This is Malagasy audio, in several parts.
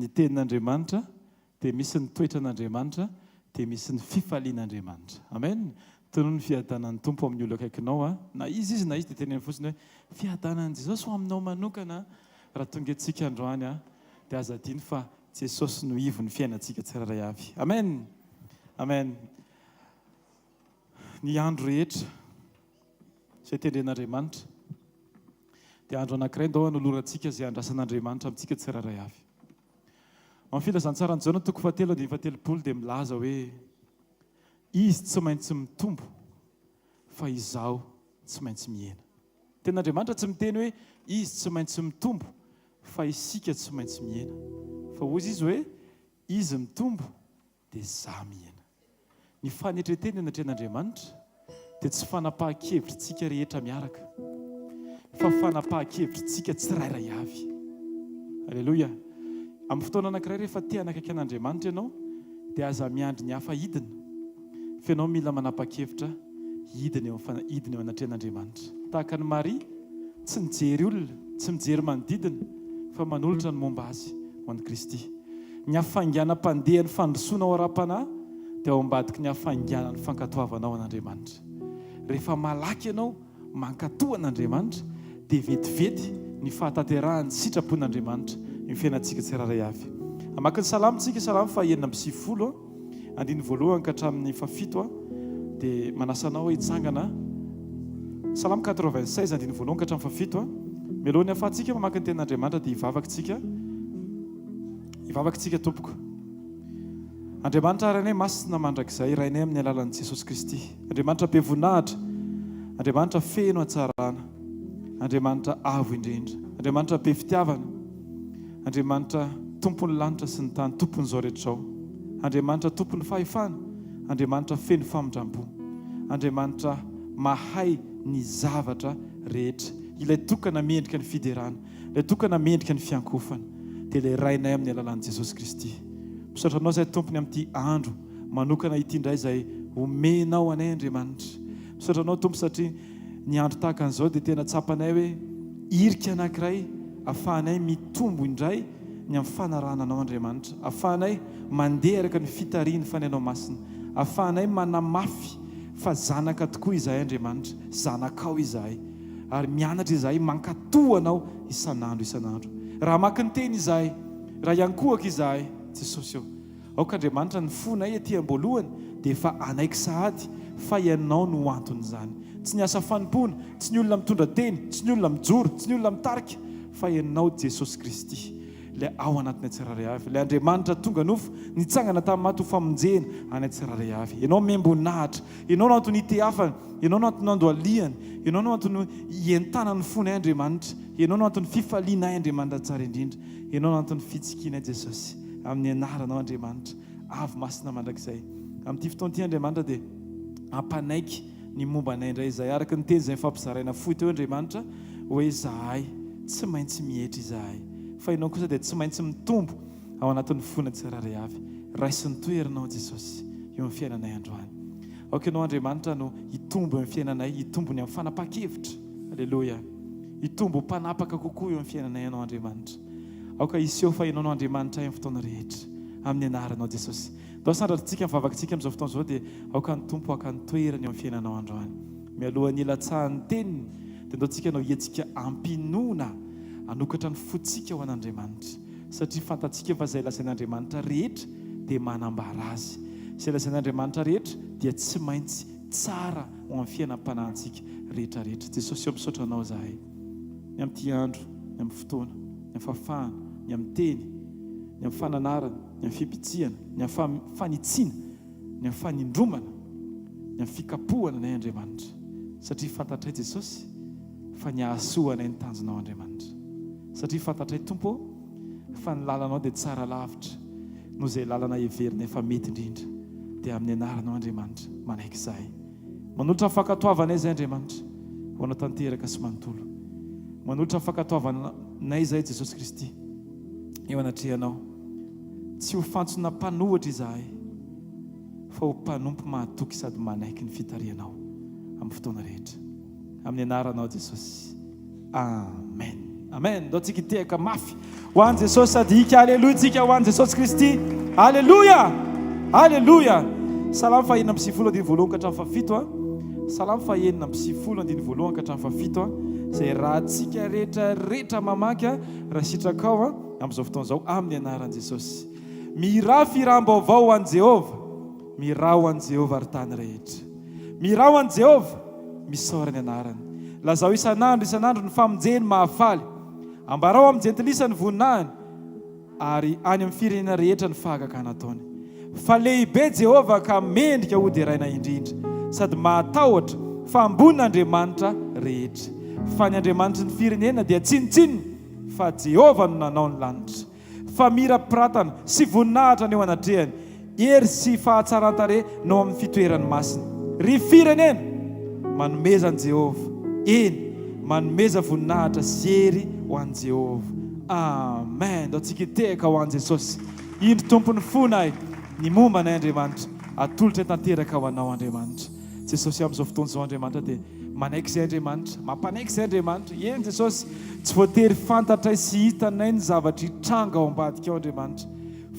ny tenin'Andriamanitra, dia misy ny toetran'Andriamanitra, dia misy ny fifalian'Andriamanitra. Amen. Tonoa ny fiadanan'ny tompo amin'ny olo akaikinao na izy na izy dia teneny fotsiny hoe fiadanan'i Jesosy ho aminao manokana. Raha tonga antsika androany dia aza adiny fa Jesosy no ivo ny fiainantsika tsirairay avy. Amen. Amen. Ny andro rehetra izay tendren'Andriamanitra dia andro anankiray ndao hanolorantsika izay andrasan'Andriamanitra amintsika tsirairay avy. Amin'ny filazantsarany Jaona 7:7 dia milaza hoe izy tsy maintsy mitombo fa izaho tsy maintsy mihena. Ten'Andriamanitra tsy miteny hoe izy tsy maintsy mitombo fa isika tsy maintsy mihena, fa ozy izy hoe izy mitombo dia izaho mihena. Ny fanetreteny anatrehan'Andriamanitra dia tsy fanapahan-kevitrytsika rehetra miaraka, fa fanapahan-kevitrytsika tsirairay avy. Aleloia. Amin'ny fotoana anankiray rehefa te hanakaiky an'Andriamanitra ianao dia aza miandry ny hafa hidina, fa ianao mila manapa-kevitra hidina eo anatrehan'Andriamanitra. Tahaka ny Maria tsy mijery olona, tsy mijery manodidina, fa manolotra ny momba azy ho an'i Kristy. Ny hafainganam-pandeha ny fandrosoana ao ara-panahy dia ao ambadiky ny hafainganany fankatoavanao an'Andriamanitra. Rehefa malaky ianao mankatoa an'Andriamanitra dia vetivety ny fahatanterahany sitrapon'Andriamanitra ny fiainantsika tsirairay avy. Amaky ny salamontsika, salamo 190 andiny voalohany ka hatramin'ny 7 dia manasanao hoe hitsangana. Salamo 96 andiny voalohany ka hatramin'ny 7 mialohan'ny hafahantsika mamaky ny tenin'Andriamanitra dia hivavakintsika tompoko. Andriamanitra rainay masina mandrakizay, rainay amin'ny alalan'i Jesosy Kristy. Andriamanitra be voninahitra, Andriamanitra feno hatsarana, Andriamanitra avo indrindra, Andriamanitra be fitiavana, Andriamanitra tompon'ny lanitra sy ny tany, tompon'izao rehetra izao, Andriamanitra tompon'ny fahefana, Andriamanitra feno famindrampo, Andriamanitra mahay ny zavatra rehetra, ilay tokana mendrika ny fiderana, ilay tokana mendrika ny fiankofana, dia ilay rainay amin'ny alalan'i Jesosy Kristy. Misaotra anao izay tompony amin'ity andro manokana ity indray izay omenao anay Andriamanitra. Misaotra anao tompo satria ny andro tahaka an'izao dia tena tsapanay hoe irika anankiray ahafahanay mitombo indray ny amin'ny fanarahana anao Andriamanitra, ahafahanay mandeha araka ny fitariany fanainao masina, ahafahanay manamafy fa zanaka tokoa izahay Andriamanitra, zanakao izahay, ary mianatra izahay mankatoanao isan'andro. Raha maka ny teny izahay, raha iankohaka izahay Jesosy eo, aoka Andriamanitra ny fonay etỳ am-boalohany dia efa anaiky sahady fa ianao no anton'izany. Tsy ny asa fanompona, tsy ny olona mitondra teny, tsy ny olona mijoro, tsy ny olona mitarika, fa ianao Jesosy Kristy ilay ao anatinay tsirairay avy, ilay Andriamanitra tonga nofo nitsangana tamin'ny maty ho famonjena anay tsirairay avy. Ianao miambonahitra, ianao no antony hiteafana, ianao no antony andoaliana, ianao no antony hientana ny fonay Andriamanitra, ianao no antony fifalianay Andriamanitra tsara indrindra, ianao no antony fitsikianay Jesosy amin'ny anaranao Andriamanitra avy masina mandrakizay. Amin'ity fotoan'ity Andriamanitra dia ampanaiky ny momba anay indray izay araka ny teny izay fampizaraina fohy teo Andriamanitra hoe izahay tsy maintsy mihety izahay, fa ianao kosa dia tsy maintsy mitombo ao anatin'ny fonany tsirairay avy. Raisiny toerinao Jesosy eo amin'ny fiainanay androany. Aoka ianao Andriamanitra no hitombo eo amin'ny fiainanay, hitombo ny amin'ny fanapahan-kevitra. Aleloia. Hitombo mpanapaka kokoa eo amin'ny fiainanay ianao Andriamanitra. Aoka iseho fa ianao no Andriamanitra amin'ny fotoana rehetra amin'ny anaranao Jesosy. Dao sandratritsika mivavakintsika amin'izao fotoana izao dia aoka ny tompo aka ny toerany eo amin'ny fiainanao androany. Mialohan'ny ilatsahan'ny teniny dia ndaontsika anao hietsika ampinoana hanokatra ny fotsika ho an'Andriamanitra, satria fantatsika fa izay lazain'Andriamanitra rehetra dia manambara azy. Izay lazain'Andriamanitra rehetra dia tsy maintsy tsara ho amin'ny fiainam-panahintsika rehetrarehetra. Jesosy eo misaotra anao izahay ny amin'ity andro, ny amin'ny fotoana, ny amin'ny fahafahana, ny amin'ny teny, ny amin'ny fananarana, ny amin'ny fipitsihana, ny amin'ny fanitsiana, ny amin'ny fanindromana, ny amin'ny fikapohana anay Andriamanitra, satria fantatray Jesosy fa ny ahasoa anay ny tanjonao Andriamanitra, satria fantatray Tompo fa ny lalanao dia tsara lavitra noho izay lalana heverina efa mety indrindra. Dia amin'ny anaranao Andriamanitra manaiky izahay, manolotra ny fankatoavanay izay Andriamanitra ho anao tanteraka sy manontolo, manolotra ny fankatoavanay izay Jesosy Kristy eo anatrehanao, tsy ho fantsona mpanohatra izahay fa ho mpanompo mahatoky sady manaiky ny fitarianao amin'ny fotoana rehetra, amin'ny anaranao Jesosy. Amen. amen. Dao tsika hitehaka mafy ho an'i Jesosy sady hika aleloia tsika ho an'i Jesosy Kristy. Aleloia, aleloia. Salamo fahenina amby sivifolo andiny voalohany ka hatramin'ny fafito a. Salamo fahenina amby sivifolo andiny voalohany ka hatramin'ny fafito a. Zay raha tsika rehetrarehetra mamaky a raha sitrakao a amin'izao fotoana izao amin'ny anaran'i Jesosy. Miraha firam-baovao ho an'i Jehova, miraha ho an'i Jehova ary tany rehetra. Miraha ho an'i Jehova, misaora ny anarany. Lazao isan'andro ny famonjeny mahafaly. Ambarao amin'ny jentilisa ny voninahiny ary any amin'ny firenena rehetra ny fahagaka nataony. Fa lehibe Jehova ka mendrika hody raina indrindra sady mahatahotra fa ambony Andriamanitra rehetra. Fa ny Andriamanitra ny firenena dia tsinitsininy fa Jehova no nanao ny lanitra. Fa mira-piratana sy voninahitra ny eo anatrehany, hery sy fahatsarantare no amin'ny fitoerany masiny. Ry firenena manomeza an'i Jehova, eny manomeza voninahitra sy hery ho an'i Jehova. Amen. Dao tsika hitehaka ho an'i Jesosy. Indro tompony fonay ny momba anay Andriamanitra, atolotra tanteraka ho anao Andriamanitra. Jesosy amin'izao fotoana izao Andriamanitra dia manaiky izay Andriamanitra, mampanaiky izay Andriamanitra. Eny Jesosy, tsy voatery fantatra sy hitanay ny zavatra hitranga ao ambadika ao Andriamanitra,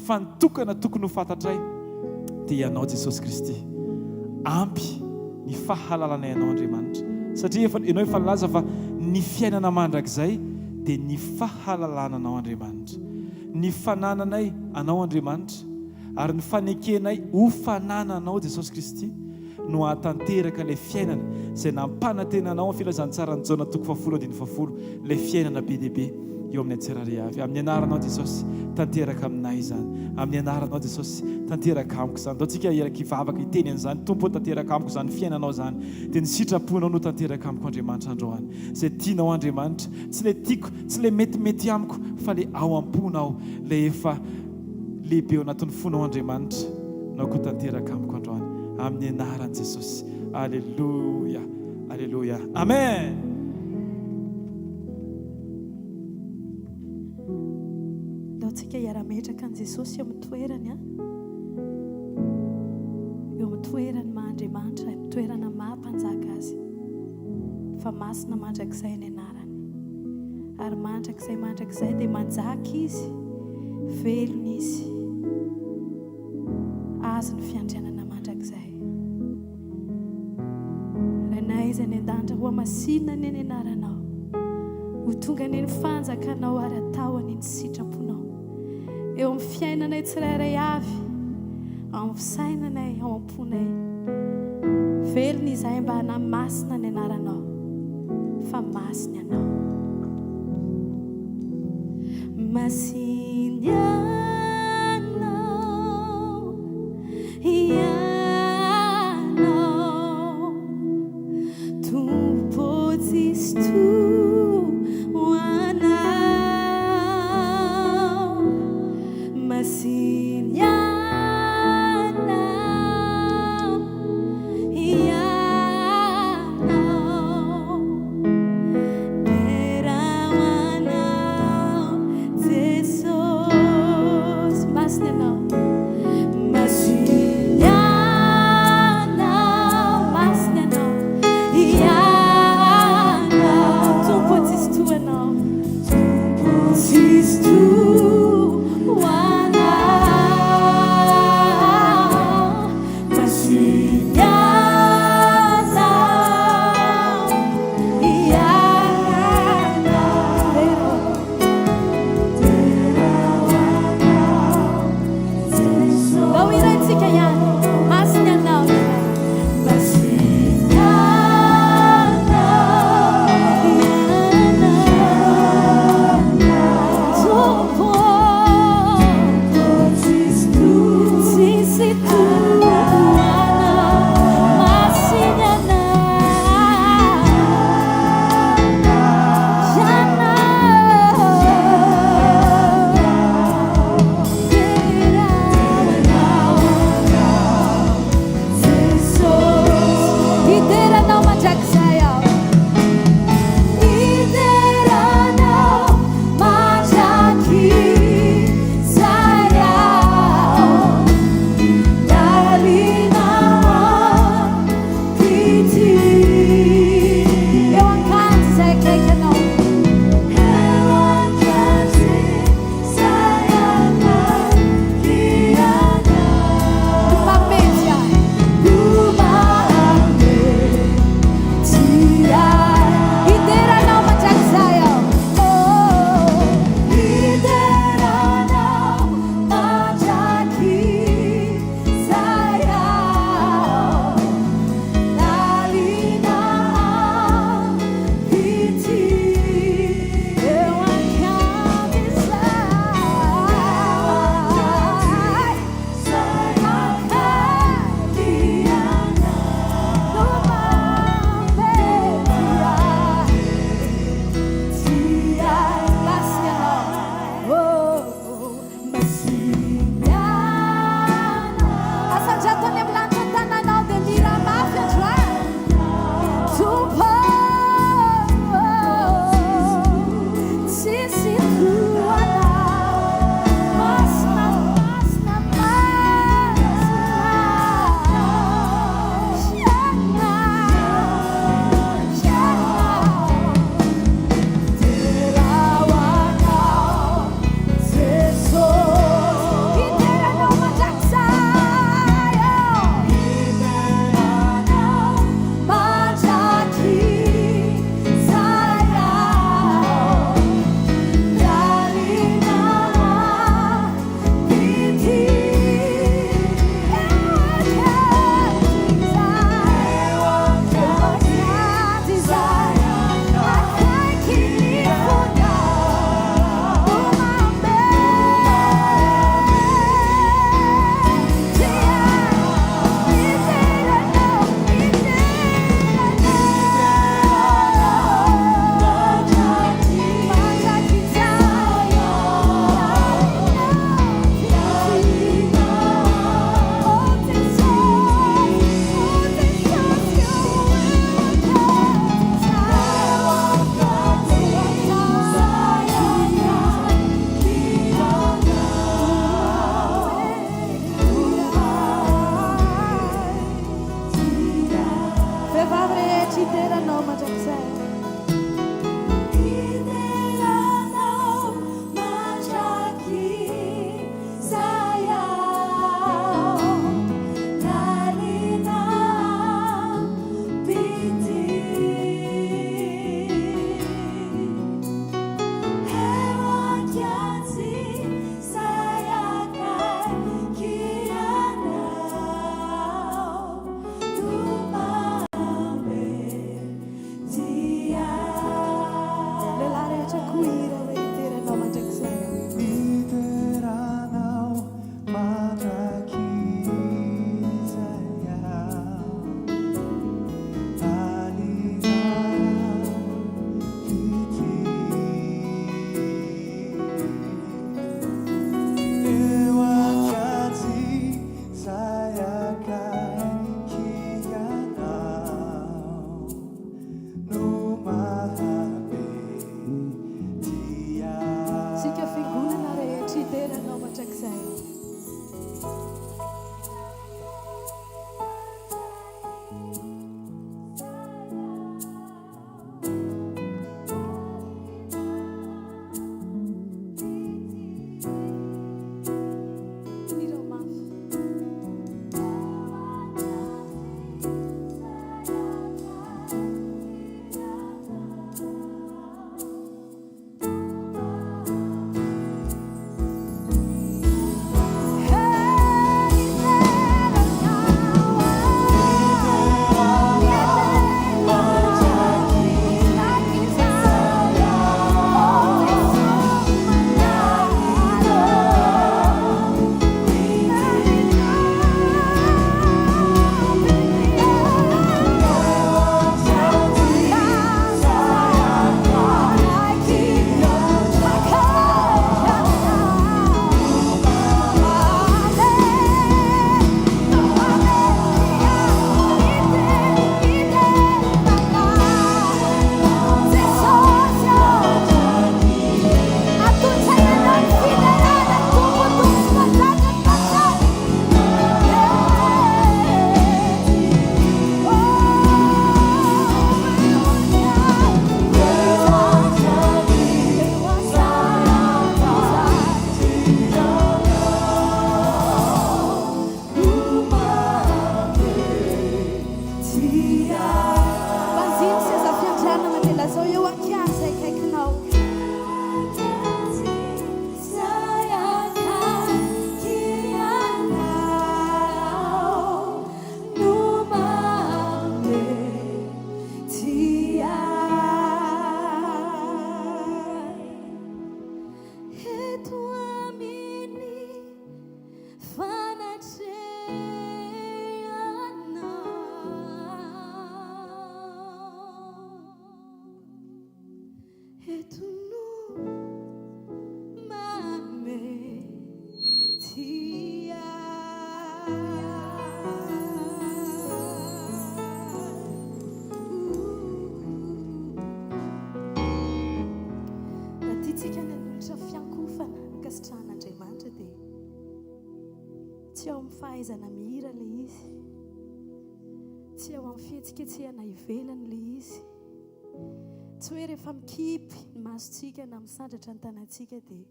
fa ny tokana tokony ho fantatray dia ianao Jesosy Kristy. Ampy ny fahalalanay ianao Andriamanitra, satria ianao efa nilaza fa ny fiainana mandrakizay dia ny fahalalananao Andriamanitra. Ny fanananay anao Andriamanitra ary ny fanekenay ho fanananao Jesosy Kristy no ahatanteraka ilay fiainana izay nampanantenanao amin'ny filazantsarany Jona 10:20, ilay fiainana be dia be eo amin'ny antsirary avy. Amin'ny anaranao Jesosy tanteraka aminay izany, amin'ny anaranao Jesosy tanteraka amiko izany. Dao tsika eraky hivavaka hiteny an'izany, Tompo tanteraka amiko izany fiainanao izany, dia ny sitraponao no tanteraka amiko Andriamanitra androany. Izay tianao Andriamanitra, tsy ilay tiako, tsy ilay metimety amiko, fa ilay ao am-ponao, ilay efa lehibe ao anatin'ny fonao Andriamanitra no ko tanteraka amiko androany, amin'ny anaran'i Jesosy. Aleluia, aleluia, amen. Tsika hiara-metraka an' Jesosy eo amin'ny toerany eo amin'ny toerany maha-Andriamanitra, amin'ny toerana maha-mpanjaka azy, fa masina mandrakizay ny anarany ary mandrakizay dia manjaka izy, velona izy, azy ny fiandrianana mandrakizay. Renay izy any an-danitra ho amasinina ny any anaranao, ho tonga ny fanjakanao ary atao any ny sitraponao eo amin'ny fiainanay tsirairay avy, ao amin'ny fisainanay, ao am-ponay. Velona izahay mba hanamasina ny anaranao, fa masina ianao. Masiny ianao, ianao, Tompo Kristo. tsy ao amin'ny fahaizana mihira le izy, tsy ao amin'ny fihetsiketsehana ivelany le izy, tsy hoe rehefa mikipy ny masontsika na misandratra ny tanantsika dia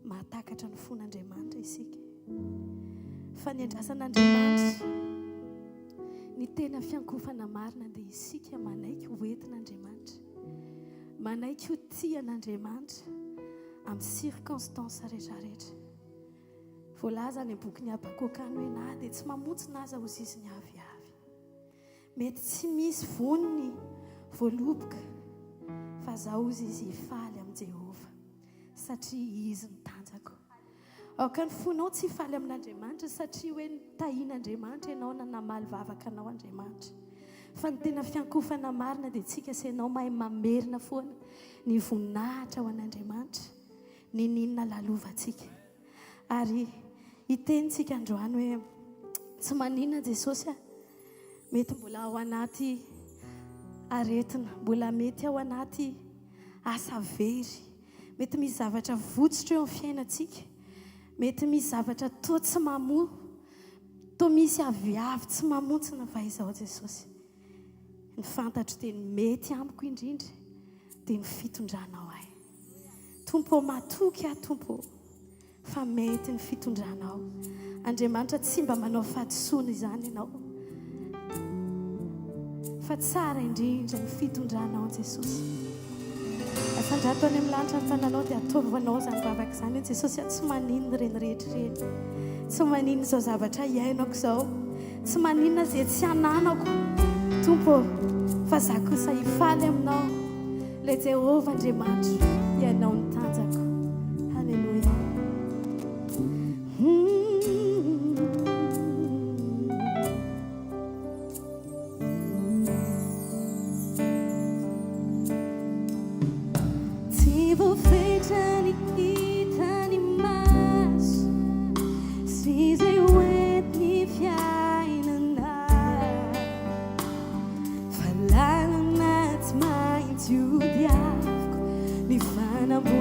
mahatakatra ny fon'Andriamanitra isika. Fa ny andrasan'Andriamanitra ny tena fiankofana marina dia isika manaiky hoentin'Andriamanitra, manaiky ho tian'Andriamanitra amin'ny circonstance rehetrarehetra. Voalaza any boky ny Habakokany hoe na dia tsy mamontsy naza ho ziziny aviavy. Mety tsy misy voniny voaloboka fa zaho ozy izy hifaly amin'ny Jehova satria izy ny tanjako. Aoka ny fonao tsy hifaly amin'Andriamanitra satria hoe nitahian'Andriamanitra ianao na namaly vavaka anao Andriamanitra. Fa ny tena fiankofana marina dia tsika senao mahay mamerina foana ny voninahitra ho an'Andriamanitra, ny ninona lalovantsika. Ary hitentsika androany hoe tsy maninona Jesosy mety mbola ao anaty aretina, mbola mety ao anaty asa very, mety misy zavatra votsitra eo amin'ny fiainantsika, mety misy zavatra toa tsy mamoa, toa misy aviavy tsy mamontsina fa izao Jesosy. Ny fantatro dia ny mety amiko indrindra dia ny fitondranao ahy. Tompo matoky ahy Tompo, fa mety ny fitondranao. Andriamanitra tsy mba manao fahadisoana izany ianao, fa tsara indrindra ny fitondranao Jesosy. Asandrato any amin'ny lanitra ny tananao dia ataovanao izany vavaka izany Jesosy. Tsy maninona ireny rehetra ireny, tsy maninona izao zavatra iainako izao, tsy maninona izay tsy ananako Tompo, fa za kosa hifaly aminao. Le Jehova Andriamanitra ianao ny tanjako. Halleluja. Tsy voafetra ny hita ny maso sy izay hoenty ny fiainana, fa lalana tsy maintsy hodiaviko ny fanamboarana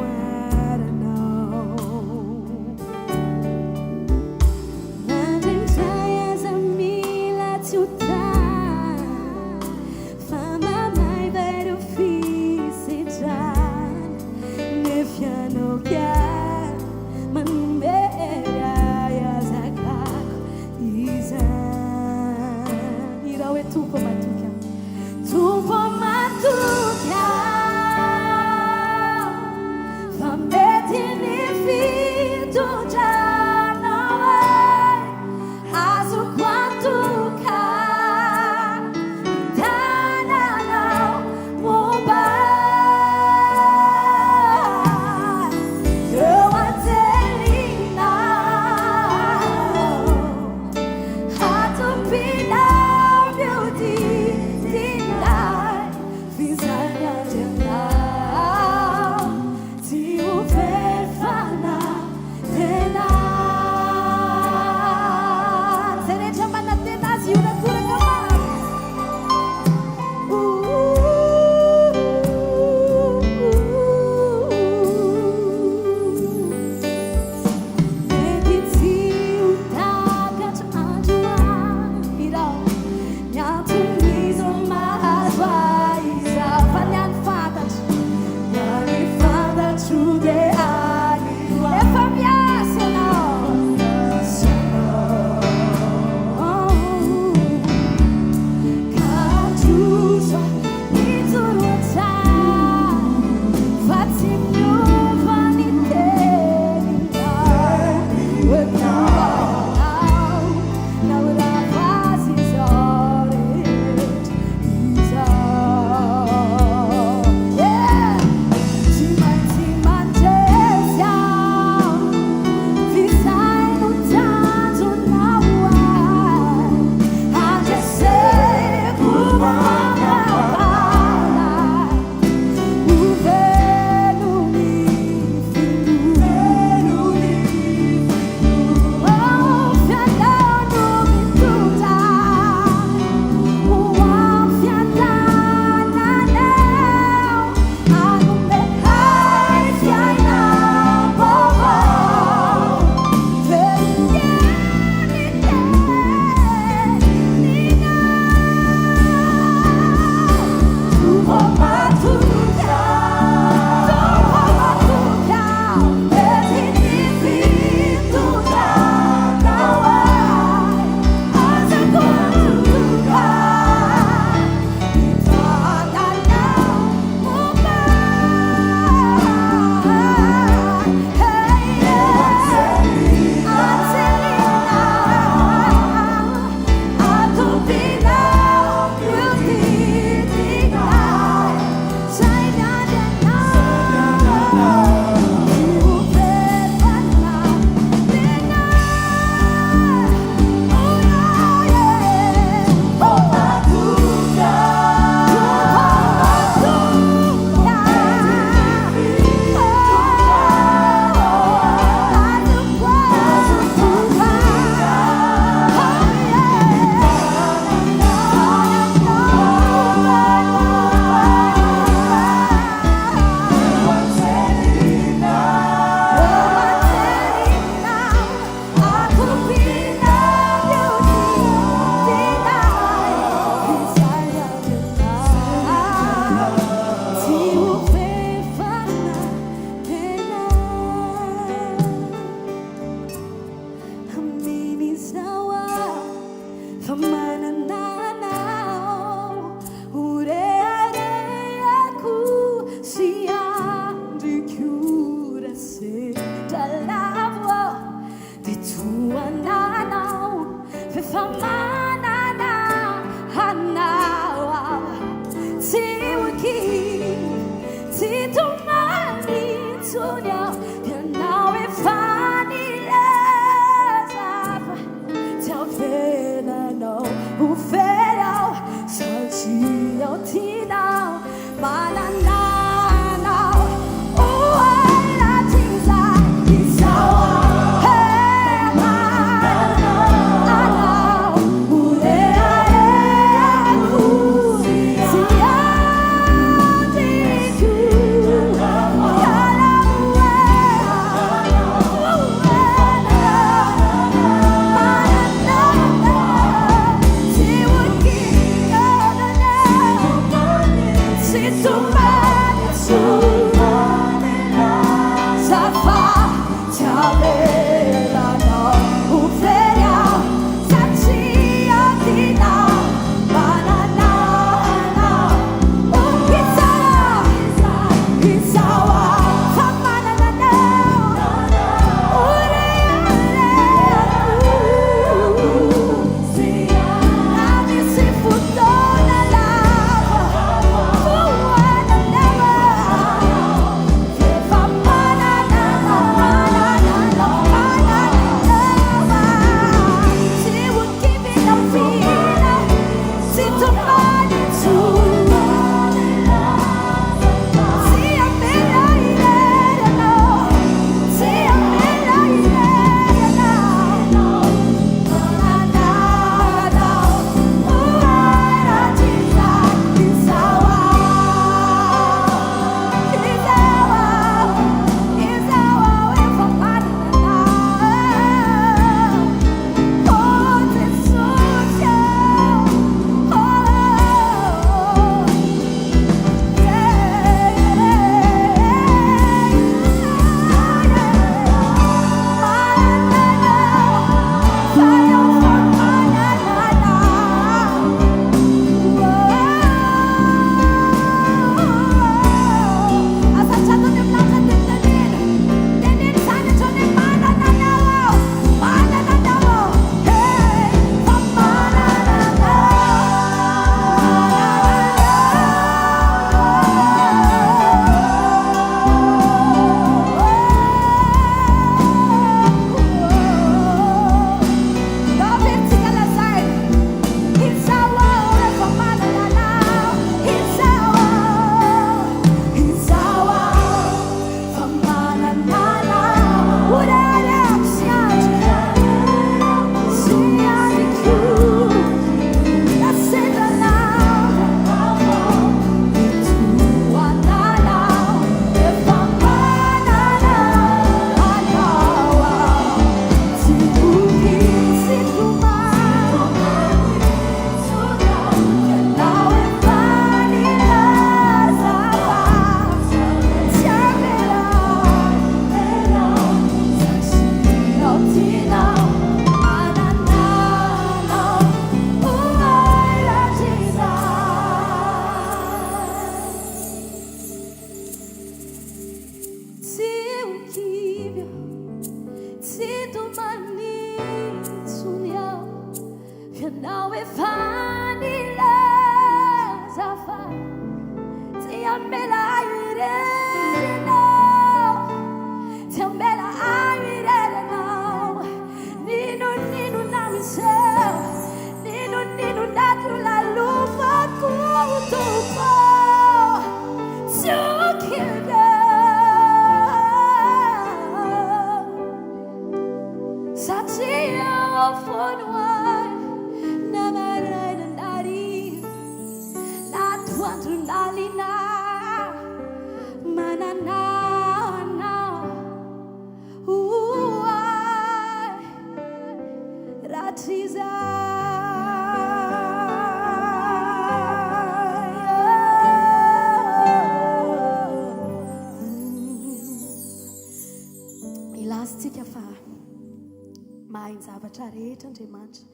Zavatra rehetra Andriamanitra.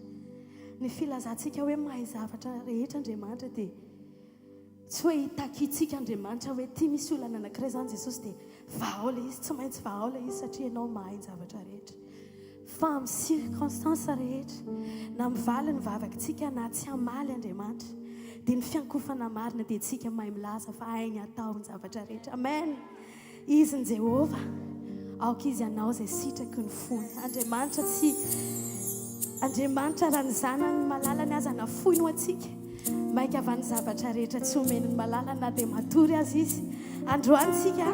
Ny filazantsika hoe mahay zavatra rehetra Andriamanitra dia tsy hoe hitakitsika Andriamanitra hoe tia misy olana anankiray zany Jesosy dia vahaola izy, tsy maintsy vahaola izy satria ianao mahay ny zavatra rehetra. Fa amin'ny circonstance rehetra na mivaly ny vavakantsika na tsy hamaly Andriamanitra dia ny fiankofana marina dia tsika mahay milaza fa hainy atao ny zavatra rehetra. Amen. Izy ny Jehova aoka izy anao izay sitraky ny fony. Andriamanitra raha ny zanany malalany aza nafoiny ho antsika maika avy ny zavatra rehetra tsy omeny ny malalana dia matory azy izy. Androany tsika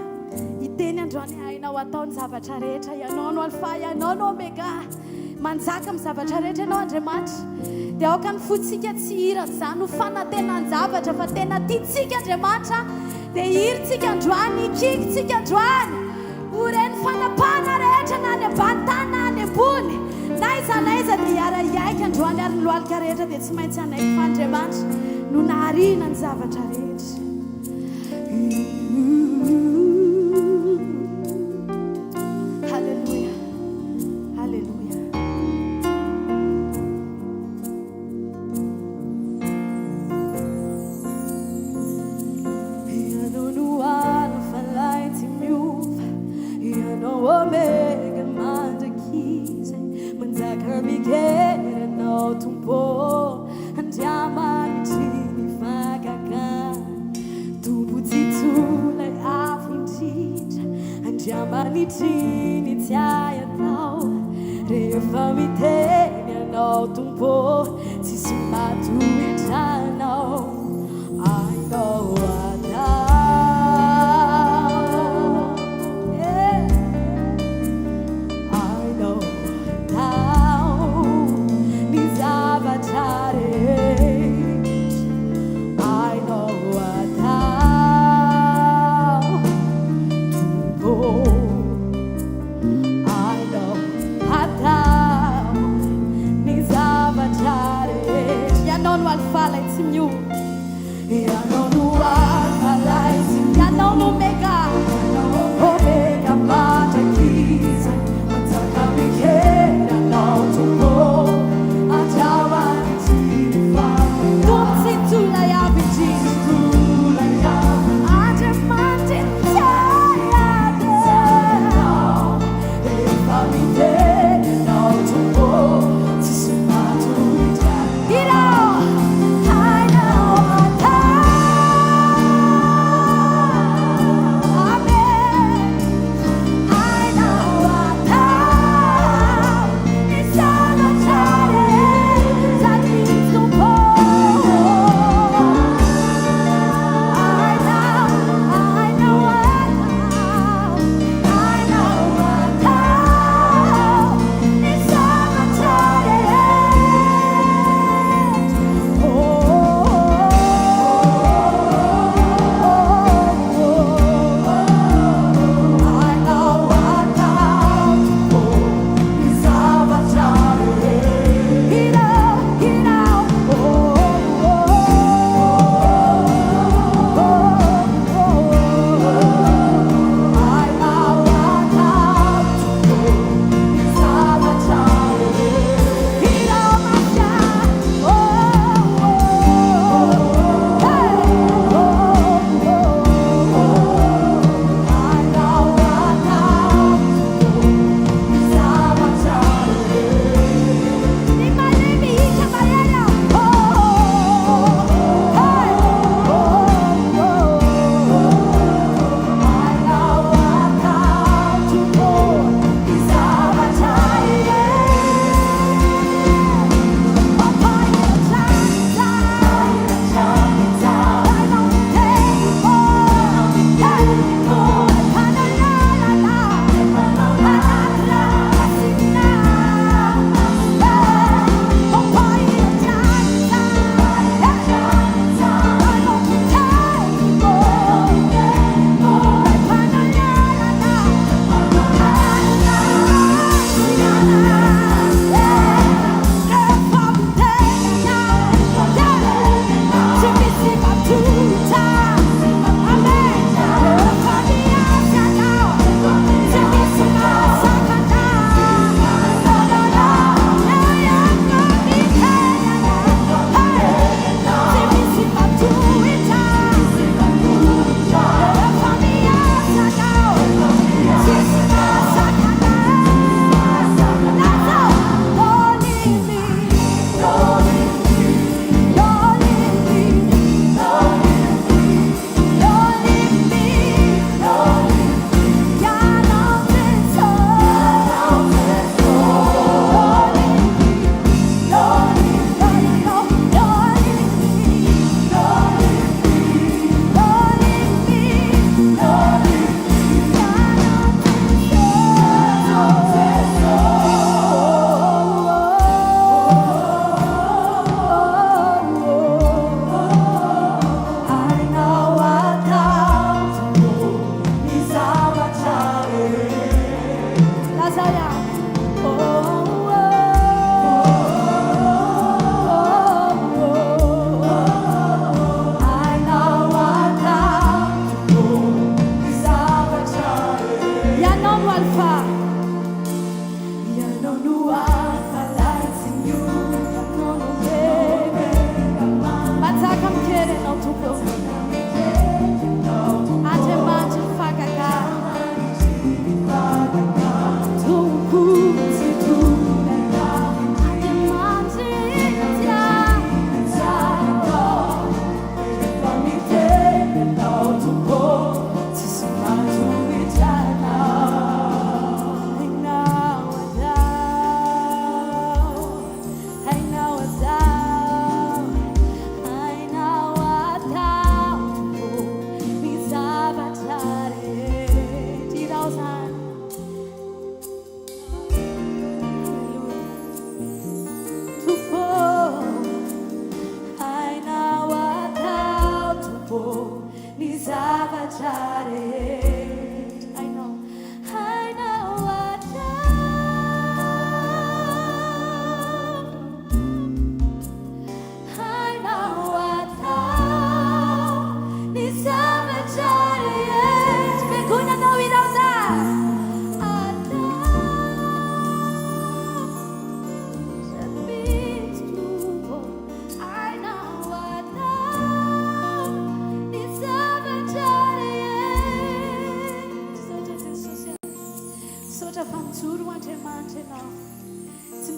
iteny androany hainao atao ny zavatra rehetra. Ianao no alfa, ianao no omega, manjaka amin'ny zavatra rehetra ianao Andriamanitra. Dia aoka ny fotsika tsy hirana izany ho fanantena ny zavatra fa tena tiantsika Andriamanitra dia hiritsika androany, ikikitsika androany. Ureny fanapana rehetra na any ambany tany na any ambony na iza dia ara-iaika androany ary ny lohalika rehetra dia tsy maintsy anaiky fa Andriamanitra no nahariana ny zavatra rehetra. Halleluja, halleluja. Ianao no ano falay tsy miova, ianao omega mandrakiza, manjaka mikeranao tompo, andriamanitry ny fakakana, tombo tsitsolay afo indrindra, andriamanitry ny tiay atao, rehefa miteny anao tompo, tsisy matoetranao, ainao atao. I know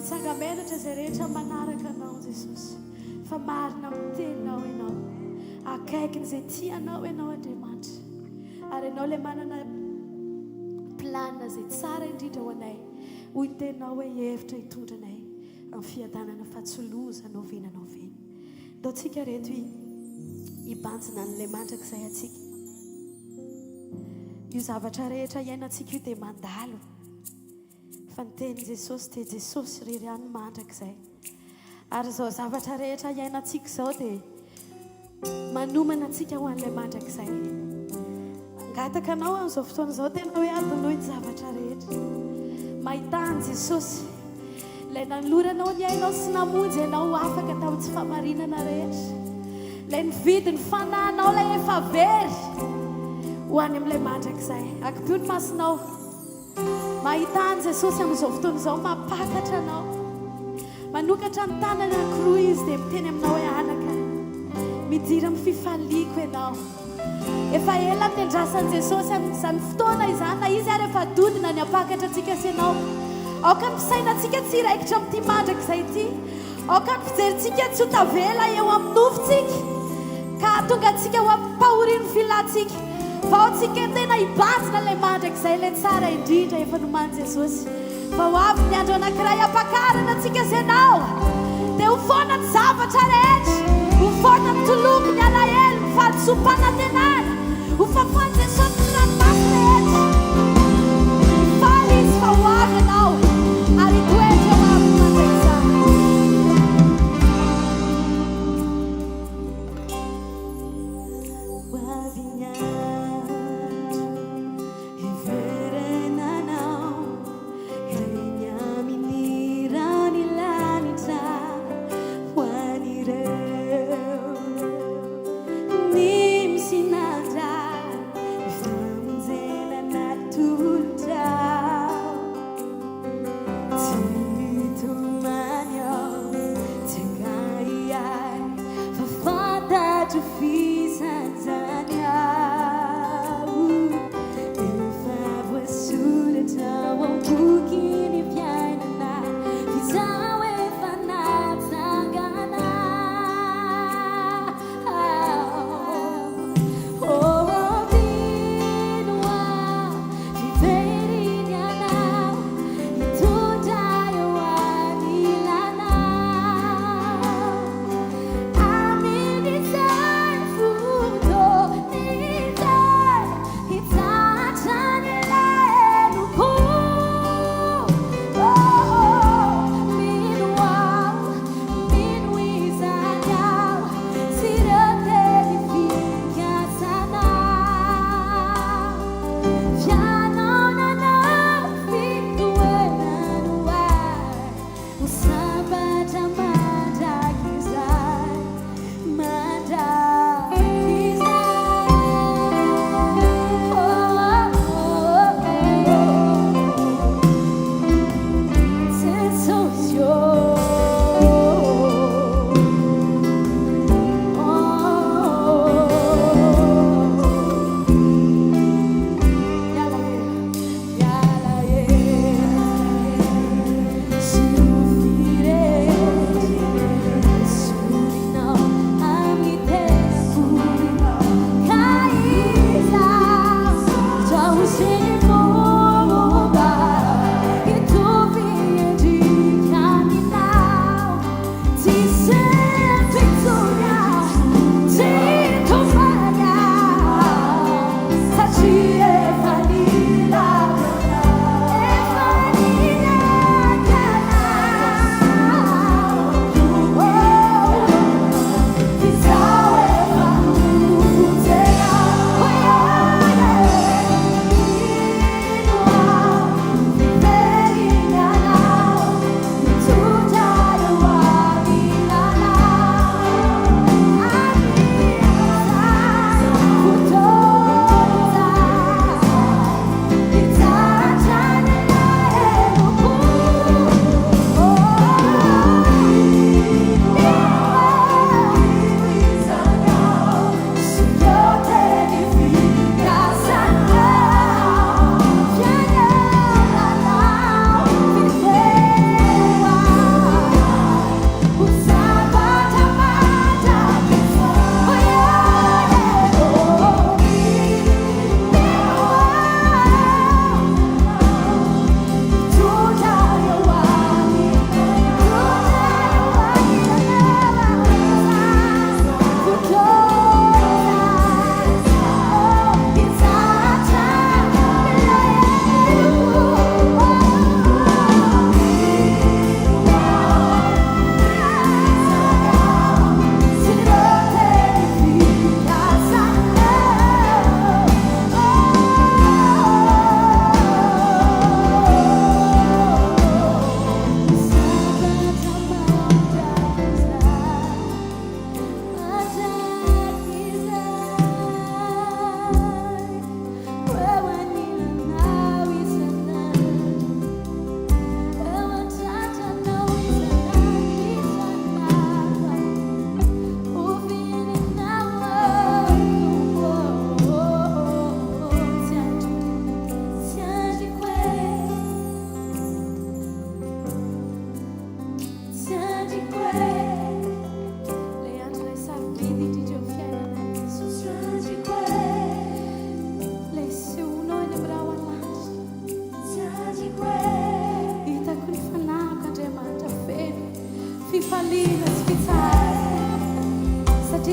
Sangamenatra izay rehetra manaraka anao Jesosy. Fa marina amin'ny teninao ianao. Akaiky izay tianao ianao Andriamanitra. Ary ianao ilay manana planina izay tsara indrindra ho anay. Hoy ny teninao hoe hevitra hitondra anay amin'ny fiadanana fahatsoloza novena. Dao tsika reto hibanjina an'ilay mandrakizay atsika. Io zavatra rehetra iainantsika io dia mandalo. Fa ny teny Jesosy dia Jesosy irery ihany mandrakizay. Ary izao zavatra rehetra iainantsika izao dia manomana antsika ho an'ilay mandrakizay. Angataka anao amin'izao fotoana izao tena hoe adinoy ny zavatra rehetra. Mahita ny Jesosy ilay nanoloranao ny ainao sy namonjy ianao afaka tao tsy famarinana rehetra. Ilay nividy ny fanahinao ilay efa very ho any amin'ilay mandrakizay. Akdio ny masonao. Mahita ny Jesosy amin'izao fotoana izao mapakatra anao. Manokatra ny tanany anankiroa izy dia miteny aminao hoe anaka. Midira amin'ny fifaliako ianao. Efa ela ny andrasan'i Jesosy amin'izany fotoana izany na izy ary efa dodina ny apakatra antsika sy ianao. Aoka ny fisainantsika tsy iraikitra amin'ity mandrakizay ity. Aoka ny fijerintsika tsy ho tavela eo amin'ny nofontsika ka tonga antsika ho ampahorian'ny filantsika. Fa ao tsika tena hibanjina ilay mandrakizay ilay tsara indrindra efa nomany Jesosy. Fa ho avy ny andro anankiray ampakarana antsika sy ianao. Dia ho foana ny zavatra rehetra. Ho foana ny toloky ny alahelo ny fahadisom-panantenana. Ho fafoany Jesosy ny ranomasina rehetra. Faly izy fa ho avy ianao. Ary toetra ho avy ny mandrakizay. Ho avy ny andro hiverenanao. Eny amin'ny rano lanitra ho an'ireo ny misinatra ifamonjena natolotra. Tsy tomany ao tsengai ai fa fantatro fisanjany ao. Efa voasoratra ao am-boky ny fiainana izao efa natsangana. Ouvindo ao viverem anao hitondra eo anilanao. Amenizar fotonizar hitsatra ny leloko. Mino ao, mino izany ao, siranteny fiasanao. Fianonanao fitoerano ai, ho sabatra mandrakizay, mandrakizay. Sensosio. Caminhar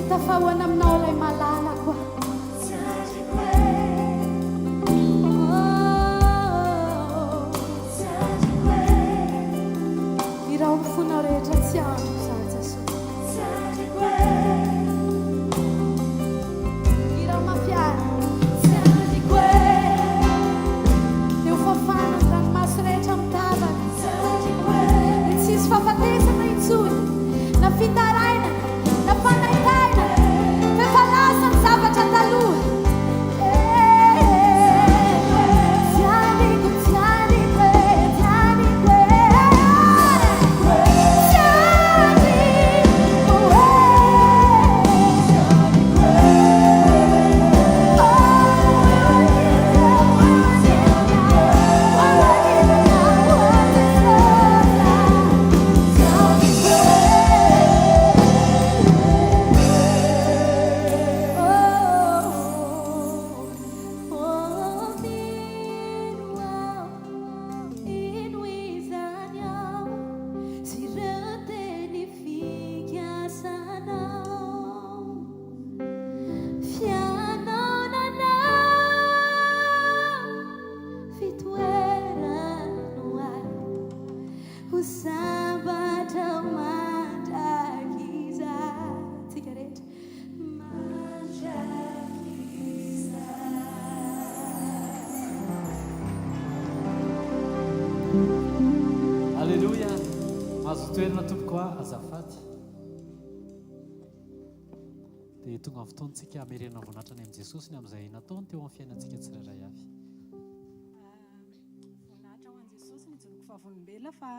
Tafawan aminao ilay malalako irao mifonao rehetra tsy andro za Jesosy irao mafiara eo fafana ny ranomaso rehetra mitavaka ny tsisy fahafatesana intsony na fitaraina na fanaitaina fefalaza ny zavatra taloha Alléluia. Mazo toerana tompoko azafady. Dia tonga amin'ny fotoantsika hamerena voninahitra any amin'i Jesosy ny amin'izay nataony teo amin'ny fiainantsika tsirairay avy. Voninahitra ho an'i Jesosy ny jonoko favolombela fa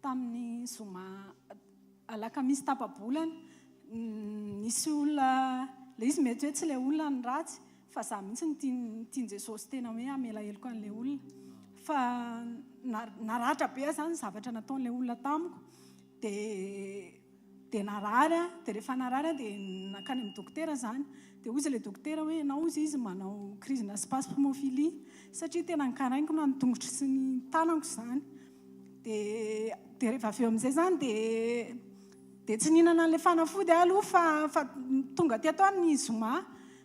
tamin'ny zoma alakamisy tapabolana nisy olona ilay izy mety hoe tsy ilay olona ny ratsy fa za mihitsy ny tiany Jesosy tena hoe amela heloka an'ilay olona fa naratra be zany zavatra nataon'ilay olona tamiko dia narary dia rehefa narary dia nakany amin'ny dokotera zany dia ozy ilay dokotera hoe ianao ozy izy manao crise na spasmophilie satria tena nikarainiko na ny tongotry sy ny tanako zany dia rehefa avy eo amin'izay zany dia tsy nihinana an'ilay fanafody aloha fa tonga teto ny zoma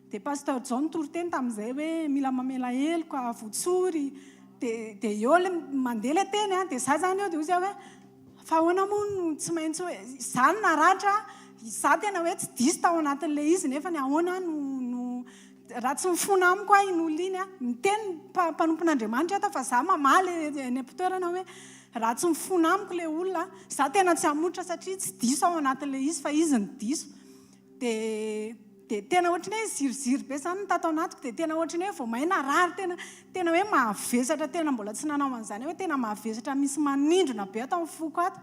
dia pasteur John Tourteny tamin'izay hoe mila mamela heloka votsory dia eo le mandeha le teny dia za zany eo dia ozy hoe fa ahoana moa no tsy maintsy hoe zany naratra za tena hoe tsy diso tao anatin'le izy nefa ny ahoana no raha tsy mifona amiko aho iny olona iny miteny mpanompon'Andriamanitra ato fa za mamaly ny apitoerana hoe raha tsy mifona amiko le olona za tena tsy hamotra satria tsy diso ao anatin'le izy fa izy ny diso dia tena ohatrany hoe ziriziry be zany ny tato anatiko dia tena ohatrany hoe vao mahay narary tena hoe mahavesatra tena mbola tsy nanao an'izany hoe tena mahavesatra misy manindrona be ato amin'ny foko ato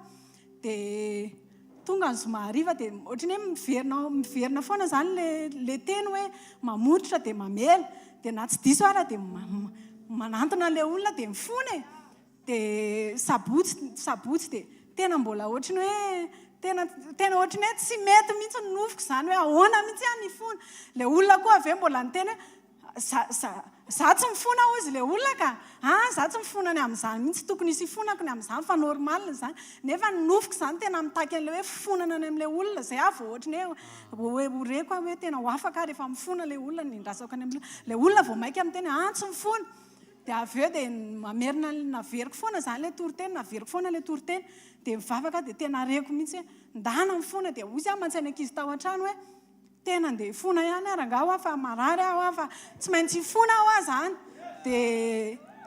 dia tonga ny zoma hariva dia ohatrany hoe miverina foana zany le teny hoe mamotritra dia mamela dia na tsy diso ara dia manantona le olona dia mifony dia sabotsy dia tena mbola ohatrany hoe tena ohatrany hoe tsy mety mihitsy ny nofiko zany hoe ahoana mihitsy any fona le olona koa avy mbola niteny za tsy mifona ozy le olona ka za tsy mifona ny amin'izany mihitsy tokony isy ifonako ny amin'izany fa normal zany nefa ny nofiko zany tena mitaky an'le hoe fonana any amin'le olona zay avy ohatrany hoe oreko hoe tena ho afaka rehefa mifona le olona ny indrasako any amin'le le olona vao maika amin'ny teny tsy mifona dia avy eo dia mamerina naveriko foana zany le toroteny naveriko foana le toroteny dia mivavaka dia tena reko mihitsy hoe ndana mifona dia ozy aho mantsaina ankizy tao an-trano hoe tena andeha ifona ihany aranga aho fa marary aho fa tsy maintsy ifona aho zany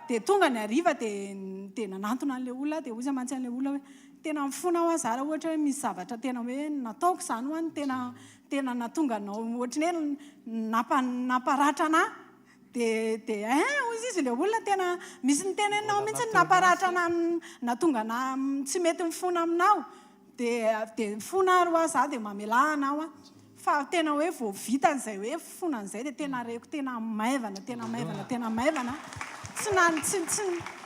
dia tonga ny hariva dia nanantona an'le olona dia ozy amantsy an'le olona hoe tena mifona aho zara ohatra hoe misy zavatra tena hoe nataoko zany ho any tena natonga anao ohatrany hoe naparatra anahy dia ozy izy le olona tena misy ny tenenao mihitsy naparatra natonga na tsy mety mifona aminao dia mifona ary ho za dia mamela anao fa tena hoe vao vita n'izay hoe fonan'izay dia tena reko tena maivana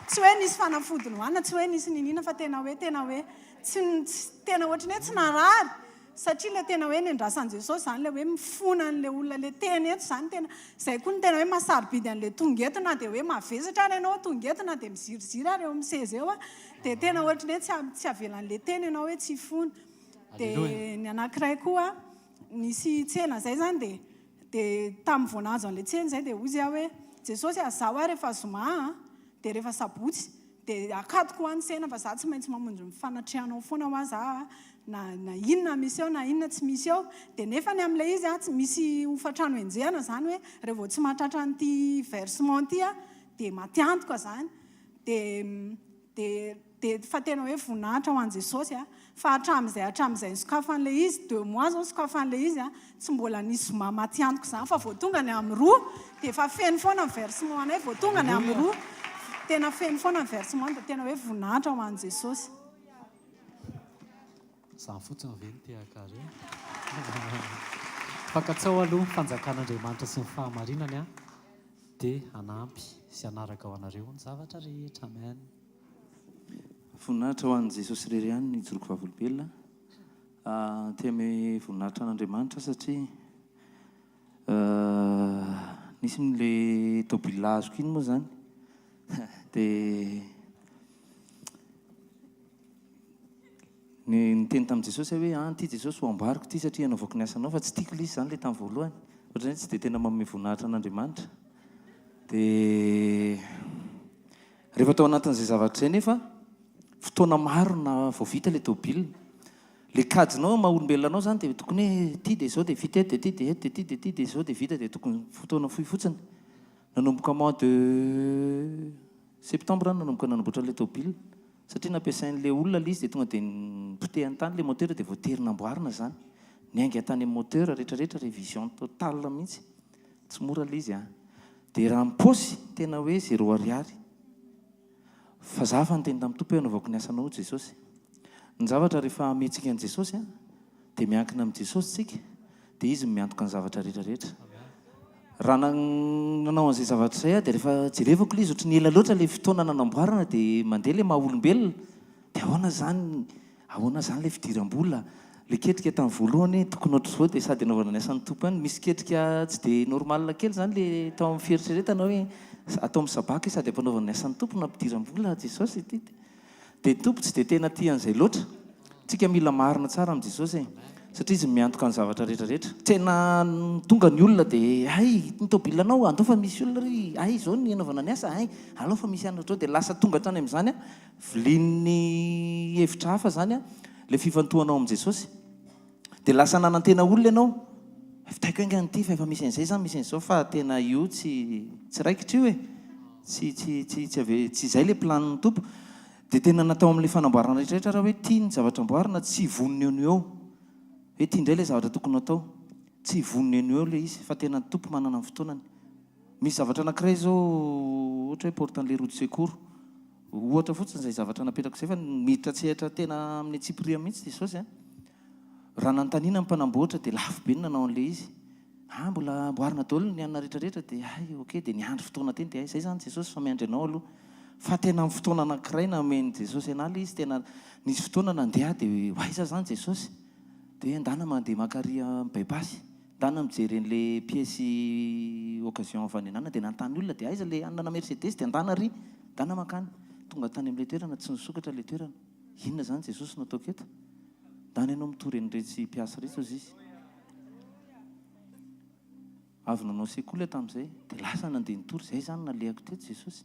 tsy hoe nisy fanafody loana, tsy hoe nisy ninina fa tena hoe tena ohatrany hoe tsy narary satria le tena hoe nendrasan Jesosy zany le hoe mifona an'le olona le tena eto zany tena zay koa ny tena hoe masarobidy an'le tongeto na dia hoe mavesatra ary ianao tongeto na dia miziroziry ary eo amin'ny seza eo dia tena ohatrany hoe tsy avelan'le tena ianao hoe tsy fona. Dia ny anankiray koa nisy tsena zay zany dia tamin'ny voanajo an'le tsena zay dia ozy aho hoe Jesosy azaho aho rehefa zoma dia rehefa sabotsy dia akatoko ho any sena fa za tsy maintsy mamonjy mifanatrianao foana ho aza na inona misy eo na inona tsy misy eo dia nefa ny amin'ilay izy tsy misy hofatrano enjehana zany hoe rehefa vao tsy mahatratra an'ity versement ty dia matiantoka zany dia fa tena hoe voninahitra ho an' Jesosy fa hatramin'izay sokafan'ilay izy 2 mois zao sokafan'ilay izy tsy mbola nisy zoma matiantoka zany fa vao tonga ny amin'ny roa dia efa feno foana ny versement anay vao tonga ny amin'ny roa tena feno foana ny versement dia tena hoe voninahitra ho an' Jesosy. Zany fotsiny ve ny Tiako fankatsao aloha fanjakan'Andriamanitra sy ny fahamarinany dia hanampy sy hanaraka ao anareo ny zavatra rehetra. Amen. Voninahitra ho an'i Jesosy irery ihany ny joroko vavolobelona. Teme voninahitra an'Andriamanitra satria nisy n'le tôbila azoko iny moa zany dia ny teny tamin'i Jesosy hoe ty Jesosy ho amboariko ty satria hanaovako ny asanao fa tsy tiako ilay izy zany ilay tamin'ny voalohany ohatrany tsy dia tena manome voninahitra an'Andriamanitra. Dia rehefa tao anatin'izay zavatra izay nefa fotoana maro na vao vita ilay tôbila le kajinao maha-olombelonanao zany dia tokony hoe ty dia izao dia vita eto dia ty dia eto dia ty dia ty dia izao dia vita dia tokony fotoana fohy fotsiny. Nanomboka mois de septembre nanomboka nanamboatra ilay tôbila satria nampiasain'ilay olona le izy dia tonga dia potehany tany ilay moteur dia voaterina amboarina zany ny hainga tany amin'ny moteur rehetrarehetra révision totale mihitsy tsy mora ilay izy dia raha mipôsy tena hoe 0 ariary fa za fa nyteny tamin'ny tompo hoe anaovako ny asanao Jesosy. Ny zavatra rehefa amentsika an'i Jesosy dia miankina amin'i Jesosy tsika dia izy miantoka ny zavatra rehetrarehetra. Raha nanao an'izay zavatra izay dia rehefa jerevako ilay izy ohatry ny ela loatra ilay fotoana nanamboarana dia mandeha ilay maha-olombelona dia ahoana zany ilay fidiram-bola le ketrika tamin'ny voalohany tokony ohatry izao dia sady anaovana ny asan'ny tompo any misy ketrika tsy dia normal kely zany le tao amin'ny fieritreretana hoe atao amin'ny sabaka sady ampanaovana ny asan'ny tompo na ampidiram-bola Jesosy ity dia tompo tsy dia tena tia an'izay loatra. Tsika mila marina tsara amin'i Jesosy satria izy miantoka ny zavatra rehetrarehetra. Tena tonga ny olona dia ay ny tôbilanao andao fa misy olona ry ay izao ny anaovana ny asa ay alao fa misy anatra dia lasa tonga trany amin'izany vilin'ny hevitra hafa zany le fifantohanao amin'i Jesosy dia lasa nanantena olona ianao fitaiko engany ity fa efa misy an'izay zany misy an'izao fa tena io tsy raikitra io tsy izay le planin'ny tompo. Dia tena natao amin'ilay fanamboarana rehetrarehetra raha hoe tia ny zavatra amboarina tsy vonona eo ny eo hoe tia indray ilay zavatra tokony atao tsy vonona eo ny eo ilay izy fa tena ny tompo manana ny fotoanany. Misy zavatra anankiray zao ohatra hoe portan'ilay roue de secours ohatra fotsiny izay zavatra napetrako izay fa miditra tsehatra tena amin'ny tsipria mihitsy Jesosy raha nanontaniana ny mpanamboatra dia lafo be ny nanao an'ilay izy mbola amboarina daholo ny anana rehetrarehetra dia ay ok dia niandry fotoana teny dia izay zany Jesosy fa miandry anao aloha fa tena amin'ny fotoana anankiray nameny Jesosy ianao ilay izy tena nisy fotoana nandeha dia hoaiza zany Jesosy dia andana mandeha makaria baibasy andana mijery an'ilay pièce occasion vanenana dia nantany olona dia aiza ilay anana Mercedes dia andana ry andana makany tonga tany amin'ilay toerana tsy nisokatra ilay toerana inona zany Jesosy nataoko eto andana ianao mitory an'iretsy mpiasa rehetra izy avy nanao sekoly tamin'izay dia lasa nandeha nitory izay zany nalehako teto Jesosy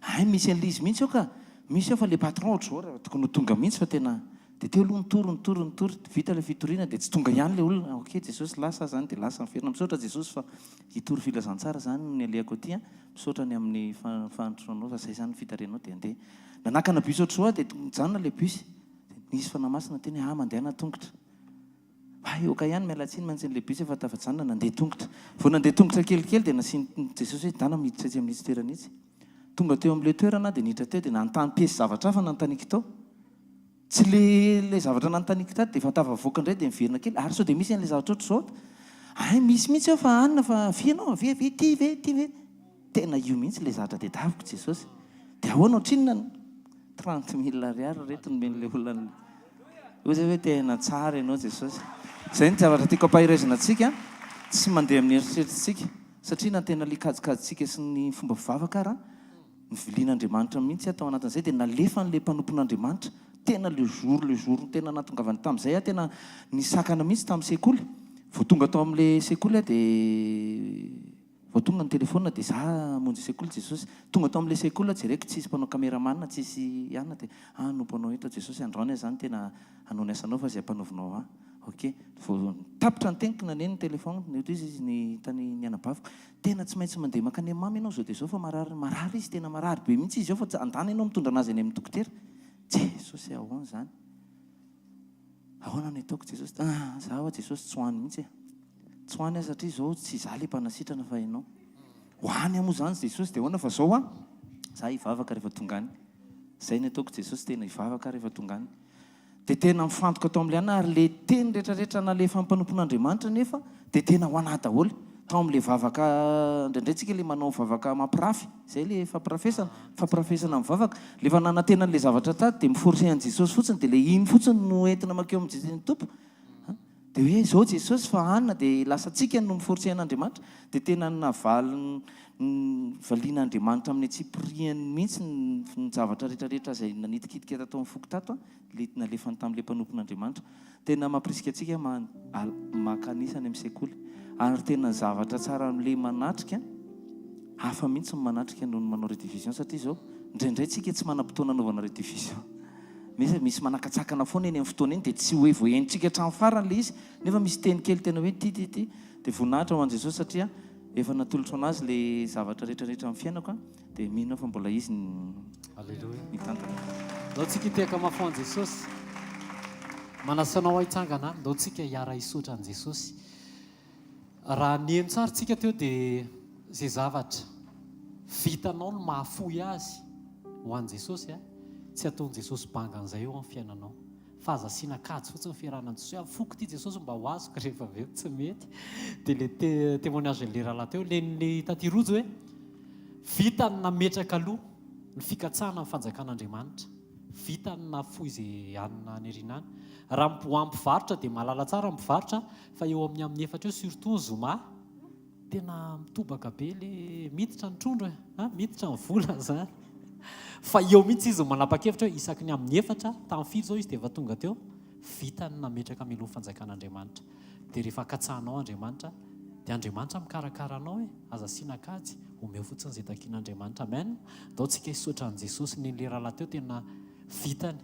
ay misy an'ilay izy mihitsy eo ka misy eo fa le patron ohatr'izao raha tokony ho tonga mihitsy fa tena dia teo aloha nitory vita ilay fitoriana dia tsy tonga ihany ilay olona ok Jesosy lasa zany dia lasa miferina misaotra Jesosy fa hitory filazantsara zany ny alehako aty misaotra ny amin'ny fanotronanao fa izay zany fitarenao dia andeha nanakana bus ohatr'izao dia mijanona ilay bus nisy fanamasina teny mandeha natongotra oka ihany mialatsiny mantsy n'ilay bus efa tafajanona nandeha tongotra vao nandeha tongotra kelikely dia nasiany Jesosy hoe dana miditra aty amin'itsy toerana itsy tonga teo amin'ilay toerana dia niditra teo dia nanontany piesy zavatra hafa nanontaniky tao tsy le zavatra nanontaniky tato dia efa tafavoaka indray dia miverina kely ary sao dia misy an'ilay zavatra ohatr'izao ay misy mihitsy eo fa anina fa vianao ve ty ve tena io mihitsy ilay zavatra dia daviko Jesosy dia ahoana otrinona 30,000 ariary reto nomen'le olona ozy hoe tena tsara ianao jesosy. Izay ny zavatra tiako ampahirezana antsika, tsy mandeha amin'ny eritreritrintsika satria na tena likajikajitsika sy ny fomba fivavaka ara ny vilian'Andriamanitra mihitsy atao anatin'izay dia nalefa n'le mpanompon'Andriamanitra tena le jour tena natongavany tamin'izay tena nisakana mihitsy tamin'ny sekoly. Vao tonga tao amin'le sekoly dia vao tonga ny telefona dia za monjy sekoly Jesosy. Tonga tao amin'le sekoly jereko tsisy mpanao kameramanina tsisy ihana dia nompanao eto Jesosy androany zany tena hanao ny asanao fa izay ampanovinao ahy. Ok, vao tapitra ny teniko naneny ny telefona neto izy ny tany nianabaviko tena tsy maintsy mandeha makany mamy ianao zao dia zao fa marary izy tena marary be mihitsy izy ao fa andany ianao mitondra anazy any amin'ny dokotera. Jesosy ahoana zany, ahoana ny ataoko Jesosy? Za hoa Jesosy tsy hoany mihitsy tsy hoany aho satria zao tsy za le mpanasitrana fa ianao hoany aho moa zany Jesosy. Dia ahoana fa zao za hivavaka rehefa tonga any. Zay ny ataoko Jesosy, tena hivavaka rehefa tonga any. Dia tena mifantoka tao amin'ilay ana ary le teny rehetrarehetra nalefa mpanompon'Andriamanitra nefa dia tena ho anahy daholo. Tao amin'le vavaka indraindray tsika le manao vavaka mampirafy izay le fampirafesana mivavaka lefa nanantena n'le zavatra tady dia miforse an' Jesosy fotsiny dia le iny fotsiny no entina makeo amin'ny tompo. Dia hoe zao Jesosy fa anina dia lasa tsika no miforse an'Andriamanitra dia tena navaly valian'Andriamanitra amin'ny atsipiriany mihitsy ny zavatra rehetrarehetra izay nanitikitika tato amin'ny foko tato nalefany tamin'le mpanompon'Andriamanitra. Tena mampirisika antsika makanisany amin'ny sekoly ary tena zavatra tsara amin'le manatrika hafa mihitsy ny manatrika noho ny manao redivision satria zao indraindray tsika tsy manam-potoana anaovana redivision. Misy manakatsakana foana eny amin'ny fotoana eny dia tsy hoe voaenitsika hatramin'ny farany le izy nefa misy teny kely tena hoe ty dia voninahitra ho an' Jesosy satria efa natolotro anazy le zavatra rehetrarehetra amin'ny fiainako dia mino fa mbola izy mitantana. Ndao tsika hiteka mafo an' Jesosy, manasanao ahitsangana ndao tsika hiara hisotra an' Jesosy. Raha nieny tsara tsika teo dia izay zavatra vitanao no mahafoy azy ho an' Jesosy tsy ataon'i Jesosy bangan'izay eo amin'ny fiainanao fa aza asiana kajy fotsiny fiarahanan' Jesosy. Afoko ty Jesosy mba ho azoko rehefa avy eo tsy mety. Dia le témoignage n'le rahalahy teo len'le taty-rojo hoe vitany nametraka aloha ny fikatsahana amin'ny fanjakan'Andriamanitra, vitany nafoy izay anina anyariana any. Raha mpivarotra dia mahalala tsara mpivarotra fa eo amin'ny efatra eo surtout ny Zoma tena mitobaka be le miditra ny trondro miditra ny vola zany. Fa eo mihitsy izy manapa-kevitra hoe isaky ny amin'ny efatra tamin'ny firy zao izy dia efa tonga teo vitany nametraka miloha fanjakan'Andriamanitra. Dia rehefa katsahanao Andriamanitra dia Andriamanitra mikarakara anao hoe aza asiana kajy omeo fotsiny izay takian'Andriamanitra. Amen. Ndao tsika hisotra an' Jesosy ny le rahalahy teo tena vitany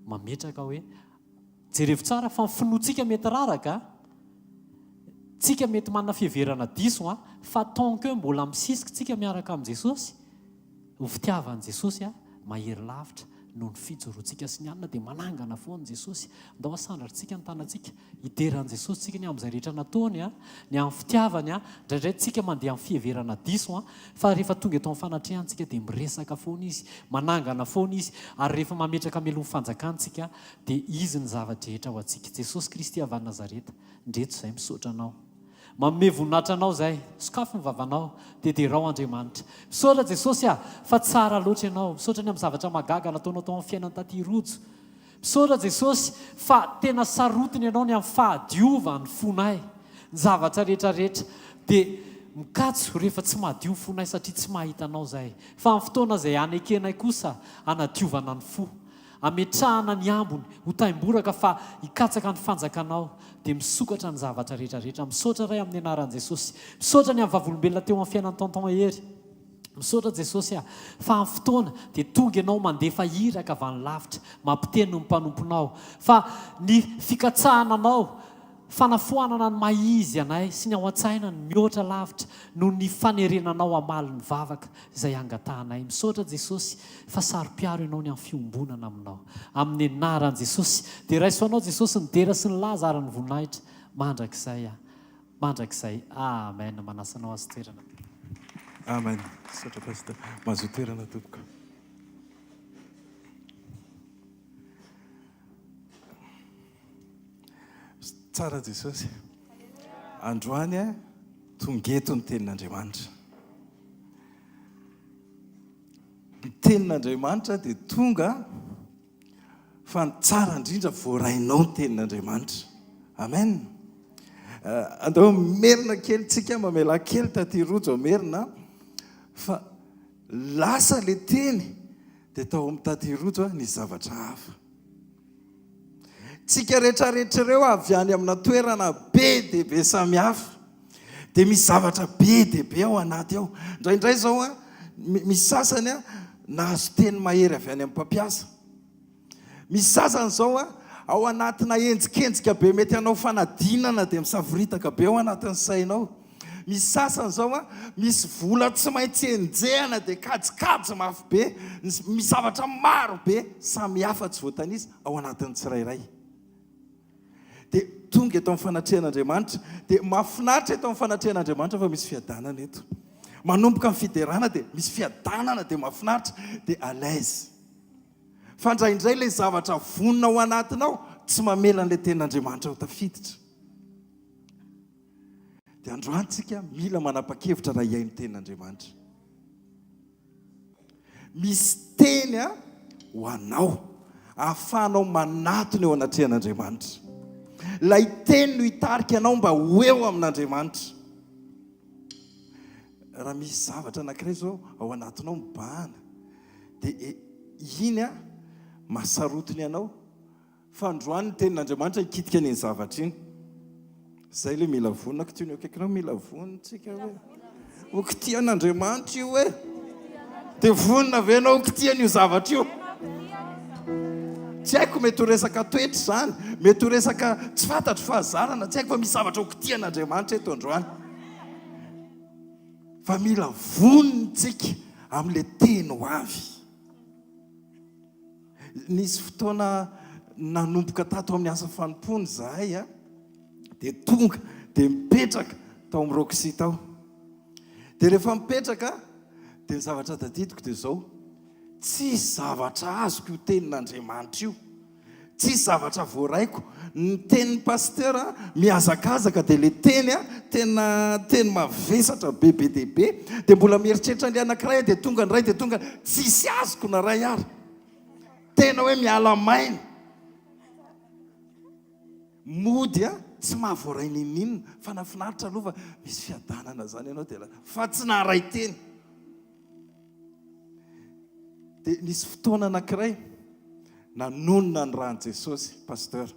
mametraka hoe jerevo tsara fa ny finoantsika mety raraka tsika mety manana fiheverana diso fa taonko hoe mbola misisiky tsika miaraka amin'i Jesosy ho fitiavan'i Jesosy mahery lavitra noho ny fijoroantsika sy ny alina dia manangana foana Jesosy. Ndao asandratritsika ny tanantsika hideran'i Jesosy tsika ny amin'izay rehetra nataony ny amin'ny fitiavany indraindray tsika mandeha amin'ny fiheverana diso fa rehefa tonga eto amin'ny fanatrehantsika dia miresaka foana izy, manangana foana izy ary rehefa mametraka mialohan'ny fanjakantsika dia izy ny zavatra rehetra ho antsika. Jesosy Kristy avy any Nazareta ndreto izay misaotra anao manome voninahitra anao izay sokafo ny vavanao dia derao Andriamanitra. Misaotra Jesosy fa tsara loatra ianao, misaotra ny amin'ny zavatra magaga nataonao tao amin'ny fiainan'ny taty-rojo. Misaotra Jesosy fa tena sarotiny ianao ny amin'ny fahadiova ny fonay ny zavatra rehetrarehetra dia mikatso rehefa tsy mahadio fonay satria tsy mahita anao izay fa amin'ny fotoana izay anekenay kosa anadiovana ny fo ametrahana ny ambony ho taimboraka fa hikatsaka ny fanjakanao dia misokatra ny zavatra rehetrarehetra. Misaotra ray amin'ny anaran'i Jesosy. Misaotra ny amin'ny vavolombelona teo amin'ny fiainan'ny tonton hery. Misaotra Jesosy fa amin'ny fotoana dia tonga ianao mandefa iraka avy any lavitra mampiteny ny mpanomponao fa ny fikatsahananao fanafoanana ny maizy anay sy ny ao an-tsaina ny mihoatra lavitra noho ny fanerenanao amaly ny vavaka izay angatahanay. Misaotra Jesosy fa saro-piaro ianao ny amin'ny fiombonana aminao amin'ny anaran'i Jesosy. Dia raisoanao Jesosy ny dera sy ny laza ary ny voninahitra mandrakizay. Amen. Manasanao azy toerana. Amen. Misaotra pastor. Mahazo toerana tompoko. Tsara Jesosy. Androany tongeto ny tenin'Andriamanitra. tenin'Andriamanitra dia tonga fa ny tsara indrindra voarainao ny tenin'Andriamanitra. Amen. Andao merina kely tsika mamela kely taty rojo merina fa lasa le teny dia tao amin'ny taty rojo ny zavatra hafa. Tsika rehetrarehetra ireo avy any amina toerana be dehibe samihafa dia misy zavatra be dehibe ao anaty ao. Indraindray zao misy sasany nahazo teny mahery avy any amin'ny mpampiasa. Misy sasany zao ao anatina enjikenjika be mety anao fanadinana dia misafiritaka be ao anatin'ny sainao. Misy sasany zao misy vola tsy maintsy enjehana dia kajikajy mafy be. Misy zavatra maro be samihafa tsy voatanisa ao anatin'ny tsirairay. Dia tonga eto amin'ny fanatrehan'Andriamanitra dia mahafinaritra eto amin'ny fanatrehan'Andriamanitra fa misy fiadanana eto. Manomboka amin'ny fiderana dia misy fiadanana dia mahafinaritra dia alaise. Fa indraindray ilay zavatra vonona ao anatinao tsy mamela an'ilay tenin'Andriamanitra ho tafiditra. Dia androantsika mila manapa-kevitra raha iain'ny tenin'Andriamanitra. Misy teny ho anao ahafahanao manatona eo anatrehan'Andriamanitra. Ilay teny no hitarika anao mba ho eo amin'Andriamanitra. Raha misy zavatra anankiray zao ao anatinao mibahana dia iny mahasarotiny anao fa androany ny tenin'Andriamanitra hikitika an'iny zavatra iny. Zay le mila vonina kitio ny akaikinao mila vonina tsika hoe ho kitian'Andriamanitra io hoe dia vonina ve anao ho kitian'io zavatra io. Tsy haiko mety ho resaka toetra izany, mety ho resaka tsy fantatro fahazarana, tsy haiko fa misy zavatra ho kitian'Andriamanitra eto androany. Fa mila vonintsika amin'ilay teny ho avy. Nisy fotoana nanomboka tato amin'ny asa fanompony zahay dia tonga dia mipetraka tao amin'ny Roxy tao. Dia rehefa mipetraka dia ny zavatra tadidiko dia zao: tsy zavatra azoko io tenin'Andriamanitra io, tsy zavatra voaraiko. Ny tenin'ny pasteur mihazakazaka dia le teny teny mavesatra be dehibe dia mbola mieritreritra ny anankiray dia tonga ny ray dia tonga tsisy azoko na ray ary. Tena hoe miala maina. Mody tsy mahavoaraina ininona fa nafinaritra aloha fa misy fiadanana zany ianao dia fa tsy naray teny. Dia nisy fotoana anankiray nanonona ny rahan'i Jesosy pasteur.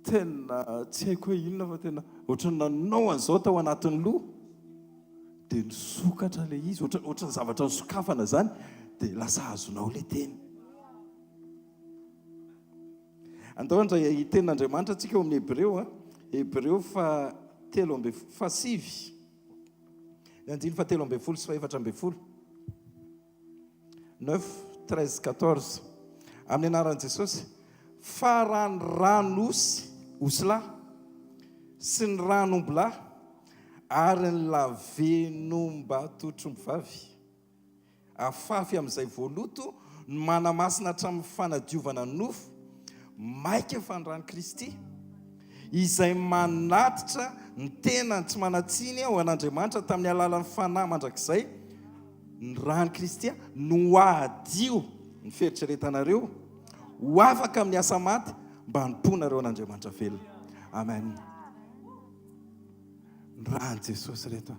Tena tsy haiko hoe inona fa tena ohatrany nanao an'izao tao anatin'ny loha dia nisokatra ilay izy ohatrany zavatra nisokafana zany dia lasa azonao ilay teny. Andao indray tenin'Andriamanitra antsika eo amin'ny Hebreo 7:7 9:13-14 amin'ny anaran'i Jesosy: fa raha ny rano osy sy ny ranombola ary ny lavenomba totrombavy afafy amin'izay voaloto ny manamasina hatramin'ny fanadiovana nofo maika fandrany Kristy izay manatitra ny tenany tsy manatsiny ao an'Andriamanitra tamin'ny alalan'ny fanahy mandrakizay. Ny rany Kristy no adio ny feritreretanareo ho afaka amin'ny asa maty mba hanimponareo an'Andriamanitra velona. Amen. Ny rany Jesosy reto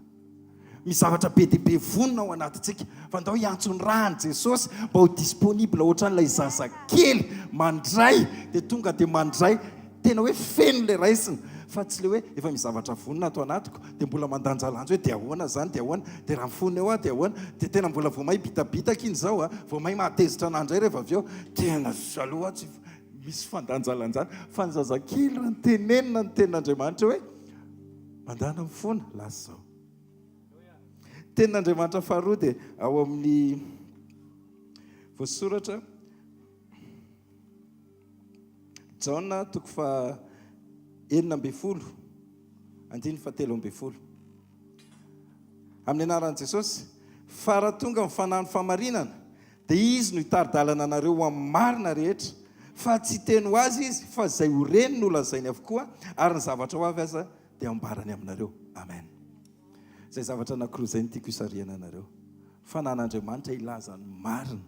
misy zavatra be dia be vonina ao anatintsika fa andao hiantso ny rany Jesosy mba ho disponible ohatran'ilay zazakely mandray dia tonga dia mandray tena hoe feno le raisiny fa tsy le hoe efa misy zavatra vonina ato anatiko dia mbola mandanjalanjo hoe dia ahoana zany dia ahoana dia raha mifonina eo dia ahoana dia tena mbola vao may bitabitaka iny zao vao may mahatezitra anandray rehefa avy eo tena aloha tsy misy fandanjalanjany fa ny zazakely raha ny tenenina ny tenin'Andriamanitra hoe mandana mifona lasa zao. Tenin'Andriamanitra faharoa dia ao amin'ny voasoratra Jaona 9:17 amin'ny anaran'i Jesosy: fa raha tonga amin'ny fanahy famarinana dia izy no hitari-dalana anareo ho amin'ny marina rehetra, fa tsy teny ho azy izy fa izay ho reny no lazainy avokoa ary ny zavatra ho avy aza dia ambarany aminareo. Amen. Zay zavatra anankiroa izay no tiako hisariana anareo. fanan'andriamanitra ilazany marina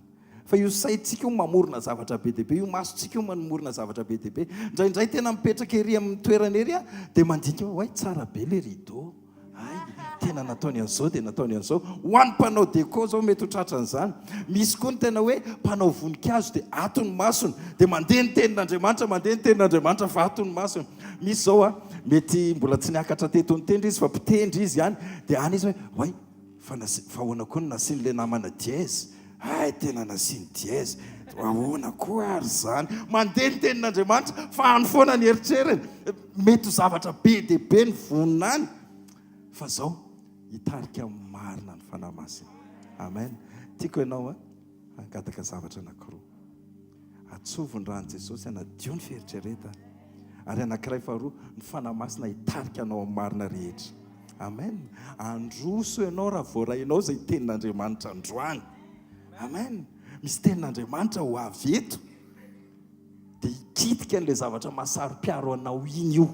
fa io saintsika io mamorona zavatra be dehibe io masontsika io mamorona zavatra be dehibe indraindray tena mipetraka ery amin'ny toerana ery a dia mandinika hoe tsara be le rideau ay tena nataony an'izao dia nataony an'izao ho an'ny mpanao déco zao mety ho tratran'izany misy koa ny tena hoe mpanao voninkazo dia atony masony dia mandeha ny tenin'andriamanitra mandeha ny tenin'andriamanitra fa atony masony misy zao a mety mbola tsy niakatra teto ny tendry izy fa mpitendry izy ihany dia any izy hoe fa ahoana koa ny nasian'le namana dièse ay tena nasiany dièse ahoana koa ary zany mandeha ny tenin'andriamanitra fa any foana ny eritreriny mety ho zavatra be dehibe ny vonina any fa zao hitarika marina ny fanahy masina amen tiako ianao a angataka zavatra anankiroa atsovony rahan'i jesosy anadio ny fieritreretana ary anankiray faharoa ny fanahy masina hitarika anao amin'ny marina rehetra amen androso ianao raha voarainao zay tenin'andriamanitra androany amen misy tenin'andriamanitra ho avy eto dia hikitika an'ilay zavatra mahasaro-piaro anao iny io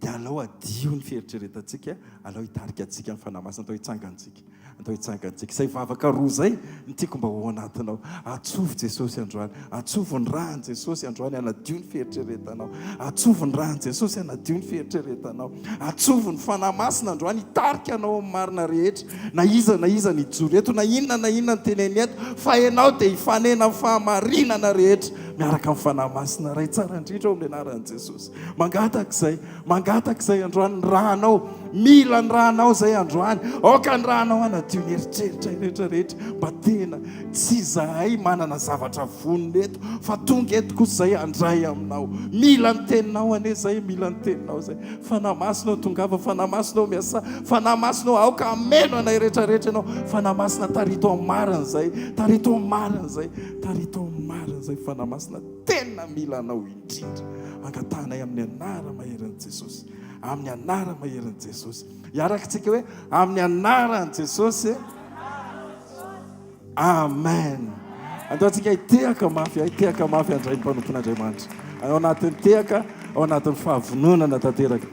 dia alao adio ny fieritreretantsika alao hitarika antsika ny fanahy masina atao hitsangantsika izay vavaka roa zay ny tiako mba ho anatinao atsovo jesosy androany atsovo ny rahany jesosy androany anadio ny fieritreretanao atsovo ny rahany jesosy anadio ny fieritreretanao atsovo ny fanahy masina androany hitarika anao amin'ny marina rehetra na iza ny joro eto na inona ny teneny eto fa ianao dia hifanena amin'ny fahamarinana rehetra miaraka amin'ny fanahy masina ray tsara indrindra ao amin'ny anaran'i jesosy mangatak'izay androany ny rahanao mila ny rahanao zay androany oka ny rahanao anadio ny eritreritra rehetrarehetra mba tena tsy zahay manana zavatra vonona eto fa tonga eto kosa zay andray aminao mila ny teninao ane zay mila ny teninao zay fanahy masina tongava fanahy masina miasa fanahy masina aoka ameno anay rehetrarehetra ianao fanahy masina tarito amin'ny marina zay tarito amin'ny marina zay fanahy masina tena mila anao indrindra angatanay amin'ny anara maheran'i jesosy amin'ny anara maheran'i jesosy hiarakitsika hoe amin'ny anaran'i jesosy amen andaontsika hitehaka mafy andray ny mpanompon'andriamanitra ao anatin'ny tehaka ao anatin'ny fahavononana tanteraka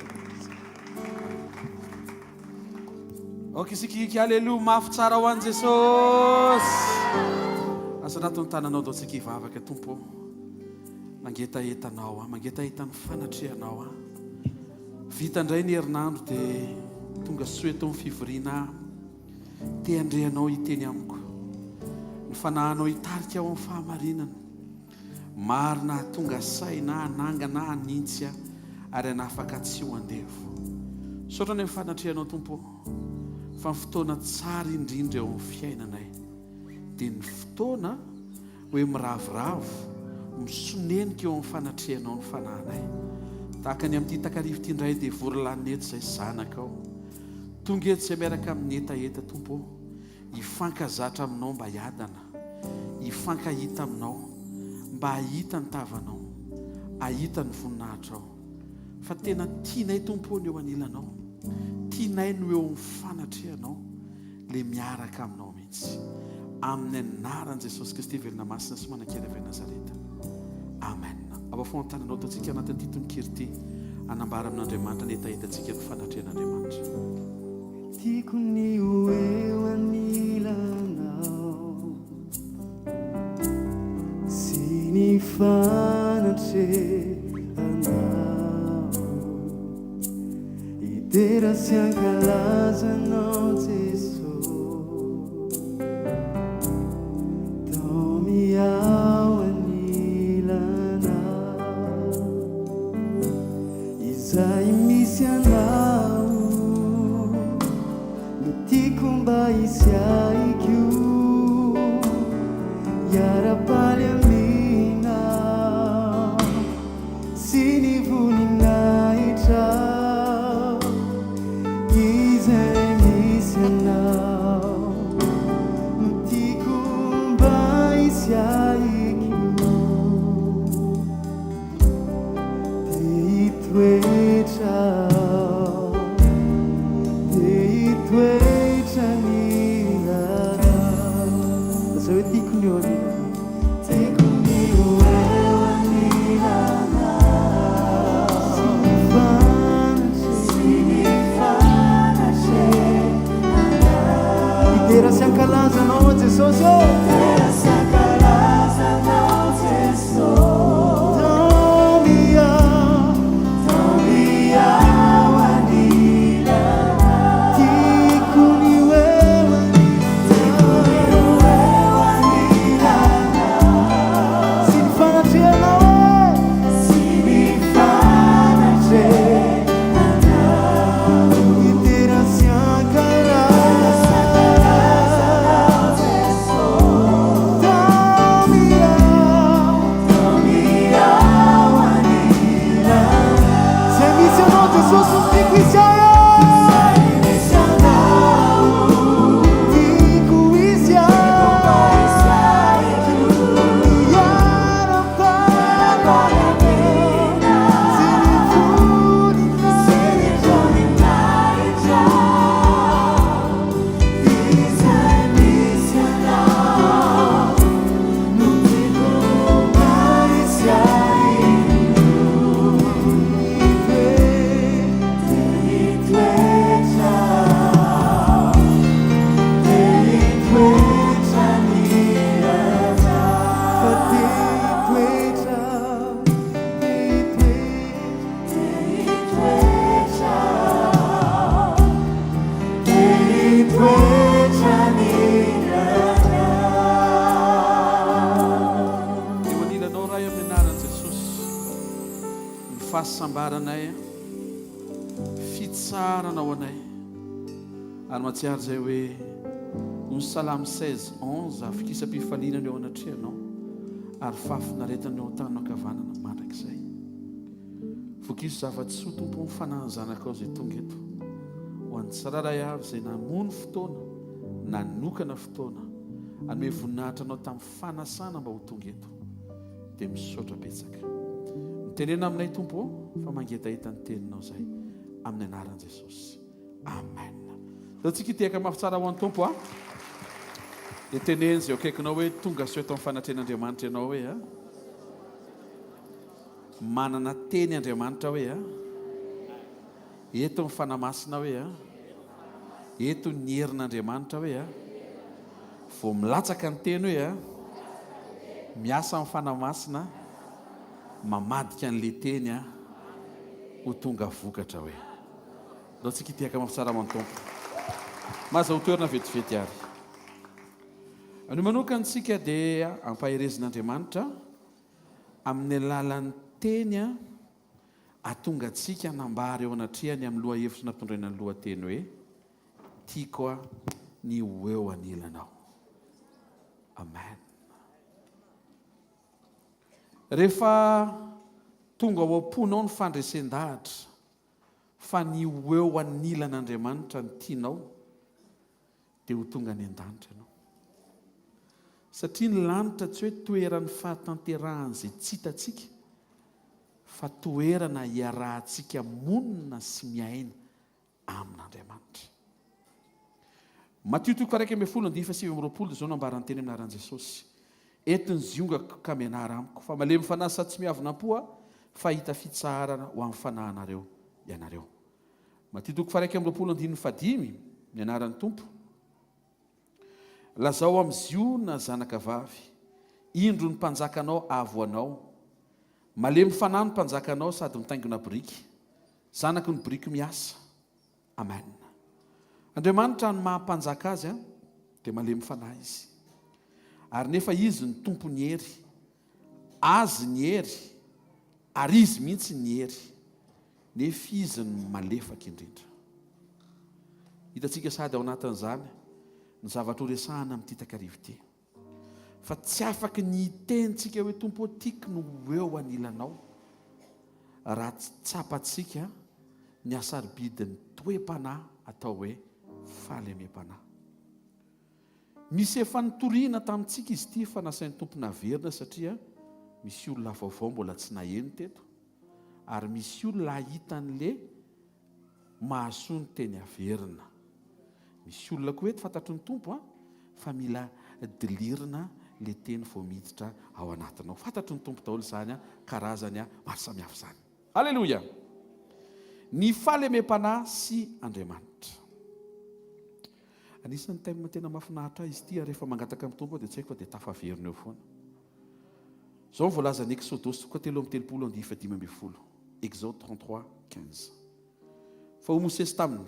ok isikiky aleloia mafy tsara ho an'i jesosy asa anatin'ny tananao daontsika hivavaka tompo mangetahetanao mangetahetany fanatrehanao vita indray ny herinandro dia tonga soeto amin'ny fivoriana te andrehanao hiteny amiko ny fanahinao hitarika ao amin'ny fahamarinana marina tonga saina anangana anintsy ary anafaka tsy ho andevo sotra ny amin'ny fanatrehanao tompo fa ny fotoana tsara indrindra eo amin'ny fiainanay dia ny fotoana hoe miravoravo misonenika eo amin'ny fanatrehanao ny fanahinay tahaka ny amin'ity takarivo ity indray dia vorylanina eto izay zanakao tonga eto izay miaraka amin'ny etaeta tompo hifankazatra aminao mba hiadana hifankahita aminao mba hahita ny tavanao hahita ny voninahitra ao fa tena tianay tompo ny eo anilanao tianay no eo amin'ny fanatrehanao le miaraka aminao mihitsy amin'ny anaran'i Jesosy Kristy velona masina sy manan-kely avy Nazareta amen abafo an-tananao taontsika anatin'ity tononkely ity anambara amin'Andriamanitra ny etaetantsika ny fanatrehan'Andriamanitra tiako ny eo anilanao sy ny fanatrehanao idera sy ankalazanao Jesosy tao miao anilanao izay misy anao no tiako mba hisy aiko iara-paly aminao sy ny voninahitra izay misy anao no tiako mba hisy aiko dia hitoetra fahasambaranay fitsaranao anay ary matsiary zay hoe ny salamy 16:11 fikisa-pifalinana eo anatrehanao ary fafinaretanao tanao kavanana mandrakizay vokiso zava-tsoa tompo ny fanahy zanakao zay tonga eto ho an'ny tsiraray avy zay namono fotoana nanokana fotoana anome voninahitra anao tamin'ny fanasana mba ho tonga eto dia misaotra betsaka mitenena aminay tompo fa mangetahita ny teninao zay amin'ny anaran'i Jesosy amen. Zao tsika tiaka mafy tsara ho an'ny tompo dia teneny zay akaikinao hoe tonga soa eto amin'ny fanatren'Andriamanitra ianao hoe manana teny Andriamanitra hoe eto ny fanamasina hoe eto ny herin'Andriamanitra hoe vao milatsaka ny teny hoe miasa amin'ny fanamasina mamadika an'le teny ho tonga vokatra hoe. Zao tsika tiaka mafy tsara ho an'ny tompo maza ho toerana vetivety ary any manokantsika dia ampaherezin'Andriamanitra amin'ny alalan'ny teny atonga antsika nambary eo anatrehany amin'ny loha hevitra natondraina ny lohateny hoe tiako ny ho eo anilanao. Amen. Rehefa tonga ao am-ponao ny fandresen-dahatra fa ny ho eo anilan'Andriamanitra ny tianao dia ho tonga any an-danitra ianao satria ny lanitra tsy hoe toeran'ny fahatanterahany tsy hitatsika fa toerana hiarahantsika monina sy miaina amin'Andriamanitra. Matio 5:20 zao nambaran'ny teny amin'ny anaran'i Jesosy entiny zionga ka mianara amiko fa malemy fanahy sady tsy miavonam-po fa hita fitsarana ho amin'ny fanahinareo ianareo. Matio 5:25 ny anaran'ny tompo lazao amin'izio na zanaka vavy indro ny mpanjakanao avoanao malemy fanahy ny mpanjakanao sady mitaingina biriky zanaky ny biriky miasa. Amen. Andriamanitra ny mahampanjaka azy dia malemy fanahy izy ary nefa izy ny tompo ny hery azy ny hery ary izy mihitsy ny hery nefa izy ny malefaka indrindra. Hitatsika sady ao anatin'izany ny zavatra ho resahana amin'ity takarivo ity fa tsy afaka ny tentsika hoe tompo tiako no ho eo anilanao raha tsy tsapatsika ny asaribidin'ny toe-panahy atao hoe fahalemem-panahy. Misy efa nitoriana tamintsika izy ity fa nasain'ny tompo naverina satria misy olona vaovao mbola tsy naheno teto ary misy olona hitan'le mahasoa ny teny averina. Misy olona koa eto fantatry ny tompo fa mila dilirina le teny vao miditra ao anatinao. Fantatry ny tompo daholo zany karazany maro samihafa zany. Alleluia. Ny fahalemem-panahy sy Andriamanitra. Anisan'ny tema tena mahafinaritra izy ity rehefa mangataka amin'ny tompo dia tsy haiko fa dia tafaverina eo foana. Zao voalaza ny Exodus 3:30-5:12. Exode 33:15. Fa ho Mosesy taminy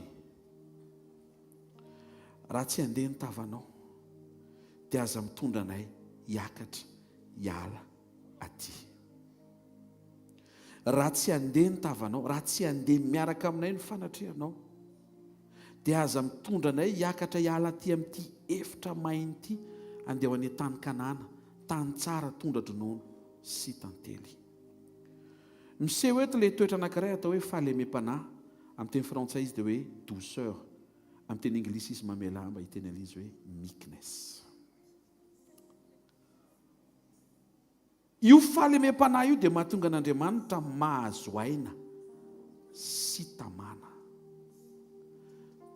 raha tsy handeha ny tavanao dia aza mitondra anay hiakatra hiala aty. Raha tsy handeha ny tavanao, raha tsy handeha miaraka aminay ny fanatrehanao dia aza mitondra anay hiakatra hiala aty amin'ity efitra mainty andeha ho any tany Kanana, tany tsara tondra dronono sy tantely. Miseho eto ilay toetra anankiray atao hoe fahalemem-panahy, amin'ny teny frantsay izy dia hoe douceur, amin'ny teny anglisy izy mamelamba hiteny an'izy hoe meekness. Io fahalemem-panahy io dia mahatonga an'Andriamanitra mahazo aina sy tamana.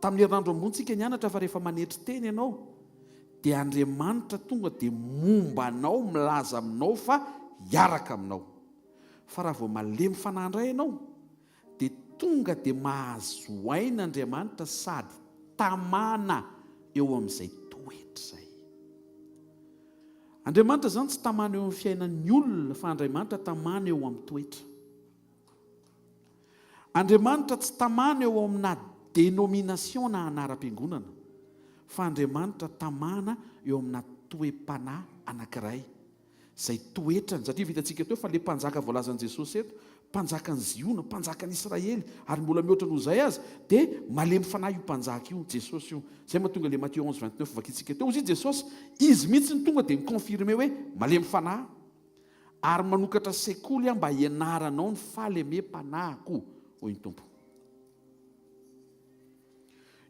Tamin'ny herinandro ambonitsika nianatra fa rehefa manetry teny ianao dia Andriamanitra tonga dia momba anao, milaza aminao fa hiaraka aminao. Fa raha vao malemy fanahy indray ianao dia tonga dia mahazo aina Andriamanitra sady tamana eo amin'izay toetra izay. Andriamanitra zany tsy tamana eo amin'ny fiainan'ny olona fa Andriamanitra tamana eo amin'ny toetra. Andriamanitra tsy tamana eo amina dénomination na anaram-piangonana fa Andriamanitra tamana eo amina toe-panahy anankiray zay toetrany satria vitantsika teo fa le mpanjaka voalazan'i Jesosy eto mpanjaka ny Ziona mpanjaka ny Israely ary mbola mihoatra noho izay azy dia malemy fanahy io mpanjaka io Jesosy io zay mahatonga le Matthieu 11:29 vakiantsika teo izy Jesosy izy mihitsy ny tonga dia mikonfirme hoe malemy fanahy ary manokatra sekoly mba hianaranao ny falemem-panahiko hoy ny tompo.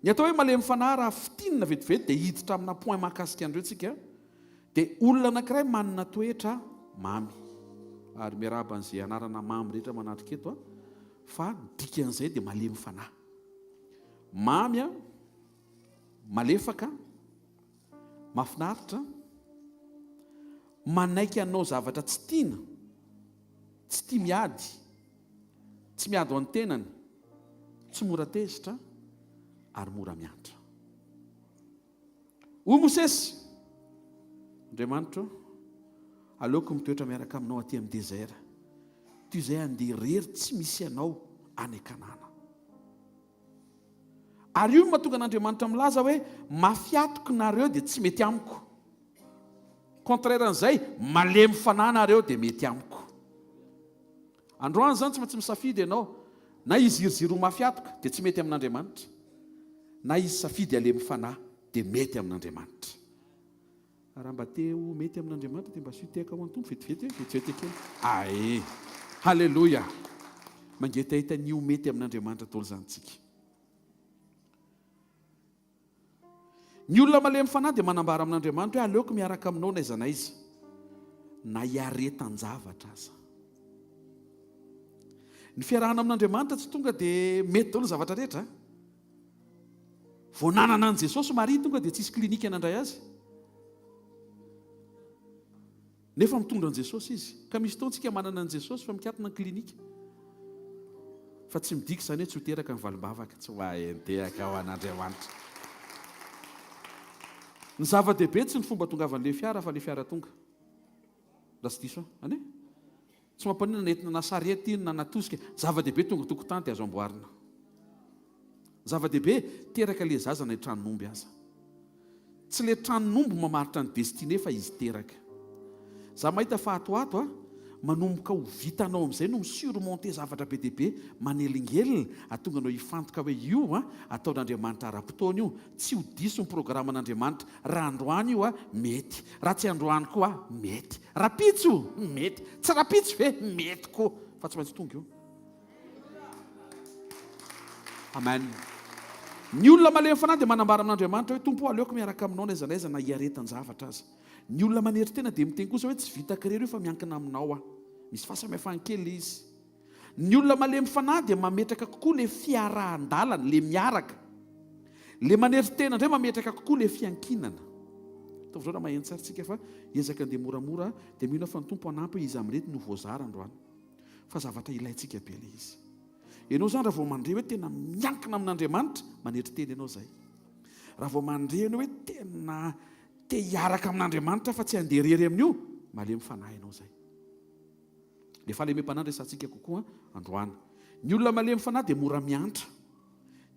Ny atao hoe malemy fanahy raha fitinina vetivety dia hiditra amina point mahakasika andreo tsika dia olona anankiray manana toetra mamy ary miaraba an'izay anarana mamy rehetra manatrika eto fa dikan'izay dia malemy fanahy mamy malefaka mahafinaritra manaiky anao zavatra tsy tiana tsy tia miady tsy miady ho any tenany tsy mora tezitra ary mora miantra. Hoy Mosesy Andriamanitra aleoko mitoetra miaraka aminao aty amin'ny désert toy izay andeha irery tsy misy anao any Kanana. Ary io mahatonga an'Andriamanitra milaza hoe mafiatoko nareo dia tsy mety amiko. Contraire an'izay malemy fanahy nareo dia mety amiko. Androany zany tsy maintsy misafidy ianao na izy iry mafiatoka dia tsy mety amin'Andriamanitra na izy safidy alemy fanahy dia mety amin'Andriamanitra. Raha mba te ho mety amin'Andriamanitra dia mba sy Tiako ho antompo vetivety kely. Ae, halleloja. Mangetahita ny ho mety amin'Andriamanitra tolo zany tsika. Ny olona malemy fanahy dia manambara amin'Andriamanitra hoe aleoko miaraka aminao n'aiza n'aiza na hiaretan-javatra aza. Ny fiarahana amin'Andriamanitra tsy tonga dia mety daholo zavatra rehetra. Vao nanana an' Jesosy Maria tonga dia tsisy klinika nandray azy. Nefa mitondra an' Jesosy izy. Ka misy taontsika manana an' Jesosy fa mikatona ny klinika. Fa tsy midika izany hoe tsy ho teraka ny valimbavaka, tsy ho ahentehaka ao an'Andriamanitra. Ny zava-dehibe tsy ny fomba tongavan'ilay fiara fa ilay fiara tonga. Raha tsy diso ane? Tsy mampanina nentina na sarety na natosika. Zava-dehibe tonga tokotany dia azo amboarina. Zava-dehibe teraka ilay zaza na tranomby aza. Tsy ilay tranomby mamaritra ny destiné fa izy teraka. Za mahita fa atoato manomboka ho vitanao amin'izay no misurmonter zavatra be dehibe manelingelina atonga anao hifantoka hoe io ataon'Andriamanitra ara-potoana io tsy ho diso ny programa n'Andriamanitra. Raha androany io mety, raha tsy androany koa mety, rapitso mety, tsy rapitso ve mety koa fa tsy maintsy tonga io. Amen. Ny olona malemy fanahy dia manambara amin'Andriamanitra hoe tompo aleoko miaraka aminao n'aiza n'aiza na hiaretan-javatra aza. Ny olona manery tena dia miteny kosa hoe tsy vita kirery io fa miankina aminao misy fahasamihafany kely izy. Ny olona malemy fanahy dia mametraka kokoa le fiarahan-dalana, le miaraka. Le manery tena indray mametraka kokoa le fiankinana. Taovy raha maheno tsara tsika fa ezaka andeha moramora dia mihona fa ny tompo anampy izy amin'irety no voazara androany. Fa zavatra ilayntsika be le izy. Ianao zany raha vao mandre hoe tena miankina amin'Andriamanitra manery tena ianao izay. Raha vao mandre ianao hoe tena te hiaraka amin'Andriamanitra fa tsy handeha rery amin'io malemy fanahy ianao izay. Le fahalemem-panahy resantsika kokoa androany. Ny olona malemy fanahy dia mora miantra.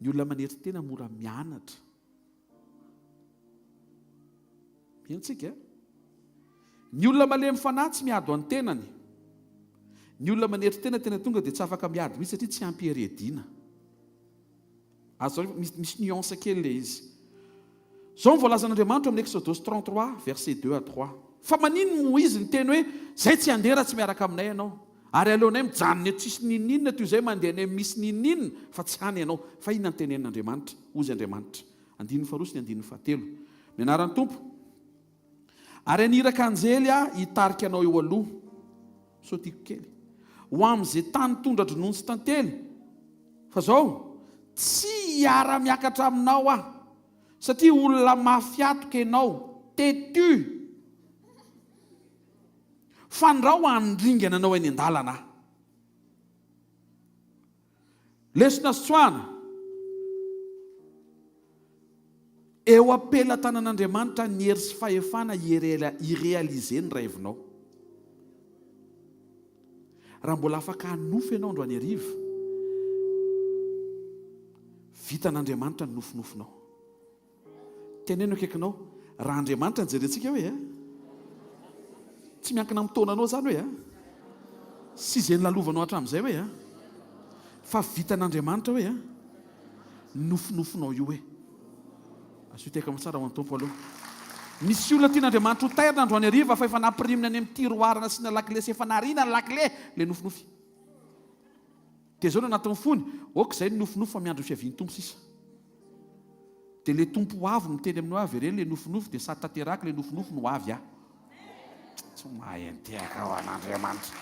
Ny olona manery tena mora mianatra. Miantsika. Ny olona malemy fanahy tsy miady ho any tenany. Ny olona manery tena tonga dia tsy afaka miady mihitsy satria tsy ampy heredina. Azo misy nuance kely le izy. Zao voalaza n'Andriamanitra amin'ny Exodus 33 verset 2 à 3. Fa manino mo izy ny teny hoe zay tsy handeha raha tsy miaraka aminay ianao. Ary aleonay mijanona eto tsisy nininina toy izay mandeha any misy nininina fa tsy hany ianao. Fa inona ny tenen'Andriamanitra? Ozy Andriamanitra. 9:4 Mianaran'ny tompo. Ary aniraka anjely hitarika anao eo aloha. So tiako kely. Ho amin'izay tany tondra dronono sy tantely. Fa zao tsy hiara-miakatra aminao satria olona mafiatoka ianao, tetu. Fandrao andringana anao eny an-dalana. Lesona soana. Eo ampelatanan'Andriamanitra ny hery sy fahefana hirealize ny rêvenao. Raha mbola afaka hanofy ianao androany hariva, vitan'Andriamanitra ny nofinofinao. Teneno akaikinao, raha Andriamanitra nijerentsika hoe tsy miankina amin'ny taonanao zany hoe a sy izay nylalovanao hatramin'izay hoe a fa vitan'Andriamanitra hoe a nofinofinao io hoe aso teka tsara ho an'ny tompo aloha. Misy olona tian'Andriamanitra ho tairina androany hariva fa efa nampirimina any amin'ny tiroarana sy na lakile sy efa nariana ny lakile le nofinofy. Dia zao no anatin'ny fony oka izay nofinofy fa miandro fiavian'ny tompo sisa. Dia le tompo avo no miteny aminao avy ireny le nofinofy dia sady tanteraka le nofinofy no avy a. Tsy mahay an-tiaka ho an'Andriamanitra.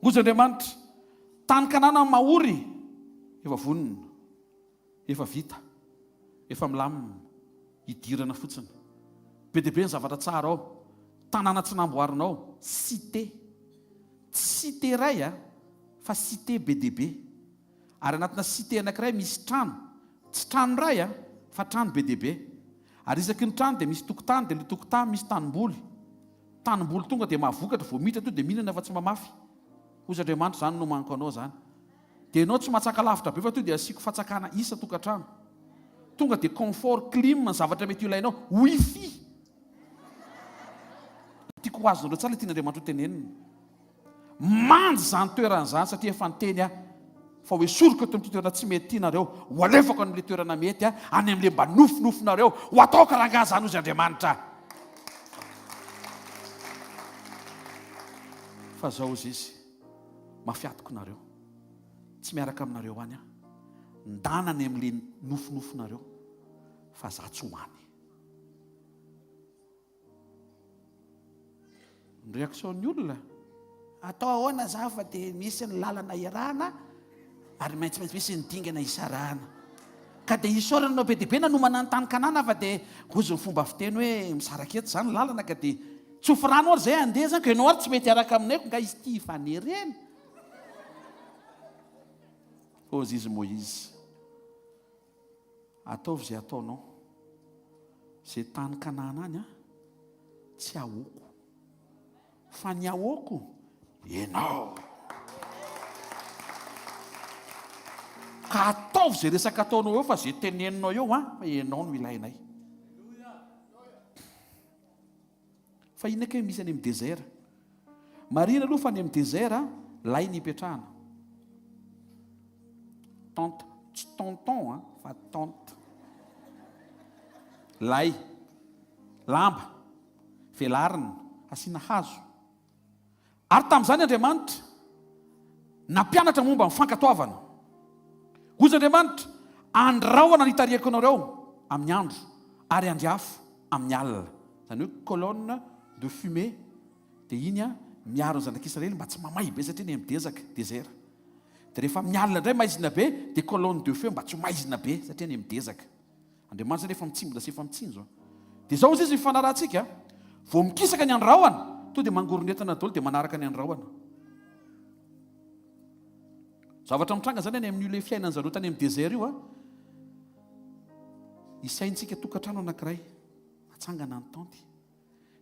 Ngozan'Andriamanitra tany Kanana mahory efa vonona, efa vita, efa milamina, hidirana fotsiny. Be dia be ny zavatra tsara ao, tanàna tsy namboarinao, cité. Cité iray a, fa cité be dia be. Ary anatina cité anankiray misy trano, tsy trano iray a, fa trano be dia be. Ary isaky ny trano dia misy tokotany, dia le tokotany misy tanimboly. Tanimboly tonga dia mahavokatra, vao miditra to dia mihinana fa tsy mamafy. Ngozan'Andriamanitra zany no manko anao zany. Dia ianao tsy mahatsaka lavitra be fa to dia asiako fatsakana isa tokantrano. Tonga dia confort clim ny zavatra mety ilainao, wifi. Tiako ho azonareo tsara le tian'Andriamanitra ho tenenina. Manjy zany toeran'izany satria efa niteny a fa hoe soroka eto amin'ity toerana tsy mety tianareo ho alefako amin'ile toerana mety a any amin'ile mba nofinofinareo ho atao karanga zany ozy Andriamanitra. Fa zao izy izy mafiatoko nareo tsy miaraka aminareo any a ndanany amin'ile nofinofinareo fa za tsy ho any. Ny réaction'ny olona atao ahoana za fa dia misy ny lalana irana ary maintsy misy ny dingana isarana ka dia isaorana anao be dia be nanomana ny tany Kanana fa dia ozy ny fomba fiteny hoe misaraka eto zany lalana ka dia tsofirano ary zay andeha zany ka ianao ary tsy mety araka aminay nga izy ty fanereny. Ozy izy Moïse ataovy izay ataonao, izay tany Kanana any a tsy ahoko fa ny ahoko ianao. Ka ataovy izay resaka ataonao eo fa izay teneninao eo a fa ianao no ilainay. Fa inona ke misy any amin'ny désert? Marina aloha fa any amin'ny désert lay ny hipetrahana. Tente, tsy tonton fa tente. Lay, lamba, velarina, asiana hazo. Ary tamin'izany Andriamanitra nampianatra momba ny fankatoavana. Ozy Andriamanitra andrahona ny hitariako anareo amin'ny andro ary andriafo amin'ny alina. Izany hoe colonne de fumée dia iny a miaro ny zanak'Israely mba tsy mamay be satria ny amin'ny dezaka désert. Dia rehefa mialina indray maizina be dia colonne de feu mba tsy ho maizina be satria ny amin'ny dezaka. Andriamanitra rehefa mitsimbola sy efa mitsinjo. Dia zao izy ifanarahantsika vao mikisaka ny andrahoana to dia mangoronetana daholo dia manaraka ny andrahoana. Zavatra mitranga zany any amin'io le fiainana zareo tany amin'ny désert io a isaintsika tokantrano anankiray atsangana ny tenty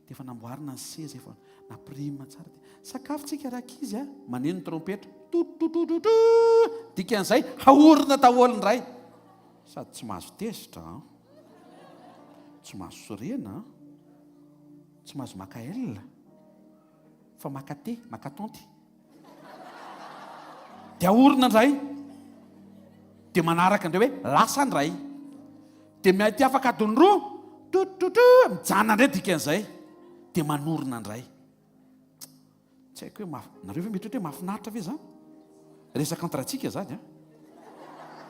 dia efa namboarina ny seza efa nampirima tsara dia sakafontsika rakizy a maneno ny trompetra tototototo dikan'izay haorina daholo indray sady tsy mahazo tezitra tsy mahazo sorena tsy mahazo maka elona fa maka te maka tenty dia aorina indray dia manaraka indray hoe lasa indray dia mety afaka adiny roa tototo mijana indray dikan'izay dia manorina indray. Tsy haiko hoe nareo ve mety hoe mahafinaritra ve zany? Resaka antratsika zany a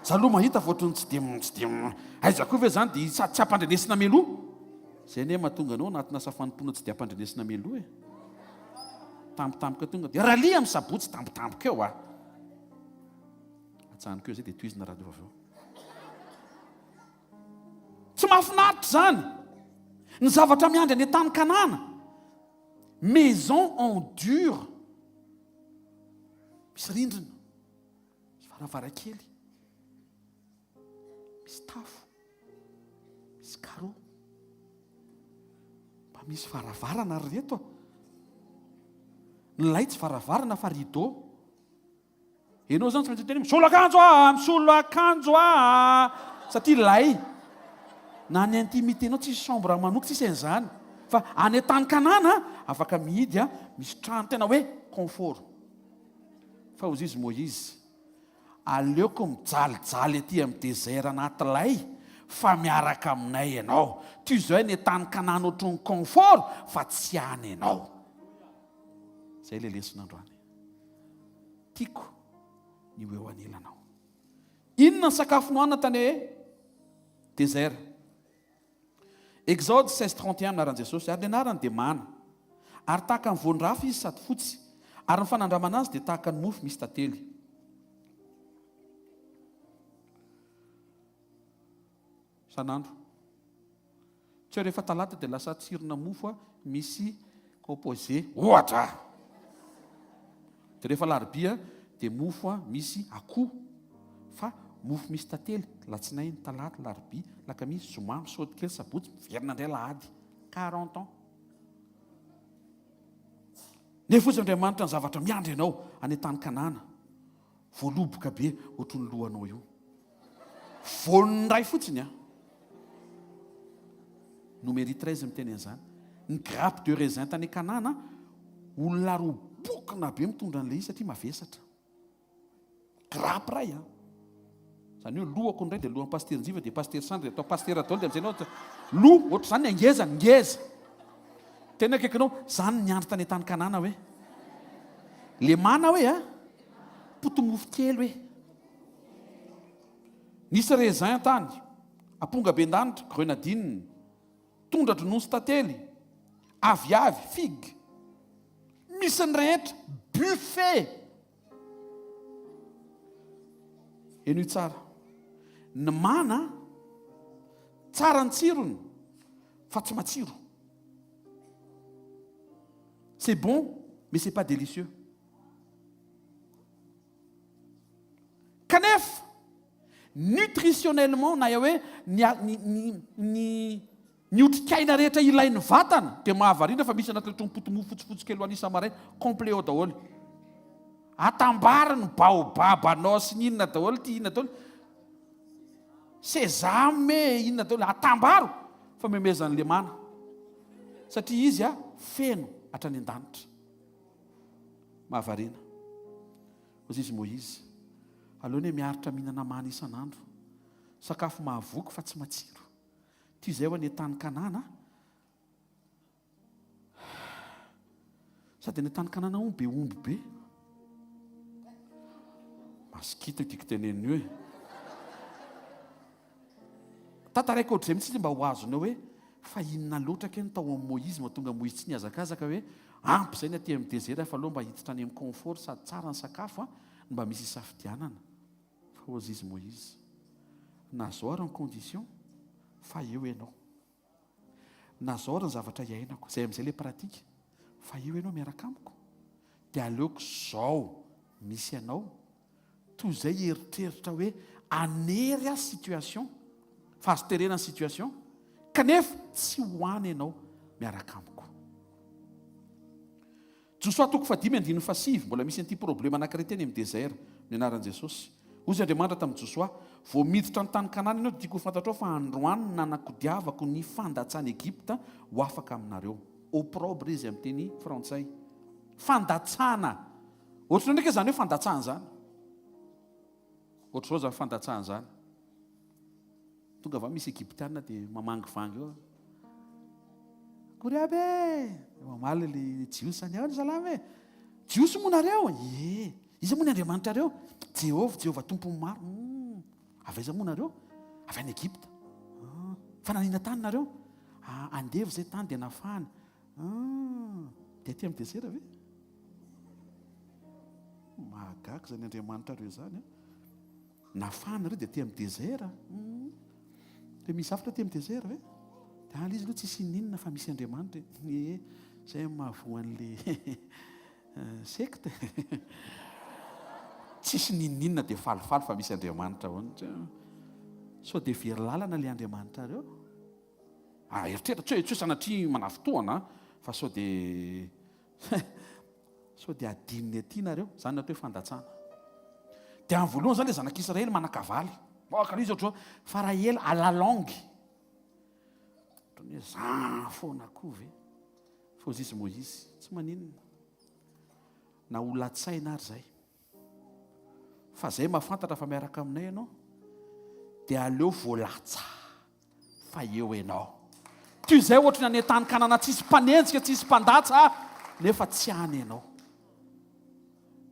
za aloha mahita voatrony tsy dia aizako ve zany dia sady tsy hampandrenesina meloa zay ne mahatonga anao anatina safanompoana tsy dia hampandrenesina meloa tampotampoka tonga dia rahalia amin'ny sabotsy tampotampoka eo atsaniko eo zay dia toizina radio avy eo. Tsy mahafinaritra zany ny zavatra miandry any tany Kanana, maison en dur, misy rindrina, misy varavarakely, misy tafo, misy carreau, mba misy varavarana ry reto. Ny lay tsy varavarana fa rideau. Ianao zany tsy maintsy teny misolo akanjo misolo akanjo satria lay. na ny intimiténao tsisy chambre manoky tsisy an'izany fa any tany kanana afaka mihidy a misy trano tena hoe confort fa ozy izy Moïse aleoko mijalijaly aty amin'ny désert anatilay fa miaraka aminay ianao toy izao ny tany kanana ohatrany confort fa tsy any ianao zay le leson'androany tiako ny eo anilanao inona ny sakafo nohanina tany hoe désert Exode 16:31 anaran'i Jesosy ary ny anarany dia mana ary tahaka ny voandrafy izy sady fotsy ary ny fanandramana azy dia tahaka ny mofo misy tantely sanandro tsy rehefa talata dia lasa tsirona mofo misy composé ohatra dia rehefa larobia dia mofo misy akoho fa mofo misy tantely latsinainy talata larobia lakamisy zoma misaoty kely sabotsy miverina indray lahady 40 ans nefa ozy Andriamanitra ny zavatra miandry ianao any tany kanana voaloboka be ohatry ny lohanao io voan'ny ray fotsiny numéro 13 miteny an'izany ny grappe de raisin tany kanana olona robokina be mitondra an'ilay izy satria mavesatra grappe ray zany hoe lohako indray dia lohan'ny paster Njiva dia paster Sandra dia atao paster Adolo dia amin'izay anao loha ohatra zany ngeza tena akaikinao zany ny andro tany tany kanana hoe le mana hoe potomofo kely hoe nisy raisin tany aponga be ndanitra grenadine tondra dronosy tantely aviavy figue misy ny rehetra buffet eno io tsara ny mana tsara ny tsirony fa tsy matsiro c'est bon mais c'est pas délicieux kanefa nutritionnellement na hoe ny otrikaina rehetra ilain'ny vatana dia mahavarina fa misy anatin'ny trompotomofo fotsifotsy kely ho anisa maray complet ao daholo atambarany baobabanao sy ny inona daholo ty inona daholo sezame inona daholo atambaro fa memezan'le mana satria izy feno hatrany an-danitra mahavarina ozy izy Moïse alohan'ny hoe miaritra mihinana mana isan'andro sakafo mahavoky fa tsy matsiro ty izay ho any tany kanana sady ny tany kanana omby be masikita tiako teneniny hoe tantaraiko ohatr'izay mitsy mba ho azonao hoe fa inona loatra ke ny tao amin'ny Moïse mahatonga Moïse tsy niazakazaka hoe ampy izay ny aty amin'ny désert fa aloha mba hiditra any amin'ny confort sady tsara ny sakafo mba misy isafidianana fa ozy izy Moïse na zao ary ny condition fa eo ianao na zao ary ny zavatra iainako izay amin'izay le pratika fa eo ianao miaraka amiko dia aleoko zao misy ianao toy izay eritreritra hoe anery situation fa azo terena ny situation kanefa tsy hoany ianao miaraka amiko Joshua 5:5 mbola misy an'ity problema anankiray teny amin'ny désert ny anaran'i Jesosy ozy Andriamanitra tamin'i Joshua vao miditra ny tany kanana ianao tiako fantatrao fa androany nanakodiavako ny fandatsany Egypta ho afaka aminareo opprobre izy amin'ny teny frantsay fandatsana ohatrany ndraiky zany hoe fandatsana zany ohatr'izao zany fandatsana zany tonga va misy Egyptiana dia mamangivangy eo kory aby mamaly le jiosany ao ny salama jiosy monareo izy moa ny Andriamanitra reo Jehova tompony maro avaiza monareo avy any Egypta fa nanina tany nareo andevo zay tany dia nafana dia aty amin'ny désert ve mahagaga zany Andriamanitra reo zany nafana reo dia aty amin'ny désert dia misy afatra aty amin'ny désert ve dia izy aloha tsisy ninona fa misy Andriamanitra zay mahavoan'le secte tsisy ninina dia falifaly fa misy Andriamanitra sao dia very lalana le Andriamanitra reo eritreritra tsy hoe sanatria manafotoana fa sao dia adininy aty nareo zany natao hoe fandatsana dia amin'ny voalohany zany le zanak'Israely manakavaly moka izy ohatra fa raha ela à la longue Ohatran'ny hoe za foana koa ve fa ozy izy Moïse tsy maninona na olatsaina ary zay fa zay mahafantatra fa miaraka aminay ianao dia aleo voalatsa fa eo ianao toy izay ohatrany any an-tany-kanana tsisy mpanenjika tsisy mpandatsa nefa tsy any ianao.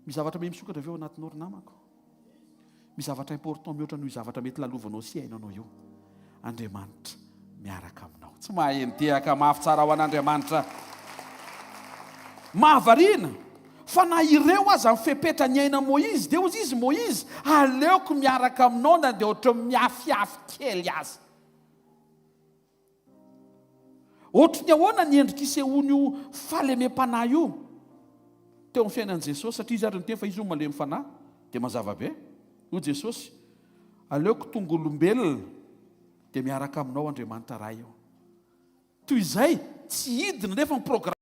Misy zavatra me misokatra avy eo anatinao ry namako, misy zavatra important mihoatra noho zavatra mety lalovanao sy hainao io. Andriamanitra miaraka aminao, tsy maheno tiaka mafy tsara ho an'Andriamanitra. Mahavariana fa na ireo aza mifepetra ny aina Moïse dia ozy izy Moïse aleoko miaraka aminao na dia ohatra miafiafy kely aza. Ohatra ny ahoana ny endrika isehoany io fahalemem-panahy io teo amin'ny fiainan'i Jesosy, satria izy ary ny teny fa izy io malemy fanahy dia mazava be. Io Jesosy, aleoko tonga olombelona dia miaraka aminao Andriamanitra ray io. Toy izay tsy hidina nefa ny programa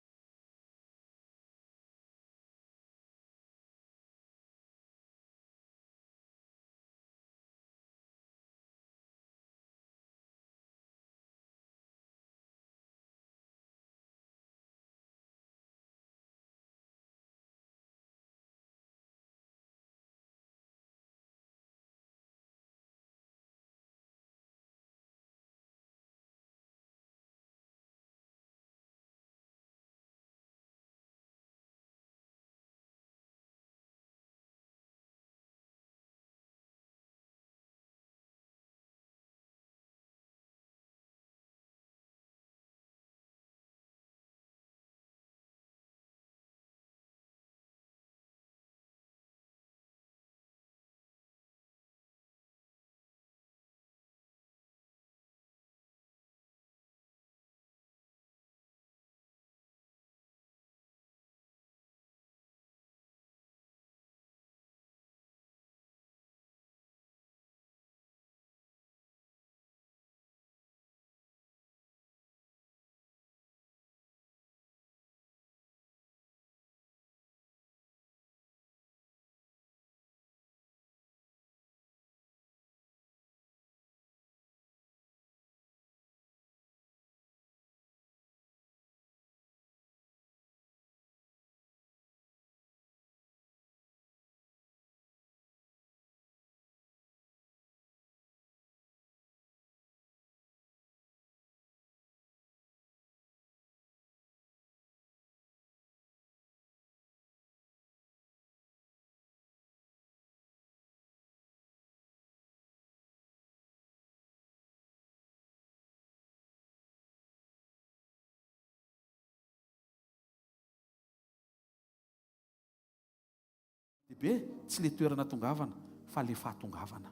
be tsy le toerana tongavana fa le fahatongavana.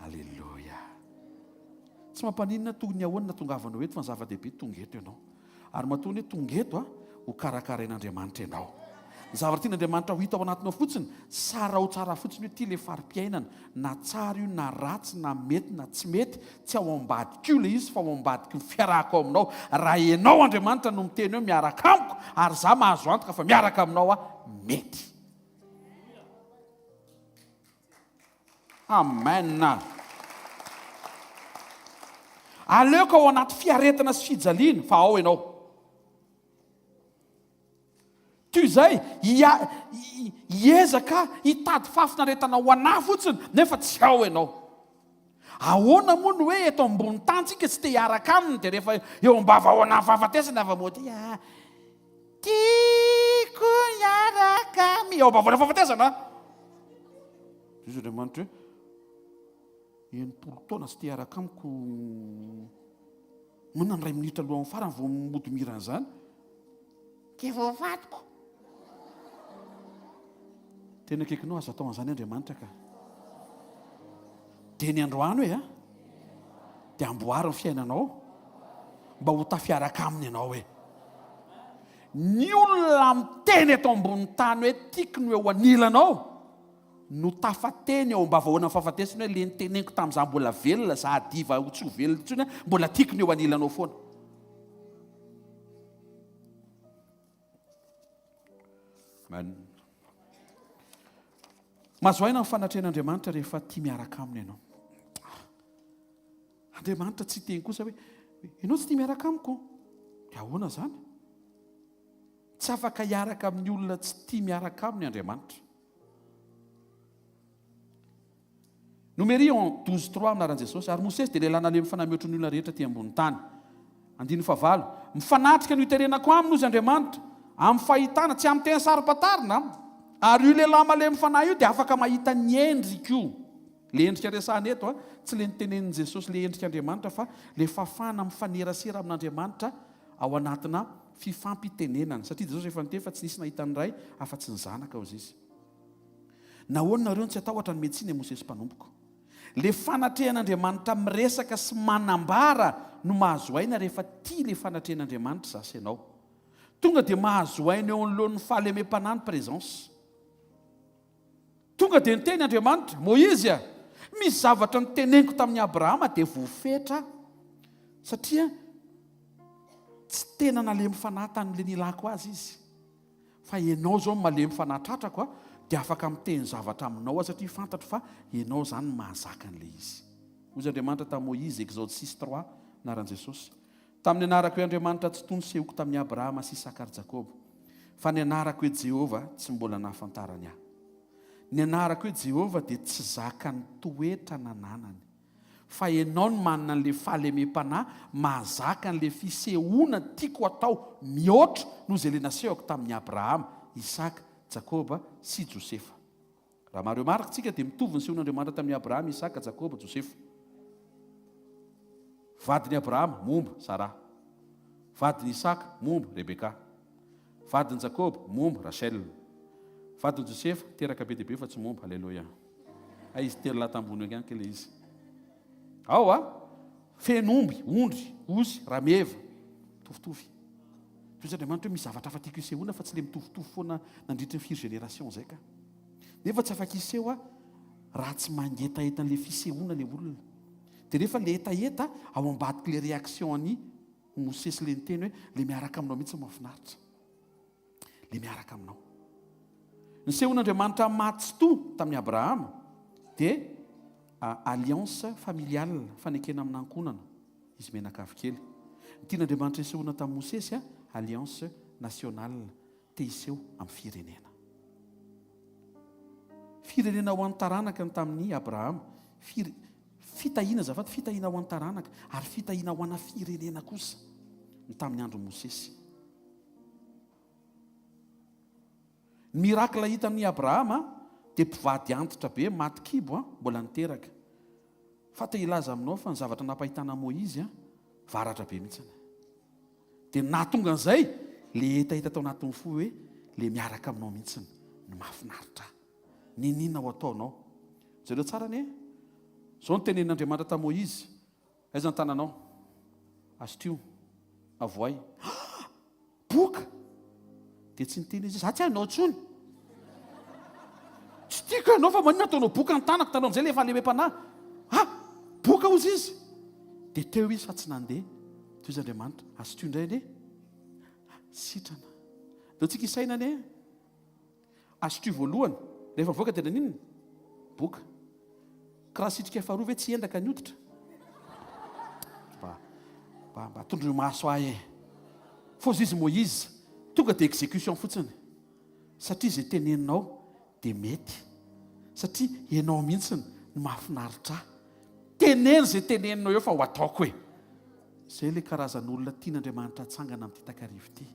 Halleluja. Tsy mampaninona toy ny ahoana tongavanao eto fa ny zava-dehibe tonga eto ianao. Ary matoa hoe tonga eto ho karakarain'Andriamanitra ianao. Ny zavatra tian'Andriamanitra ho hita ao anatinao fotsiny, tsara ho tsara fotsiny hoe ty le fari-piainana, na tsara io na ratsy na mety na tsy mety, tsy ao ambadika io le izy fa ao ambadika ny fiarahako aminao. Raha ianao Andriamanitra no miteny hoe miaraka amiko ary za mahazo antoka fa miaraka aminao mety. Amen. Aleoko ao anaty fiaretana sy fijaliana fa ao ianao. Toy izay hiezaka hitady fafinaretana ho anahy fotsiny nefa tsy ao ianao. Ahoana moa no hoe eto ambony tany tsika tsy te hiaraka aminy dia rehefa eo am-bava ao anahy fahafatesana avamoty tiako hiaraka aminy eo am-bava fahafatesana. Izy Andriamanitra hoe enimpolo taona tsy te hiaraka amiko manana ny 2 minitra alohan'ny farany vao mody miran'izany ke vao vatiko. Tena akaikinao azo atao an'izany Andriamanitra ka. Dia ny androany hoe dia amboary ny fiainanao mba ho tafiaraka aminy ianao hoe. Ny olona miteny eto ambony tany hoe tiako no eo anilanao no tafateny ao am-bavahoana ny fahafatesana hoe le niteneniko tamin'izaho mbola velona za adiva ho tsy ho velona intsony mbola tiako no eo anilanao foana. Amen. Mahazo aina ny fanatrehan'Andriamanitra rehefa tia miaraka aminy ianao. Andriamanitra tsy teny kosa hoe ianao tsy tia miaraka amiko dia ahoana zany? Tsy afaka hiaraka amin'ny olona tsy tia miaraka aminy Andriamanitra. Numéri 12:3 anaran'i Jesosy, ary Mosesy dia lehilahy nalemy fanamihoatra ny olona rehetra ty ambony tany. 9:9 mifanatrika ny iterenako aminy ozy Andriamanitra amin'ny fahitana, tsy amin'ny tena sarom-patarina, ary io lehilahy malemy fanahy io dia afaka mahita ny endrika io. Le endrika resahana eto tsy le nitenenin'i Jesosy le endrika Andriamanitra fa le fafana mifanerasera amin'Andriamanitra ao anatina fifampitenenana. Satria Jesosy efa niteny fa tsy nisy nahitany ray afa-tsy ny zanaka hozy izy. Nahoana nareo tsy atahotra ny metsiny Mosesy mpanompoka? Le fanatrehan'Andriamanitra miresaka sy manambara no mahazo aina rehefa tia le fanatrehan'Andriamanitra zasy ianao. Tonga dia mahazo aina eo anoloan'ny fahalemem-panahy ny présence. Tonga dia niteny Andriamanitra, Moïse, misy zavatra niteneniko tamin'ny Abrahama dia voafetra, satria tsy tena nalemy fanahy tamin'ilay nilako azy izy. Fa ianao zao malemy fanahy tratrako dia afaka miteny zavatra aminao satria fantatro fa ianao zany mahazaka an'ilay izy. Hozy Andriamanitra tamin'i Moïse, Exode 6:3 anaran'i Jesosy. Tamin'ny anarako hoe Andriamanitra tsy tony sehoko tamin'ny Abrahama sy Isaka ary Jakoba, fa ny anarako hoe Jehovah tsy mbola nahafantarany ahy. Ny anarako hoe Jehovah dia tsy zaka ny toetra nananany, fa ianao no manana an'ilay fahalemem-panahy mahazaka an'ilay fisehoana tiako atao mihoatra noho izay ilay nasehoko tamin'ny Abrahama, Isaka, Jakoba sy Josefa. Raha mareo marika tsika dia mitovy ny sehoan'Andriamanitra tamin'ny Abrahama, Isaka, Jakoba, Josefa. Vadiny Abrahama momba Sara, vadiny Isaka momba Rebeka, vadiny Jakoba momba Rachel, vadiny Josefa teraka be dia be fa tsy momba. Alleluia. Izy tery lahy tambony ihany kely izy. Ao fenomby, ondry, osy, rameva, mitovitovy. Toy Andriamanitra hoe misy zavatra afa tiako isehoana fa tsy le mitovitovy foana nandritra ny firy génération zay ka. Nefa tsy afaka iseho raha tsy mangetaeta an'ilay fisehoana ilay olona. Dia rehefa le etaeta ao ambadika le réaction any Mosesy le niteny hoe le miaraka aminao mihitsy mahafinaritra. Le miaraka aminao. Ny sehoan'Andriamanitra mahatsoto tamin'ny Abrahama dia alliance familiale, fanekena amin'ny ankonana, izy menakavy kely. Ny tian'Andriamanitra isehoana tamin'ny Mosesy alliance nationale, te iseho amin'ny firenena. Firenena ho an'ny taranaka tamin'ny Abrahama, fitahiana zafady fitahiana ho an'ny taranaka ary fitahiana ho an'ny firenena kosa ny tamin'ny andro Mosesy. Ny mirakla hita amin'ny Abrahama dia mpivady antitra be, maty kibo mbola niteraka. Fa te ilaza aminao fa ny zavatra nampahitana Moïse varatra be mihitsy. Dia nahatonga an'izay le etaeta tao anatin'ny fo hoe le miaraka aminao mihitsy no mahafinaritra. Ninina ho ataonao. Zareo tsara ne? Zao ny tenenin'Andriamanitra tamin'i Moïse. Aiza ny tananao? Astio, avoay. Boka! Dia tsy niteny izy, za tsy hainao tsony. Tsy tiako ianao fa manina ataonao boka ny tanako tanao amin'izay le fahalemem-panahy. Boka hozy izy. Dia teo izy fa tsy nandeha. Toy izy Andriamanitra, astio indray ne? Sitrana. Deo tsika isaina ne? Astio voalohany, rehefa voaka dia ninona? Boka. Karaha sitrika faharoa ve tsy endaka ny hoditra? Mba tondro maso ahy fa izy Moïse tonga dia exécution fotsiny. Satria izay teneninao dia mety. Satria ianao mihitsy no mahafinaritra. Teneny izay teneninao eo fa ho ataoko hoe. Izay ilay karazan'olona tian'Andriamanitra hatsangana amin'ity takarivo ity.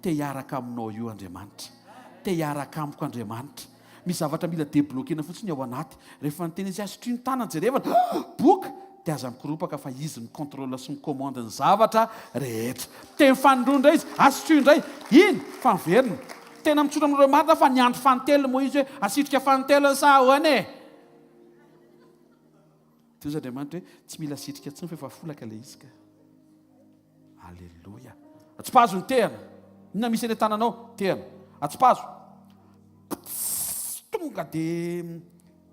Te hiaraka aminao io Andriamanitra. Te hiaraka amiko Andriamanitra. Misy zavatra mila débloquena fotsiny ao anaty. Rehefa niteny izy astrio ny tanany jerevana, boka dia aza mikoropaka fa izy mikontrôla sy mikomandy ny zavatra rehetra. Teny fanindroa indray izy, astrio indray, iny fanverina. Tena mitsotra amin'ireo marina fa niandro faniteliny Moïse hoe asitrika faniteliny sa ahoana e? Toy izy Andriamanitra hoe tsy mila sitrika tsiny fa efa folaka ilay izy ka. Alleluia. Atsipazo ny tehana. Inona misy eny tananao? Tehana. Atsipazo. Tonga dia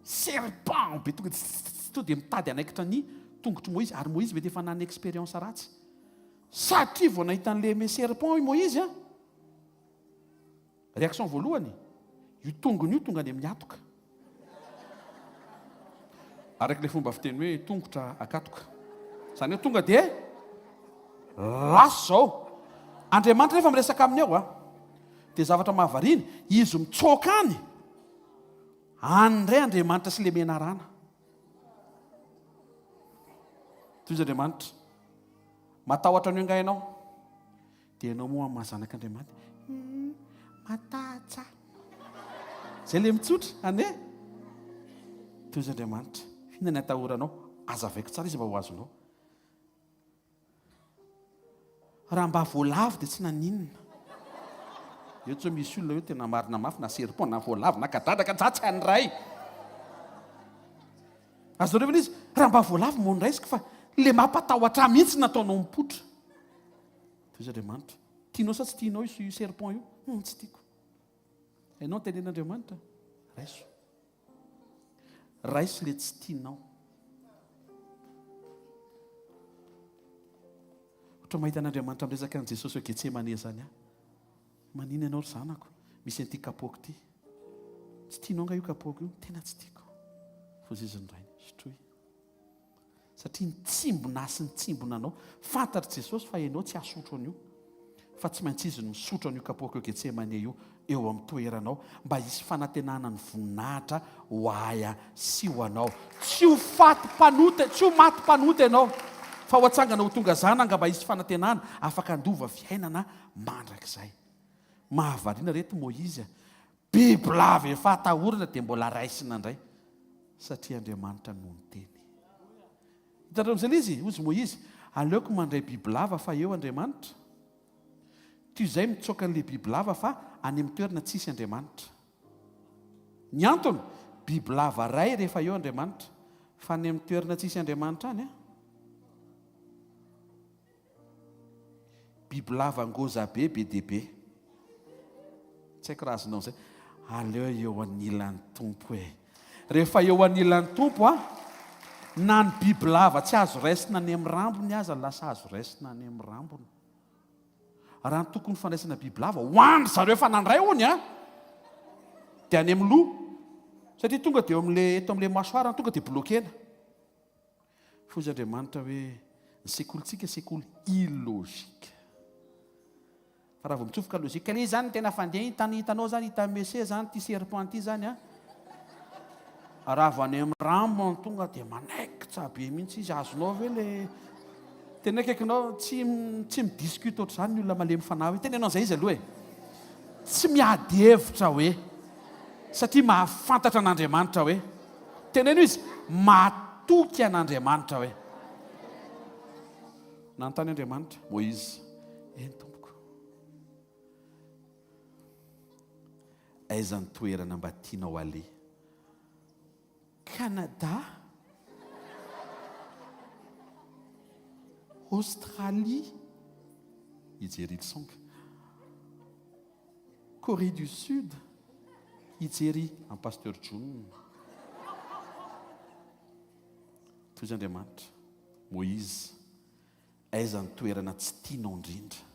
serpent be tonga dia mitady anaikitra ny tongotro Moïse. Ary Moïse be dia efa nanana expérience ratsy. Satria vao nahita an'ilay serpent i Moïse réaction voalohany, io tongony io tonga any amin'ny atoka. Araka ilay fomba fiteny hoe tongotra akatoka. Zany hoe tonga dia laso zao. Andriamanitra rehefa miresaka aminy ao dia zavatra mahavariny izy mitsoka any andray Andriamanitra sy le menarana. Toy izy Andriamanitra matahotra ny ingainao dia ianao moa mahazanak'Andriamanitra matatsa zay le mitsotra ane. Toy izy Andriamanitra fihinana atahoranao azavaiko tsara izy mba ho azonao. Raha mba voalavo dia tsy naninona. Eo tsy misy olona hoe tena marina mafy na serpon na voalavo na kadadraka jatsy anyray. Azonareo vena izy raha mba voalavo mondraisiko fa le mampatahotra mihitsy nataonao mipotra. Toy izy Andriamanitra tianao sa tsy tianao io serpon io? Tsy tiako. Ianao tenen'Andriamanitra raiso. Raiso le tsy tianao. Ohatra mahita an'Andriamanitra miresaka an' Jesosy hoe Getsemane zany manina ianao ry zanako misy an'ity kapoaka ity. Tsy tianao nga io kapoaka io? Tena tsy tiako. Foziziny ray sotroy. Satria nitsimbona sy nitsimbona anao. Fantatr' Jesosy fa ianao tsy asotro an'io. Fa tsy maintsy izy misotro an'io kapoaka io Getsemane io eo amin'ny toeranao mba hisy fanantenana ny voninahitra ho aya sy ho anao. Tsy ho faty mpanoty, tsy ho maty mpanoty ianao. Fa ho atsangana ho tonga zana nga mba hisy fanantenana afaka andova fiainana mandrakizay. Mahavariana reto Moizy biby lava efa atahorana dia mbola raisina indray satria Andriamanitra no niteny. Hitanareo amin'izay izy hozy Moizy aleoko mandray biby lava fa eo Andriamanitra. Toy izay mitsoka an'ilay biby lava fa any amin'ny toerana tsisy Andriamanitra. Ny antony biby lava ray rehefa eo Andriamanitra fa any amin'ny toerana tsisy Andriamanitra any biby lava ngoza be dia be. Tsy haiko raha azonao izay. Aleo eo anilan'ny tompo e. Rehefa eo anilan'ny tompo na ny biby lava tsy azo raisina any amin'ny rambony aza lasa azo raisina any amin'ny rambony. Raha ny tokony fandraisana biby lava hoandry zareo efa nandray hony dia any amin'ny loha. Satria tonga dia eto amin'ilay masoara tonga dia blokena. Fozy Andriamanitra hoe ny sekolitsika sekoly illogique. Fa raha vao mitsofoka logika ilay zany tena fandeha hitanao zany hitamese zany ty serpent ty zany raha vao any amin'ny rambony tonga dia manaikitra be mihitsy izy. Azonao ve le tena akaikinao tsy midiscute ohatr' izany ny olona malemy fanahy. Tena ianao izay izy aloha tsy miady hevitra hoe satria mahafantatra an'Andriamanitra hoe tena ino izy matoky an'Andriamanitra hoe nanontany Andriamanitra Moizy eny tompoko aiza ny toerana mba tianao ale? Canada, Australie, hijery Ilsonga, Corée du Sud, hijery en Pasteur John. Toy izy Andriamanitra Moizy aiza ny toerana tsy tianao indrindra?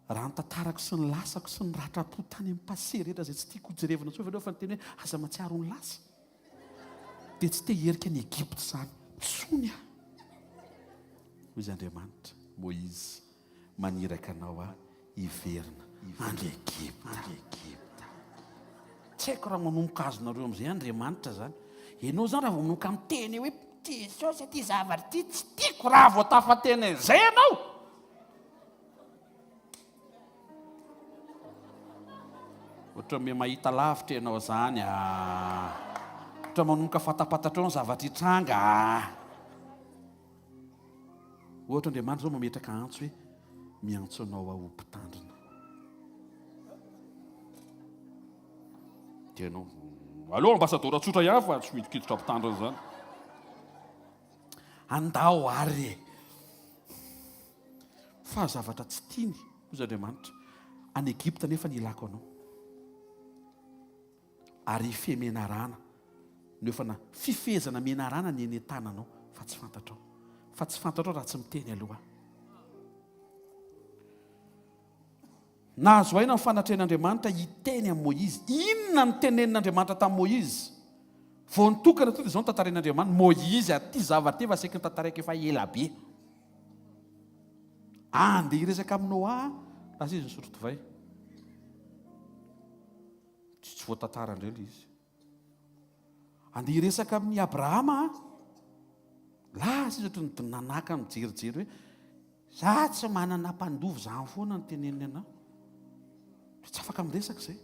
Raha ny tantarako sy ny lasako sy ny ratrapo tany amin'ny passé rehetra izay tsy tiako jerevina tsoa fa ny teny hoe aza matsiaro ny lasa dia tsy te herika ny Egypte izany tsony hoy izy Andriamanitra Moizy maniraka anao hiverina any Egypte. Tsy haiko raha manomboka azonareo amin'izay Andriamanitra zany. Ianao zany raha vao manomboka miteny hoe Jesosy ty zavatra ty tsy tiako raha vao tafatena izay ianao. Ohatra me mahita lavitra ianao zany ohatra manomboka fatapatatrao ny zavatra hitranga ohatra Andriamanitra zao mametraka antso hoe miantso anao ho mpitandrina. Dia ianao allo ambasadora tsotra ihany fa tsy midikiditra mpitandrina zany. Andao ary fa zavatra tsy tiany hozy Andriamanitra any Egypte nefa nilako anao ary femenarana nefa na fifezana menarana ny eny tananao fa tsy fantatrao raha tsy miteny aloha. Nahazo aina ny fanatrehan'Andriamanitra hiteny amin'ny Moizy. Inona ny tenen'Andriamanitra tamin'ny Moizy vao nitokana to dia zao notantarain'Andriamanitra Moïse aty zavatra efa saika nitantaraiky efa ela be. Andeha hiresaka aminao lasa izy nisotro divay. Tsy voatantarandreo ilay izy. Andeha hiresaka amin'ny Abrahama lasa izy ohatry ny nanaka mijerijery hoe za tsy manana mpandovy zany foana ny teneniny anao. Tsy afaka miresaka izay.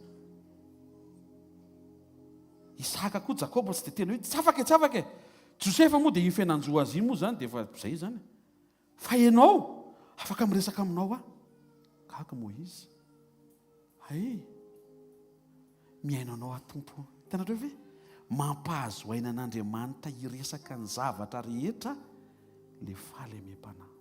Isaka koa Jakoba tsy dia tena hoe tsy afaka e. Josefa moa dia iny fianan-joa azy iny moa zany dia efa izay zany. Fa ianao afaka miresaka aminao gaga Moïse. Miaina anao Tompo. Hitanareo ve mampahazo aina an'Andriamanitra hiresaka ny zavatra rehetra le faly amem-panahy.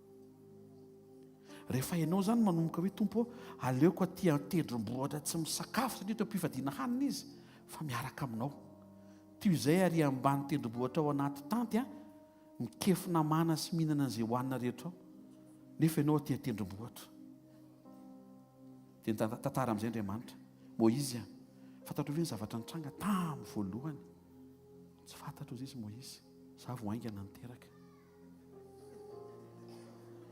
Rehefa ianao zany manomboka hoe Tompo aleoko aty an-tendrombohitra tsy misakafo satria teo am-pivadiana hanina izy fa miaraka aminao. Toy izay ary ambany tendrombohitra ao anaty tanty mikefina mana sy mihinana an'izay hohanina rehetra ao. Nefa ianao aty an-tendrombohitra. Dia tantara amin'izay Andriamanitra. Moïse fantatrao ve ny zavatra nitranga tamin'ny voalohany? Tsy fantatro izy Moïse. Za vao aingana niteraka.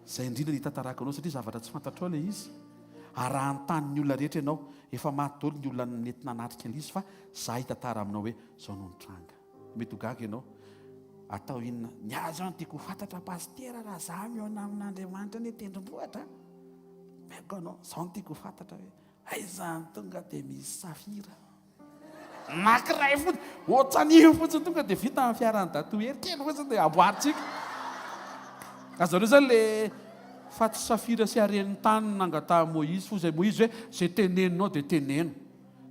Izay indrindra ny tantarako anao satria zavatra tsy fantatrao ilay izy. Arahan-tany ny olona rehetra ianao efa maty daholo ny olona nentina natrika ilay izy fa za hitantara aminao hoe zao no nitranga. Mety ho gaga ianao. Atao inona? Ny azo any tiako fantatra pastera raha za miona amin'Andriamanitra ny tendrombohitra. Meko anao, zao no tiako fantatra hoe aizany tonga dia misy safira. Nakiray fotsiny, ohatran'io fotsiny tonga dia vita amin'ny fiaran'ny datoery kely fotsiny dia amboaritsika. Azareo zany le fa tsy safira sy haren'ny tany nangataha Moïse fo izay Moïse hoe zay teneninao dia teneno.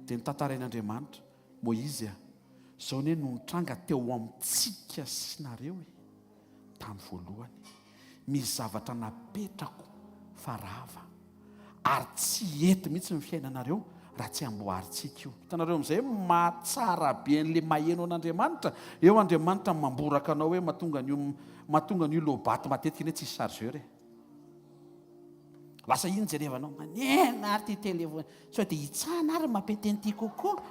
Dia nitantarain'Andriamanitra Moïse zao ne no nitranga teo amintsika sy nareo tamin'ny voalohany. Misy zavatra napetrako fa rava ary tsy ety mihitsy ny fiainanareo raha tsy amboaritsika io. Hitanareo amin'izay mahatsara be n'le maheno an'Andriamanitra. Eo Andriamanitra mamboraka anao hoe mahatonga ny lobaty matetika iny tsisy chargeur e. Lasa iny jerevanao manena ary ty téléphone sao dia hitsahana ary mampententy kokoa.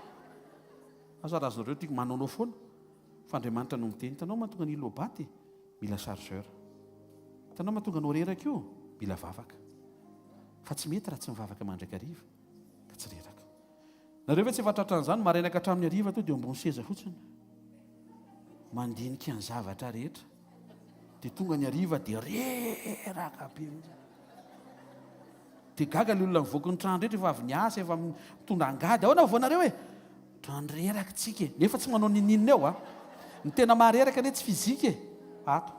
Azarazareo tiako manaonao foana fa Andriamanitra no miteny. Hitanao mahatonga ny lobaty mila chargeur. Hitanao mahatonga anao reraka io mila vavaka. Fa tsy mety raha tsy mivavaka mandraika hariva ka tsy reraka. Nareo ve tsy efa tratran'izany marainaka hatramin'ny hariva to dia ambony seza fotsiny mandinika ny zavatra rehetra dia tonga ny hariva dia reraka be. Dia gaga le olona mivoaka ny trano rehetra efa avy niasa efa mitondra angady. Ahoana voanareo hoe trano reraka tsika e. Nefa tsy manao nininina eo ny tena mahareraka ne tsy fizika e. Ato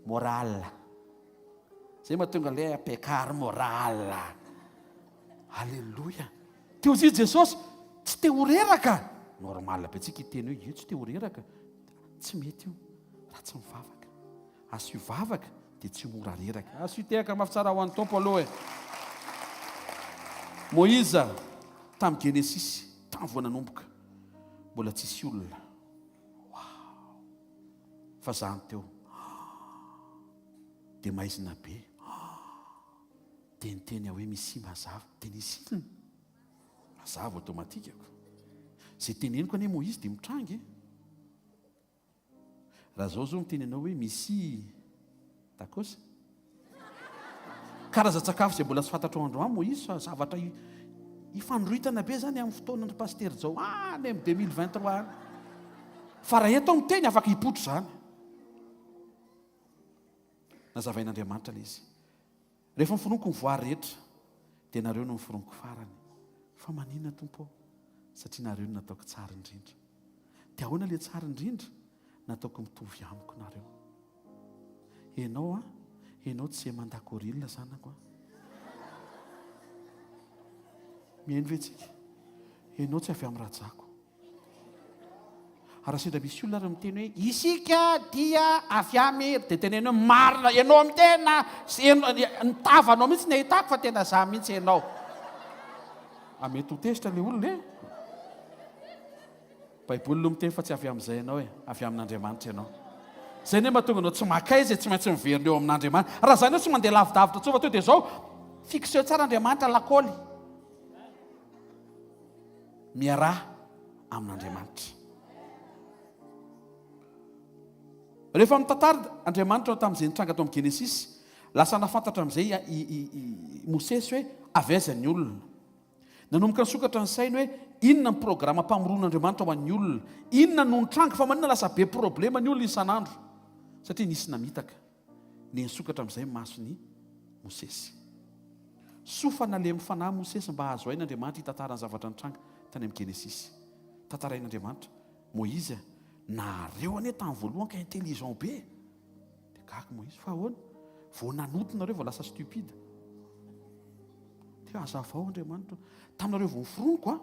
moral. Zay mahatonga ilay apekary moral. Alleloia. Teo izy Jesosy tsy te ho reraka. Normal be tsika iteny hoe io tsy te ho reraka. Tsy mety io raha tsy mivavaka. Aso ivavaka dia tsy mora reraka. Aso itehaka mafy tsara ho an'ny Tompo aloha e. Moïse tamin'ny Genesis tamin'ny vao nanomboka mbola tsisy olona. Fa zany teo dia maizina be. Dia niteny hoe misy mazava dia nisy ilona. Mazava automatikako. Izay teneniko anie Moïse dia mitrangy. Raha zao mitenenao hoe misy takosa. Karazan-tsakafo izay mbola tsy fantatrao androany Moïse fa zavatra ifandroitana be zany amin'ny fotoanan'ny pastera zao any amin'ny 2023. Fa raha eto miteny afaka hipotro zany. Nazavain'Andriamanitra ilay izy. Rehefa miforonoko ny voary rehetra dia nareo no miforonoko farany. Fa maninona Tompo? Satria nareo no nataoko tsara indrindra. Dia ahoana ilay tsara indrindra? Nataoko mitovy amiko nareo. Ianao tsy mandakorilina zanako. Mihaino ve tsika? Ianao tsy avy amin'ny rajako. Raha sendra misy olona ary miteny hoe isika dia avy amy dia teneno marina ianao amin'ny tena nitavanao mihitsy ny ahitako fa tena za mihitsy ianao. Mety ho tezitra ilay olona e. Baiboly no miteny fa tsy avy amin'izay ianao e, avy amin'Andriamanitra ianao. Zay ne mahatonga anao tsy makaiza tsy maintsy miverina eo amin'Andriamanitra. Raha zany eo tsy mandeha lavidavitra tsova teo dia zao fikiseo tsara Andriamanitra lakôly. Miaraha amin'Andriamanitra. rehefa mitantara Andriamanitra tamin'izay nitranga tao amin'ny Genesisy, lasa nafantatra amin'izay Mosesy hoe avy aiza ny olona. Nanomboka nisokatra ny sainy hoe inona ny programa mpamoron'Andriamanitra ho an'ny olona, inona no nitranga, fa manina lasa be problema ny olona isan'andro satria nisy namitaka. Ny nisokatra amin'izay masony Mosesy. Sofa nalemy fanahy Mosesy mba hahazo ain'Andriamanitra hitantarany zavatra nitranga tany amin'ny Genesisy. Tantarain'Andriamanitra, Moïse nareo anie tamin'ny voalohany ka intelligent be. Dia gaga Moïse, fa ahoana? Vao nanotona vao lasa stupide. Dia hazava ao Andriamanitra. Taminareo vao niforoniko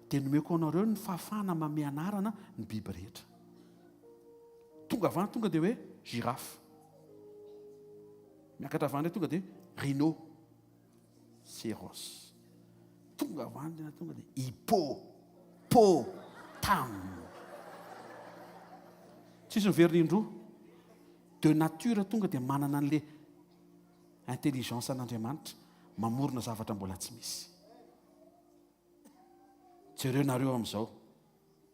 dia nomeko anareo ny fahafahana manome anarana ny biby rehetra. Tonga avany tonga dia hoe girafe. Miakatra avany tonga dia rhino. Séros. Tonga avany tonga dia hippopotame. Tsisy miverina indroa. De nature tonga dia manana an'ilay intelligence an'Andriamanitra mamorona zavatra mbola tsy misy. Jereo nareo amin'izao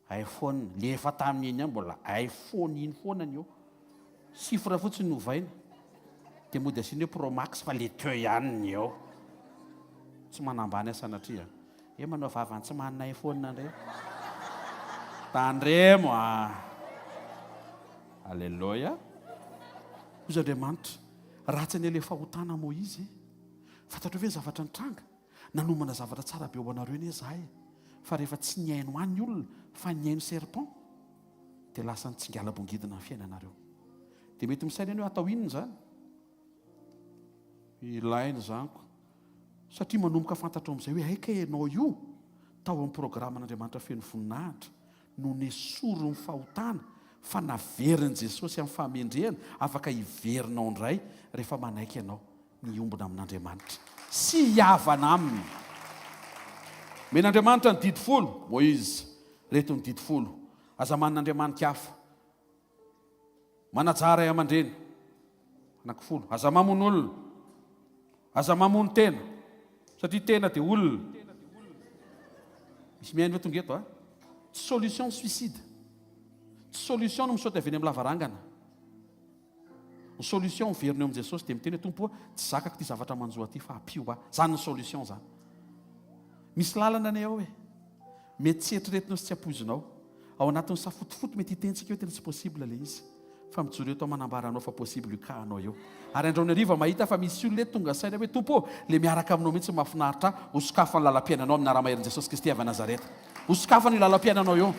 iPhone, le efa tamin'iny ihany mbola iPhone iny foana ny eo. Sifra fotsiny novaina. Dia mody asiana hoe Pro Max fa le teo ihany ny eo. Tsy manambany asanatria. Manao vavany tsy manana iPhone ndray. Tandremo Alléluia. Ozy Andriamanitra, ratsy ny ilay fahotana Moïse. Fantatro hoe zavatra nitranga. Nanomana zavatra tsara be ho anareo anie izahay. Fa rehefa tsy niaino any olona, fa niaino serpent, dia lasa nitsingalabongidina ny fiainanareo. Dia mety misaina hoe atao inona izany? Ilaina zaniko. Satria manomboka fantatro amin'izay hoe aika ianao io tao amin'ny programan'Andriamanitra feno voninahitra no nesoro ny fahotana fa naverin'i Jesosy amin'ny fahamendrehana afaka hiverinao indray rehefa manaiky ianao miombona amin'Andriamanitra sy hiavana aminy. Men'Andriamanitra ny didy folo, Moïse reto ny didy folo. Aza man'Andriamanitra hafa manajara aman-dreny anankifolo. Aza mamono olona, aza mamono tena satria tena dia olona. Misy mihaino hoe tonga eto solution suicide. Solution no misaoty avy eny amin'ny lavarangana. Ny solution miverina eo amin'i Jesosy dia miteny hoe tompo tsy zakako ty zavatra manjoa ty fa apio zany ny solution zany. Misy lalana ny ao mety tsy eritreretinao sy tsy ampoizinao. Ao anatin'ny safotofoto mety hitentsika eo tena tsy possible le izy. Fa mijoro eto manambaranao fa possible kahanao eo. Ary andreo ny ariva mahita fa misy olona tonga saina hoe tompo le miaraka aminao mihitsy mahafinaritra hosokafa ny lalam-piainanao amin'ny ara-maherin'i Jesosy Kristy avy Nazareta. Hosokafa ny lalam-piainanao eo.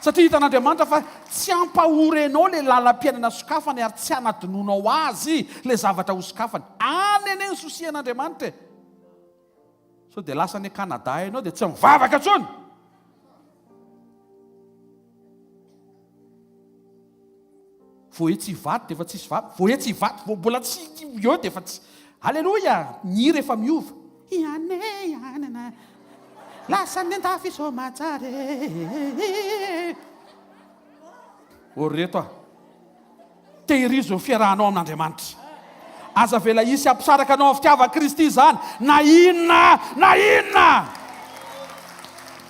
Satria hitan'Andriamanitra fa tsy ampahorenao le lalam-piainana sokafany ary tsy anadinonao azy le zavatra hosokafany. Any eny ny sosian'Andriamanitra. So dia lasa ny Kanada ianao dia tsy mivavaka intsony. Vao hoe tsy vaty dia efa tsisy vaty. Vao hoe tsy vaty, vao mbola tsy eo dia efa tsy. Alleluia! Ny rehefa miova. Ianena. Lasa ny andafy Zoma tsare. Reto tehirizo ny fiarahanao amin'Andriamanitra. Aza vela isy ampisaraka anao amin'ny fitiavana Kristy izany. Na inona.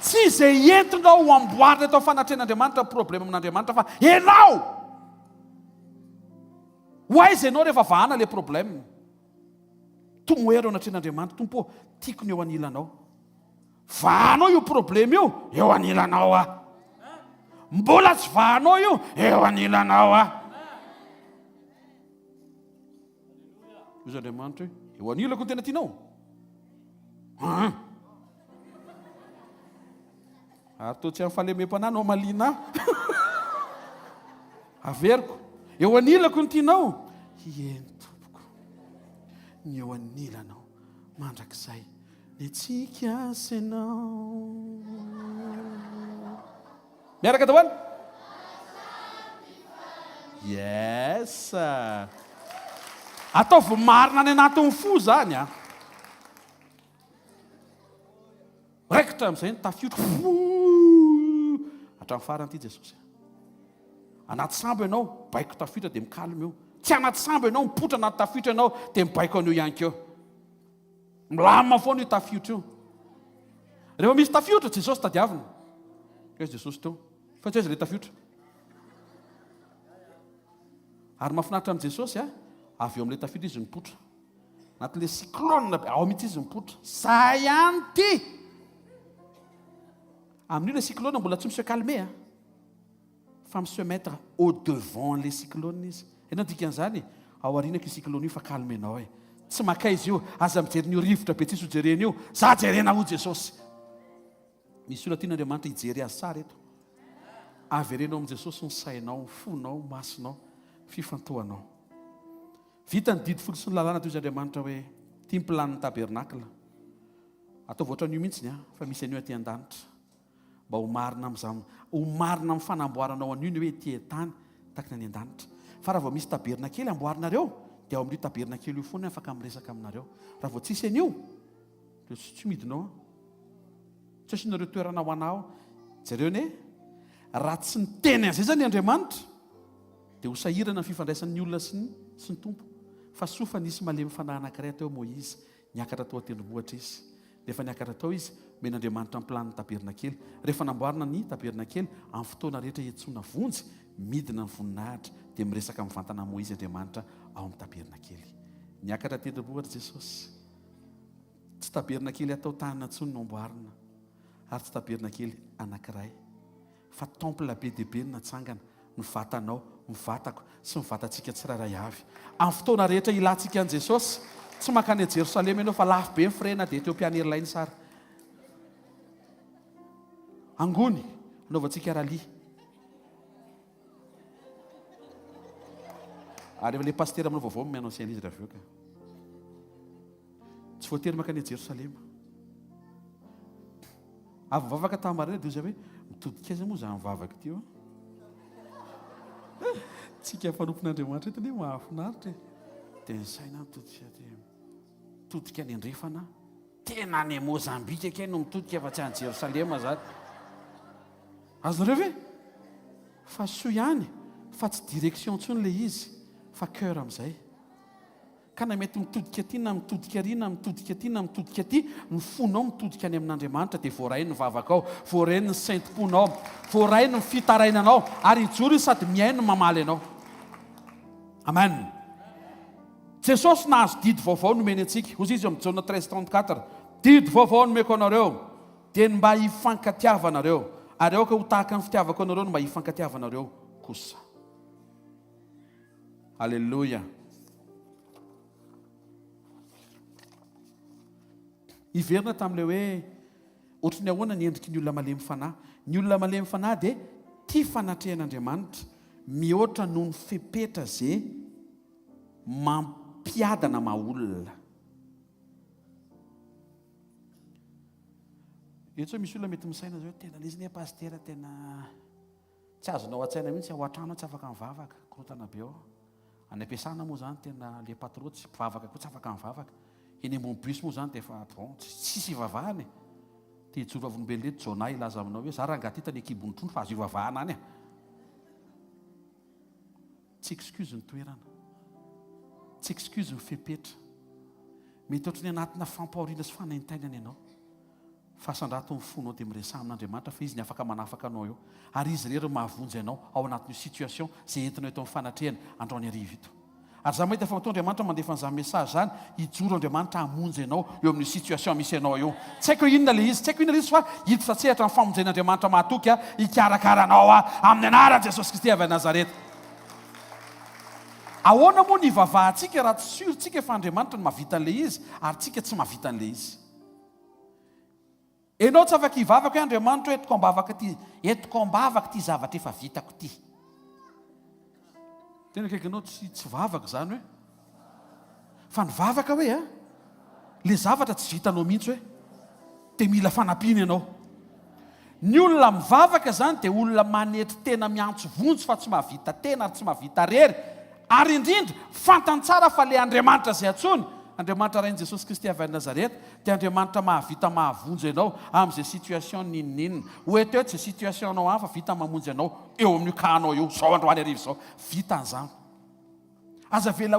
Tsy izay entinao ho amboarina tao fanatrehan'Andriamanitra problema amin'Andriamanitra fa ianao. Ho aiza ianao rehefa vahana le problème. Tomoera ao anatrehan'Andriamanitra. Tompo, tiako ny eo anilanao. Vahanao io problème io, eo anilanao Mbola tsy vahanao io, eo anilanao Ozy Andriamanitra hoe, eo anilako ny tena tianao. Ary toa tsy amin'ny fahalemem-panahy malina. Averiko. Eo anilako ny tianao. Eny tompoko. Ny eo anilanao mandrakizay. Ny tsika senao. Miaraka daholo. Yes. Ataovy marina ny anatin'ny fo zany raikitra amin'izay tafiotra hatramin'ny farany ity Jesosy. Anaty sambo ianao baiko tafiotra dia mikalma eo. Tsy anaty sambo ianao mipotra anaty tafiotra ianao dia mibaiko an'io ihany keo. Milamina foana io tafiotra io. Rehefa misy tafiotra Jesosy tadiavina. Jesosy teo fa tsy aiza ilay tafiotra. Ary mahafinaritra amin'i Jesosy avy eo amin'ilay tafiditra izy mipotra. Anatin'ilay cyclone ao mihitsy izy mipotra. Za ihany ty. Amin'io ilay cyclone mbola tsy monsieur calmer fa monsieur mettre au devant les cyclones izy. Ianao dikan'izany ao aorianako io cyclone io fa calmenao e. Tsy maka izy io aza mijery n'io rivotra be tsisy ho jerena io. Za jerena ho Jesosy. Misy olona tian'Andriamanitra hijery azy tsara eto. Averenao amin'i Jesosy ny sainao, ny fonao, ny masonao, fifantohanao. Vita ny didy folo sy ny lalàna toy izy Andriamanitra hoe tia ny planiny tabernakla. Atao voatra an'io mihitsy fa misy an'io aty an-danitra. Mba ho marina amin'izany, ho marina amin'ny fanamboaranao an'io ny hoe ety tany takina any an-danitra. Fa raha vao misy tabernakely amboarinareo, dia ao amin'io tabernakely io foana afaka miresaka aminareo. Raha vao tsisy an'io, dia tsy midinao. Tsy asianareo toerana ho anao. Jereo ne? Raha tsy niteny an'izay zany Andriamanitra, dia ho sahirana ny fifandraisan'ny olona sy ny tompo. Fa sofa nisy malemy fanahy anankiray teo Moïse, niakatra tao an-tendrombohitra izy. Rehefa niakatra tao izy, men'Andriamanitra ny planiny tabernakely. Rehefa namboarina ny tabernakely, amin'ny fotoana rehetra ietsoana vonjy, midina ny voninahitra, dia miresaka mivantana Moïse Andriamanitra ao amin'ny tabernakely. Niakatra tendrombohitra Jesosy. Tsy tabernakely atao tanana intsony no amboarina, ary tsy tabernakely anankiray. Fa temple be dia be no natsangana, ny vatanao, ny vatako sy ny vatantsika tsirairay avy. Amin'ny fotoana rehetra ilantsika an' Jesosy, tsy mankany Jerosalema ianao fa lafo be ny frena dia Etiopia Airlines sara. Angony, anaovantsika rally. Ary ilay pasteur aminao vaovao mianao siany izy raha avy eo ka. Tsy voatery mankany Jerosalema. Avy mivavaka tamarina dia izy hoe mitodika aiza moa za mivavaka ty eo. Tsika fanompon'Andriamanitra eto ne mahafinaritra. Dia ny saina mitodika any andrefana. Tena any Mozambika akay no mitodika fa tsy any Jerosalema zany. Azonareo ve? Fa soa ihany, fa tsy direction intsony ilay izy, fa cœur amin'izay. Ka na mety mitodika aty na mitodika ary na mitodika aty na mitodika aty, ny fonao mitodika any amin'Andriamanitra dia voaray ny vavakao, voaray ny saintim-ponao, voaray ny fitarainanao, ary hijoro sady miaino ny mamaly anao. Amen. Jesosy nahazo didy vaovao nomeny antsika. Hozy izy amin'ny Jona 13:34. Didy vaovao nomeko anareo, dia ny mba hifankatiavanareo. Ary aoka ho tahaka ny fitiavako anareo no mba hifankatiavanareo kosa. Alleluia. Iverina tamin'ilay hoe ohatry ny ahoana ny endriky ny olona malemy fanahy. Ny olona malemy fanahy dia tia fanatrehan'Andriamanitra mihoatra noho ny fepetra izay mampiadana maha-olona. Eto misy olona mety misaina zao tena izy ne pasteur tena tsy azonao an-tsaina mihitsy ao an-trano tsy afaka mivavaka, korotana be ao. Any am-piasana moa zany tena le patron tsy mpivavaka koa tsy afaka mivavaka. Eny ambony bus moa zany dia efa bon tsisy ivavahany. Dia hijoro vavolombelona eto Jona ilaza aminao hoe za raha angaty tany ekibony trondro fa azo ivavahana any. Tsy excuse ny toerana. Tsy excuse ny fepetra. Mety ohatry ny anatina fampahoriana sy fanaintainana ianao. Fa sandrato ny fonao dia miresaha amin'Andriamanitra fa izy ny afaka manafaka anao eo. Ary izy rery mahavonjy anao ao anatin'ny situation izay entinao eto amin'ny fanatrehana androany ariva ito. Ary za mahita fa matao Andriamanitra mandefa an'izany message zany, hijoro Andriamanitra hamonjy anao eo amin'ny situation misy anao eo. Tsy haiko inona le izy, tsy haiko inona le izy fa hita fa tsehatra ny famonjen'Andriamanitra mahatoky hikarakaranao amin'ny anaran'i Jesosy Kristy avy a Nazareta. Ahoana moa ny ivavahantsika raha tsy surtsika fa Andriamanitra no mahavita an'ilay izy ary tsika tsy mahavita an'ilay izy. Enao tsy afaka hivavaka hoe Andriamanitra etiko ambavaka ty zavatra efa vitako ty. Tena kaikanao tsy vavaka zany hoe. Fa ny vavaka hoe le zavatra tsy vitanao mihitsy hoe dia mila fanampiana ianao. Ny olona mivavaka zany dia olona manetry tena miantso vonjy fa tsy mahavita tena ary tsy mahavita rery. Ary indrindra fantantsara fa le Andriamanitra izay atsony, Andriamanitra rain'i Jesosy Kristy avy a Nazareta, dia Andriamanitra mahavita mahavonjy ianao amin'izay situation ninninina. Oeto eo tsy situation anao hafa vita mamonjy anao eo amin'ny kanao eo, zao androany ariva zao, vita an'izany. Aza vela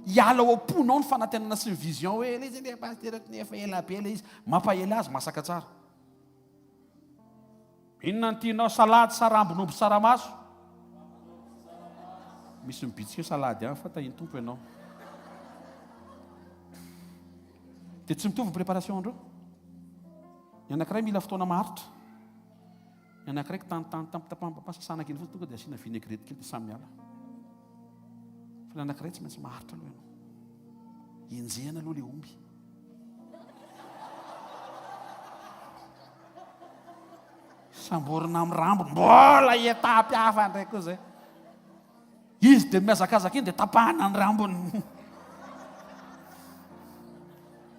hiala ao am-ponao ny fanantenana sy ny vision hoe ilay izy le pasteur nefa ela be ilay izy, mampaela azy masaka tsara. Inona ny tianao salady, sarambon'omby, saramaso? misy mibitsika salady any fa tahiny tompo ianao. Dia tsy mitovy préparation andreo. Ny anankiray mila fotoana maharitra. Ny anankiray tampasasana kely fotsy tonga dia asiana vinaigrette kely dia samy miala. Fa ny anankiray tsy maintsy maharitra aloha ianao. Enjehana aloha ilay omby. Samborina amin'ny rambo mbola etapy hafa ndraiky koa zay. Izy dia miazakazaka iny dia tapahana ny rambony.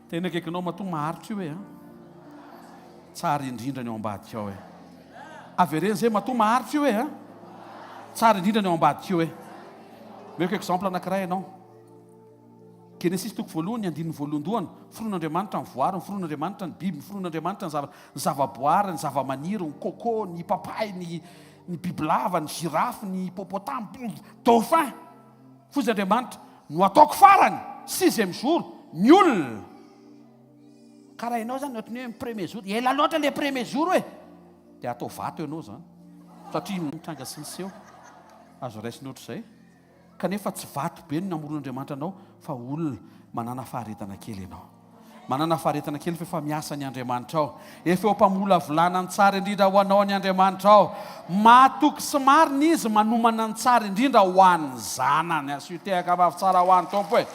Tena kaikinao matoa maharitra io e. Tsara indrindra ny ao ambadika ao e. Avereny zay matoa maharitra io e. Tsara indrindra ny ao ambadika io e. Meko exemple anankiray ianao. Genesis toko voalohany, andininy voalohany, foron'Andriamanitra ny voary, ny foron'Andriamanitra ny biby, ny foron'Andriamanitra ny zavaboary, ny zavamaniry, ny coco, ny papay, ny bibilava, ny girafy, ny hippopotame, dauphin. Foron'Andriamanitra no ataoko farany, 6e jour, ny olona. Karaha ianao zany ohatran'ny hoe premier jour, ela loatra le premier jour hoe. Dia atao vato ianao zany. Satria mitranga sy ny seho. Azo raisiny ohatr'izay. Kanefa tsy vato be ny namoron'Andriamanitra anao, fa olona manana faharetana kely ianao. Manana faharetana kely fa efa miasa ny Andriamanitra ao. Efa eo mpamola volana ny tsara indrindra ho anao ny Andriamanitra ao. Matoky sy marina izy manomana ny tsara indrindra ho an'ny zanany. Asio tehaka mavy tsara ho an'ny tompo e.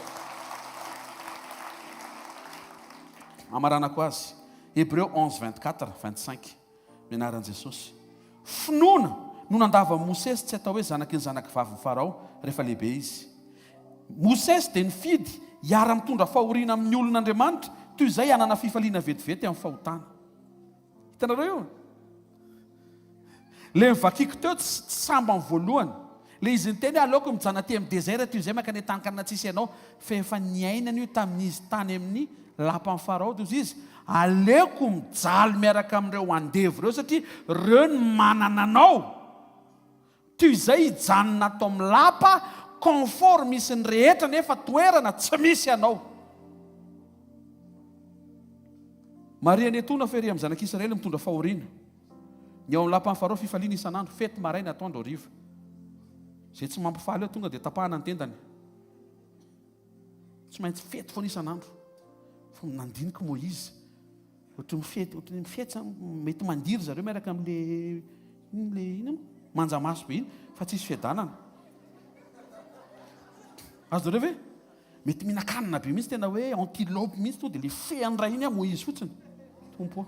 Amaranako azy. Hébreu 11:24-25. Menaran'i Jesosy. Finoana no nandava Mosesy tsy atao hoe zanaky ny zanaky vavy Farao rehefa lehibe izy. Mosesy dia nifidy hiara mitondra fahoriana amin'ny olon'Andriamanitra toy izay hanana fifaliana vetivety amin'ny fahotana. Hitanareo io? Le mivakiko teo tsy samba amin'ny voalohany. Le izy niteny aleoko mijana aty amin'ny désert toy izay makany tankanana tsisy ianao fa efa niainana io tamin'izy tany amin'ny lapan'ny Farao toy izy. Aleoko mijaly miaraka amin'ireo andevy ireo satria ireo ny manana anao. Toy izay hijanona atao amin'ny lapa, confort misy ny rehetra nefa toerana tsy misy ianao. Maria netona fery amin'ny zanak'Israely mitondra fahoriana. Ny ao amin'ny lapan'ny Farao fifaliana isan'andro, fety maraina atoandro hariva. Zay tsy mampifaly eo tonga dia tapahana ny tendany. Tsy maintsy fety foana isan'andro. Fa nandinika Moïse. Ohatran'ny mifety mety mandiry zareo miaraka amin'le manjamaso be iny fa tsisy fiadanana. Azonareo ve? Mety mihinan-kanina be mihitsy tena hoe antilope mihitsy to dia le feany ray iny a Moïse fotsiny. Tompo.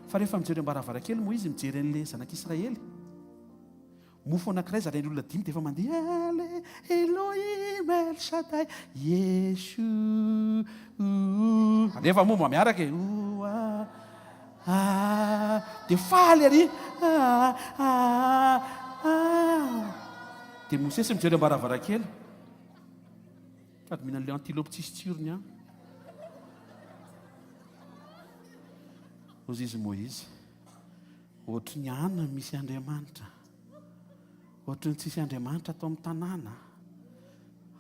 Fa rehefa mijery ambaravarakely Moïse mijery an'ilay zanak'Israely. Mofo anankiray zarain'ny olona 5 dia efa mandeha Elohim El Shaddai Yeshu. Nefa momba miaraka e. Dia faly ary. Dia Mosesy mijery ambaravarakely. Sady mihinan'ilay antilope tsisy tsirony any. Ozy izy Moïse. Ohatry ny anona misy Andriamanitra. Ohatry ny tsisy Andriamanitra atao amin'ny tanàna.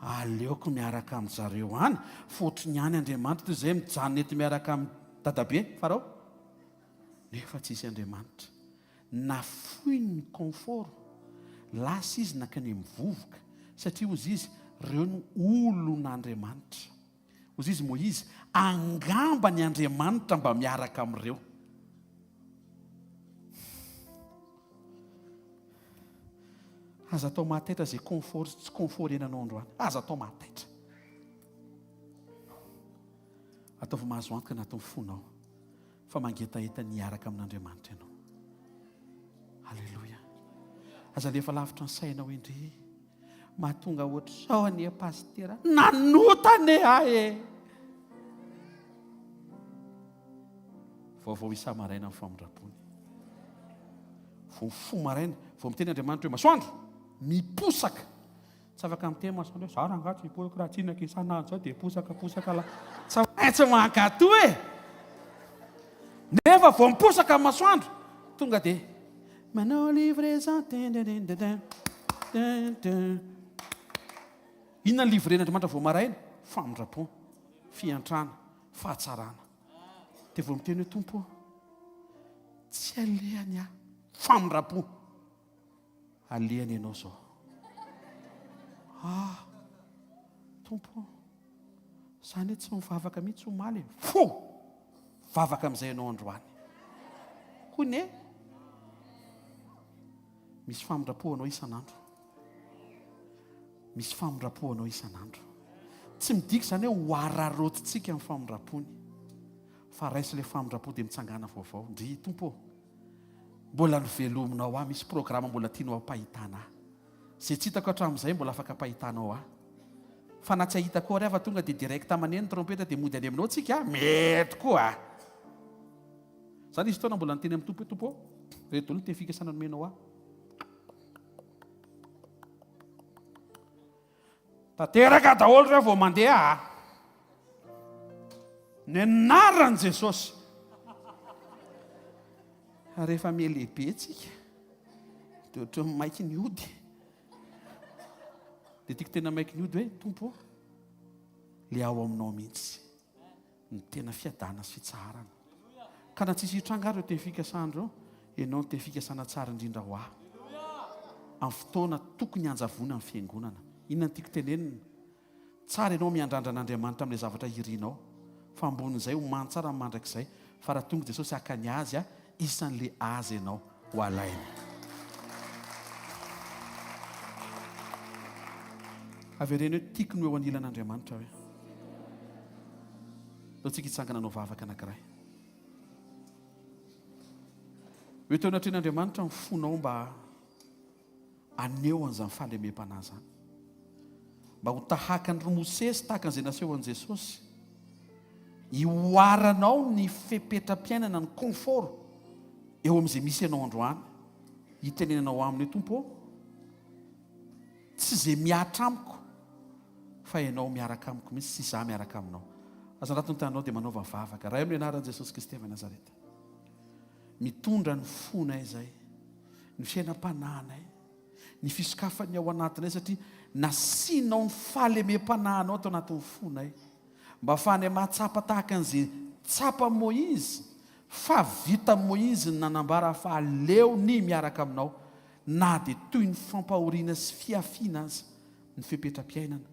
Aleoko miaraka amin'ny zareo any. Fotry ny any Andriamanitra toy izay mijanona eto miaraka amin'ny dadabe Farao. Nefa tsisy Andriamanitra. Nafoy ny confort. Lasa izy nakany mivovoka. Satria ozy izy ireo ny olon'Andriamanitra. Ozy izy Moïse angamba ny Andriamanitra mba miaraka amin'ireo. Aza atao mahataitra izay confort tsy confort enanao androany. Aza atao mahataitra. Ataovy mahazo antoka na atao fonao. Fa mangetaeta niaraka amin'Andriamanitra ianao. Halleluja. Aza lefa lavitra ny sainao indri. Mahatonga ohatr'izao anie pastera. Nanotane ahy. Vaovao isa maraina amin'ny famondrapony. Vao fo maraina. Vao miteny Andriamanitra hoe masoandro. Miposaka. Tsy afaka miteny masoandro hoe zara angaty miposaka raha tsinaka isan'andro zao dia posaka la. Tsy mankato e. Nefa vao miposaka amin'ny masoandro tonga dia manao livraison. Inona ny livren'Andriamanitra vao maraina? Famondrapona, fiantrana, fahatsarana. Dia vao miteny hoe tompo tsy alehany aho. Famondrapona. Alehany ianao zao. tompo zany hoe tsy mivavaka mihitsy omaly fo vavaka amin'izay ianao androany hoy ne misy famindrapo anao isan'andro misy famindrapo anao isan'andro tsy midika zany hoe hoararotintsika amin'ny famindrapony fa raisy ilay famindrapo dia mitsangana vaovao ndry tompo mbola ny velominao aho misy programa mbola tianao ampahitana zay tsy hitako hatramin'izay mbola afaka ampahitanao aho fa na tsy ahitako ary afa tonga dia direct maneno trompeta dia mody any aminao tsika mety koa zany izy fotoana mbola niteny amin'ny tompo tompo reto olona tefikasana nomenao aho tanteraka daholo reo vao mandeha ny anaran' Jesosy rehefa melehibe tsika dia ohatra maiky ny ody dia tiako tena maiky ny ody hoe tompo le ao aminao mihitsy ny tena fiadana sy fitsarana ka na tsisy hitranga ary eo tefikasandro ianao ny tefikasana tsara indrindra ho ahy amin'ny fotoana tokony hanjavona amin'ny fiangonana inona ny tiako tenenina tsara ianao miandrandra'Andriamanitra amin'ilay zavatra irianao fa ambonin'izay ho many tsara mandrakizay fa raha tonga Jesosy hakany azy isan'le azy ianao ho alainy avereny hoe tiako no eo anilan'Andriamanitra hoe taontsika hitsangana anao vavaka anankiray hoe teo anatrean'Andriamanitra mifonao mba aneo an'izany fahalemem-panahy zany mba ho tahaka ny romosesy tahaka an'izay naseho an' Jesosy ioaranao ny fepetra-piainana ny confort eo amin'izay misy ianao androany hitenenanao aminy hoe tompo tsy izay miatra amiko fa ianao miaraka amiko mihitsy sy izaho miaraka aminao aza anatin'ny tanao dia manaova vavaka raha amin'ny anaran'i Jesosy Kristy avy Nazareta mitondra ny fonay izay ny fiainam-panahynay ny fisokafany ao anatinay satria nasianao ny fahalemem-panahinao tao anatin'ny fonay mba ahafahanay mahatsapa tahaka an'izay tsapa Moïse fa vita Moïse ny nanambara fa aleo ny miaraka aminao na dia toy ny fampahoriana sy fiafiana azy ny fepetra-piainana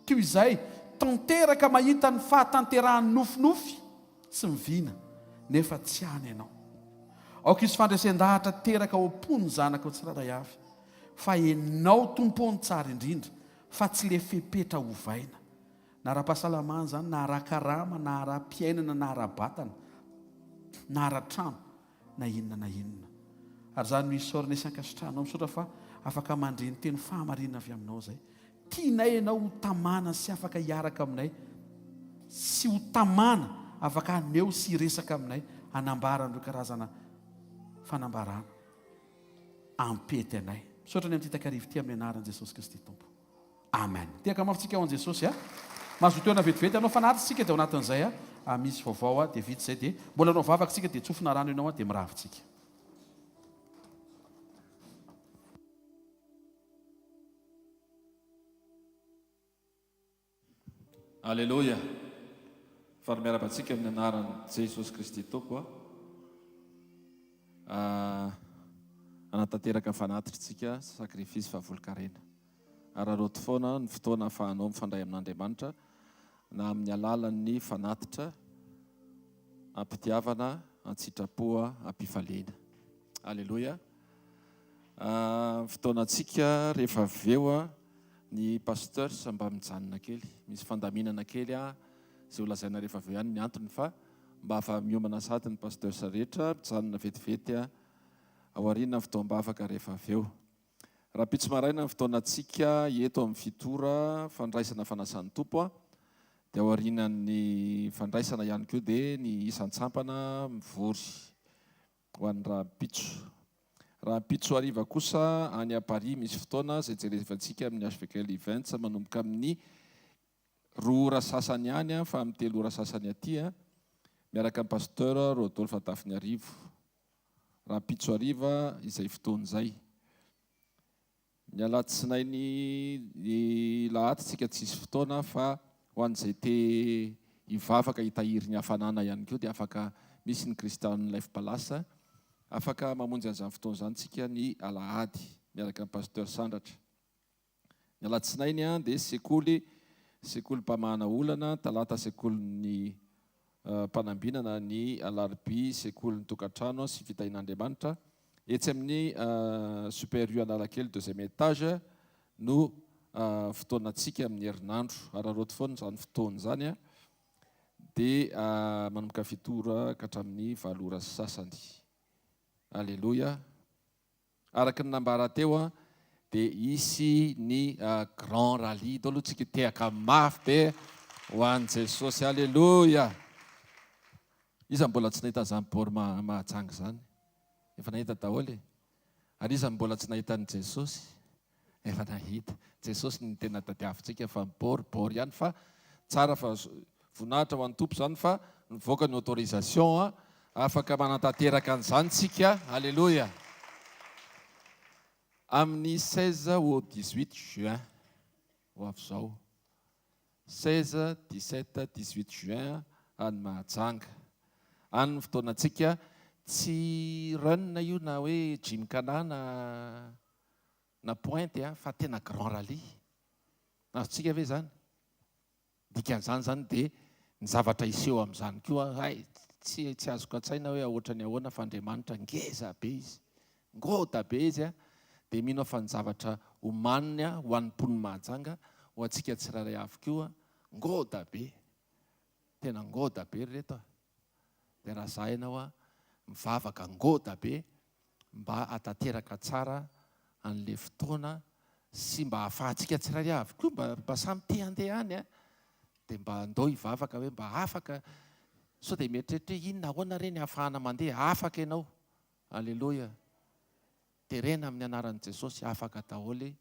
toy izay tanteraka mahita ny fahatanterahany nofinofy sy mivina nefa tsy hany ianao aoka izy fandraisan-dahatra teraka ompony zanaka ao tsiraray avy fa ianao tompony tsara indrindra fa tsy le fepetra hovaina na ara-pahasalamana zany na ara-karama na ara-piainana na ara-batana na ara-trano na inona ary zany misy saorana isan-kasitrahana misaotra fa afaka mandre ny teny fahamarinana avy aminao zay tianay ianao ho tamana sy afaka hiaraka aminay sy ho tamana afaka aneo sy hiresaka aminay hanambaran'ireo karazana fanambarana ampety anay misaotra ny amin'ny titakarivo ty amin'ny anaran'i Jesosy Kristy tompo amen tiaka mafitsika ao an' Jesosy mazotoana vetivety anao fanatritsika dia ao anatin'izay misy vaovao dia vita izay dia mbola anao vavaka tsika dia tsofina rano ianao dia miravitsika Alleluia. Fary miara-batsika amin'ny anaran'i Jesosy Kristy tompo anatanteraka fanatritsika sakrifisy fahavolon-karena araroto foana ny fotoana ahafahanao mifandray amin'Andriamanitra na amin'ny alalan'ny fanatitra ampitiavana antsitrapoa ampifaliana alleluia fotoanantsika rehefa aveo ny pasteur sy mba mijanona kely misy fandaminana kely zay ho lazaina rehefa aveo ihany ny antony fa mba afa miomana sady ny pasteur sa rehetra mijanona vetivety ao aoriana ny fotoam-bavaka rehefa aveo raha pitso maraina ny fotoanantsika eto amin'ny fitora fandraisana fanasan'ny tompo dia ao aorianan'ny fandraisana ihany koa dia ny isan-tsampana mivory ho an'ny raha pitso ariva kosa any Paris misy fotoana izay jerevantsika amin'ny hvkl-mission manomboka amin'ny 2 ora sasany any fa amin'ny 3 ora sasany aty miaraka amin'ny pasteur Rodolphe Tafiny arivo raha pitso ariva izay fotoan'izay ny alatsinainy lahatitsika tsisy fotoana fa ho an'izay te hivavaka hitahiry ny hafanana ihany koa dia afaka misy ny Christian Life Palace afaka mamonjy an'izany fotoana izany tsika ny alahady miaraka amin'ny pasteur Sandratra ny alatsinainy a dia sekoly mpamahana olana, talata sekolyny mpanambinana, ny alarbi sekoly ny tokantrano sy fitahin'Andriamanitra. Etsy amin'ny supérieur Analakely deuxième étage no fotoanantsika amin'ny herinandro, araroto foana izany fotoana zany a, dia manomboka fitora ka hatramin'ny 7 ora sasany. Alleloia. Araka ny nambara teo a, dia isy ny grand rallye dao aloha tsika tehaka mafy be ho an'i Jesosy. Alleloia. Iza mbola tsy nahita zany bory mahajanga zany? Efa nahita daholo. Ary iza mbola tsy nahitan'i Jesosy? Efa nahita. Jesosy ny tena tadiavintsika fa bory ihany, fa tsara fa voninahitra ho an'ny tompo zany fa nivoaka ny autorisation afaka manantanteraka an'izany tsika. Alleloia. Amin'ny 16 au 18 juin ho avy zao, 16, 17, 18 juin any Mahajanga. Any fotoanantsika tsy run io na hoe gymkhana na pointe fa tena grand rallye. Azontsika ve zany? Dikan'izany zany dia ny zavatra iseho amin'izany koa tsy azoko an-tsaina hoe ahoatra ny ahoana fa Andriamanitra ngeza be izy, ngoda be izy dia mino fa ny zavatra homaniny ho an'ny mponiny Mahajanga ho antsika tsirairay avy koa ngoda be, tena ngoda be reto. Dia raha zah ianao mivavaka ngoda be mba atateraka tsara an'le fotoana sy mba hahafahantsika tsirairay avy koa mba samy te handeha any dia mba andao hivavaka hoe mba afaka, so dia mieritreritra hoe inona ahoana reny ahafahana mandeha, afaka ianao. Alleloia. Terena amin'ny anaran'i Jesosy afaka daholo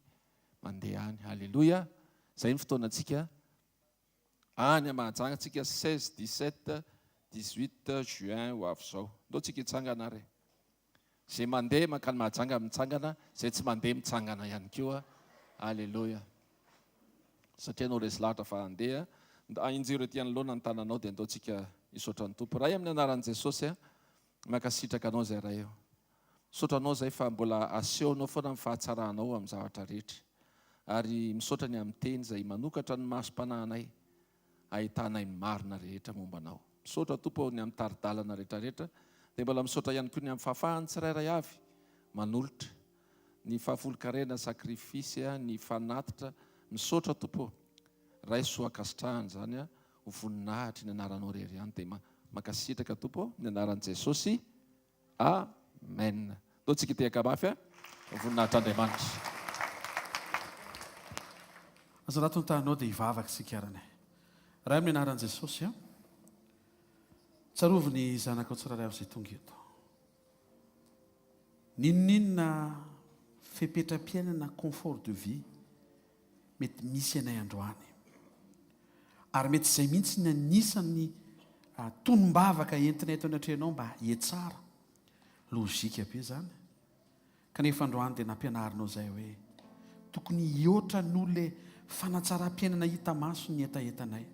mandeha any. Alleloia. Izay ny fotoanantsika any Mahajanga antsika 16, 17, 18 juin ho avy zao. Ndao tsika hitsangana ary. Izay mandeha mankany Mahajanga mitsangana, izay tsy mandeha mitsangana ihany koa. Alleloia. Satria anao resy lahatra fa handeha, injiro ety anoloana ny tananao dia ndao tsika hisaotra ny tompo. Raha amin'ny anaran'i Jesosy makasitraka anao izay raha eo. Misaotra anao izay fa mbola asehonao foana amin'ny fahatsaranao amin'ny zavatra rehetra. Ary misaotra ny amin'ny teny izay manokatra ny masom-panahinay, ahitanay marina rehetra momba anao. Misaotra tompo ny amin'ny taridalana rehetrarehetra, dia mbola misaotra ihany koa ny amin'ny fahafahany tsirairay avy manolotra ny fahafolon-karena, sakrifisy, ny fanatitra. Misaotra tompo, raiso akasitrahany zany ho voninahitra ny anaranao rery ihany. Dia makasitraka tompo ny anaran'i Jesosy. Amen. Ndao tsika tehaka mafy voninahitr'Andriamanitra. Aza raha tontanao dia hivavaka sika arany. Raha amin'ny anaran'i Jesosy tsarovo ny zanakao tsirairay avy izay tonga eto. Ninonina fepetram-piainana confort de vie mety misy anay androany, ary mety izay mihitsy ny anisan'ny tonom-bavaka entinay eto anatrehanao mba hietsara. Logika be zany. Kanefa androany dia nampianarinao izay hoe tokony hioatra n'olona fanatsaram-piainana hita maso ny etaentanay.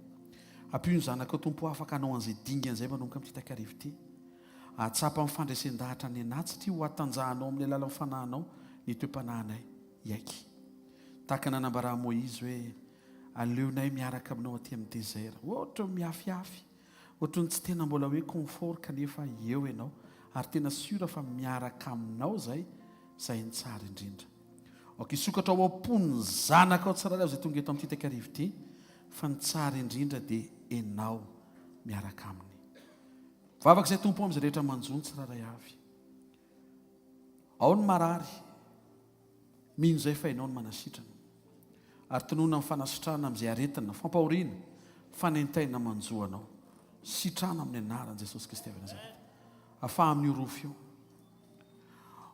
Ampio ny zanakao tompo afaka anao an'izay dingana izay manomboka amin'ny takarivo ity. Atsapa amin'ny fandraisan-dahatra ny anaty satria ho atanjahanao amin'ny alalan'ny fanahinao ny toe-panahinay iaiky. Tahaka nanambara Moïse hoe aleonay miaraka aminao aty amin'ny désert. Ohatra miafiafy, ohatra ny tsy tena mbola hoe confort kanefa eo ianao, ary tena sura fa miaraka aminao izay ny tsara indrindra. Isokatra ao am-pony ny zanakao tsirairay izay tonga eto amin'ity takarivo ity, fa ny tsara indrindra dia enao miaraka aminy. Vavaka izay tompo amin'izay rehetra manjony tsirairay avy. Ao ny marary, mino izay fa enao ny manasitrana. Ary tonoana amin'ny fanasitrana amin'izay aretina, fampahoriana, fanentaina manjoanao. Sitrana amin'ny anaran'i Jesosy Kristy avy Nazareta. Afa amin'io rofo io.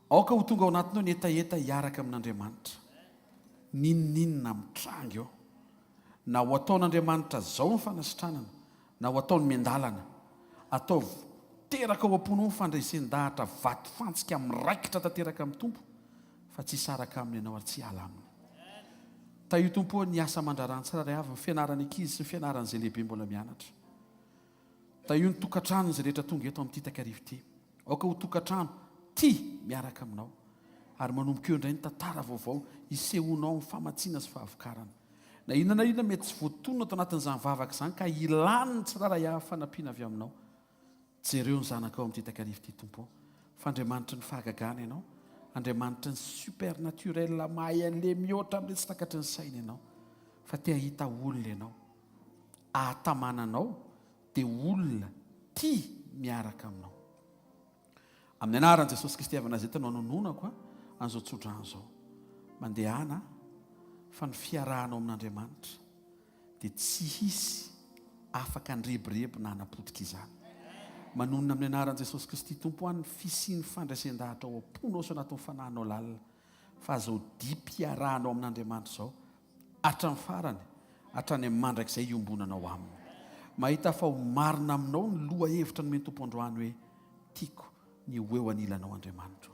Aoka ho tonga ao anatinao ny etaeta hiaraka amin'Andriamanitra. Ninonina mitranga eo. Na ho ataon'Andriamanitra zao ny fanasitranana, na ho ataony miandalana, atao teraka ao am-ponao ny fandraisan-dahatra vato fantsika miraikitra tanteraka amin'ny tompo, fa tsy hisaraka aminy ianao ary tsy hiala aminy. Io tompo ny asa mandrarany tsirairay avy, ny fianarany ankizy sy ny fianaran'izay lehibe mbola mianatra. Io ny tokantrano izay rehetra tonga eto amin'ity takarivo ity. Aoka ho tokantrano tia miaraka aminao, ary manomboka eo indray ny tantara vaovao isehonao ny famatsiana sy fahavokarana na inona mety tsy voatonona tao anatin'izany vavaka izany ka ilany ny tsiraray fanampiana avy aminao jereo ny zanakao amin'ity takarivo ity tompo fandriamanitra ny fahagagana ianao andriamanitra ny supernaturel mahay an'le mihoatra amin'le tsy takatry ny saina ianao fa te hahita olona ianao ahatamananao dia olona tia miaraka aminao amin'ny anaran'i Jesosy Kristy avy Nazareta no anononako an'izao tsodrano izao mandehana fa ny fiarahanao amin'Andriamanitra dia tsy hisy afaka andrebireby na hanapotika izany manonona amin'ny anaran'i Jesosy Kristy tompo any fisiany fandraisan-dahatra ao am-ponao sy anatin'ny fanahinao lalina fa azao di-piarahanao amin'Andriamanitra izao hatramin'ny farany hatrany amin'ny mandrakizay iombonanao aminy mahita fa ho marina aminao ny loha hevitra no meny tompo androany hoe tiako ny eo anilanao Andriamanitra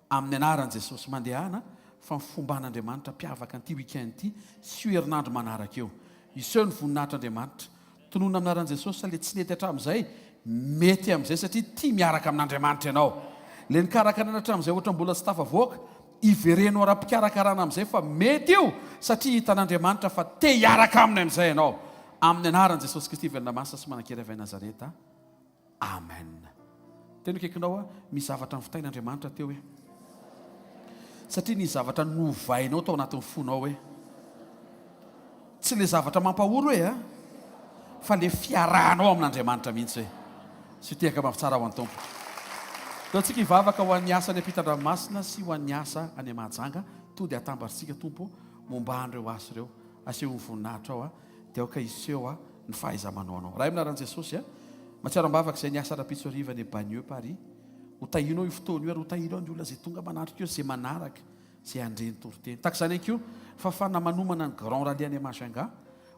amin'ny anaran'i Jesosy mandehana fa mifomban'Andriamanitra mpiavaka an'ity weekend ity sy herinandro manaraka eo iseho ny voninahitran'Andriamanitra tonona amin'ny anaran'i Jesosy sa le tsy nety hatramin'izay mety amin'izay satria tia miaraka amin'Andriamanitra ianao le nikarakarana hatramin'izay ohatra mbola tsy tafavoaka iverenao ara-pikarakarana amin'izay fa mety io satria hitan'Andriamanitra fa te hiaraka aminy amin'izay ianao amin'ny anaran'i Jesosy Kristy velona masina sy manan-kery avy Nazareta amen teny kaikinao misy zavatra ny fitain'Andriamanitra teo hoe satria ny zavatra novainao tao anatin'ny fonao hoe tsy le zavatra mampahoro hoe fa le fiarahanao amin'Andriamanitra mihitsy hoe sy tiaka mampitsara ho an'ny tompo tao antsika hivavaka ho an'ny asa any ampitan-dranomasina sy ho an'ny asa any Mahajanga to dia hatambatritsika tompo momba an'ireo asa ireo aseho ny voninahitra ao dia aoka iseho ny fahaiza-manao anao raha amin'anaran'i Jesosy matsiaro-bavaka izay ny asa rapitso-riva ny Bagneux Paris ho tahinao io fotoana io ary ho tahinao ny olona izay tonga manatrika eo izay manaraka izay andreny toroteny taka izany anko fa fanamanomana ny grand rallye any Mahajanga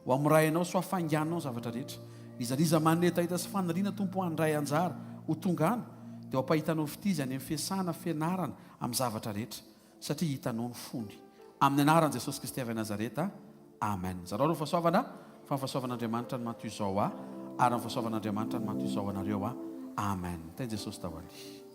ho amirainao sy hafanganao zavatra rehetra izaliza manetahita sy faniriana tompo andray anjara ho tonga any dia hampahitanao fitizy any amin'ny fiasana fianarana amin'ny zavatra rehetra satria hitanao ny fony amin'ny anaran'i Jesosy Kristy avy Nazareta amen zareo fahasoavana fa ny fahasoavan'Andriamanitra ny mantoy izao ary ny fahasoavan'Andriamanitra ny mantoy izao anareo amen teny Jesosy tahoaly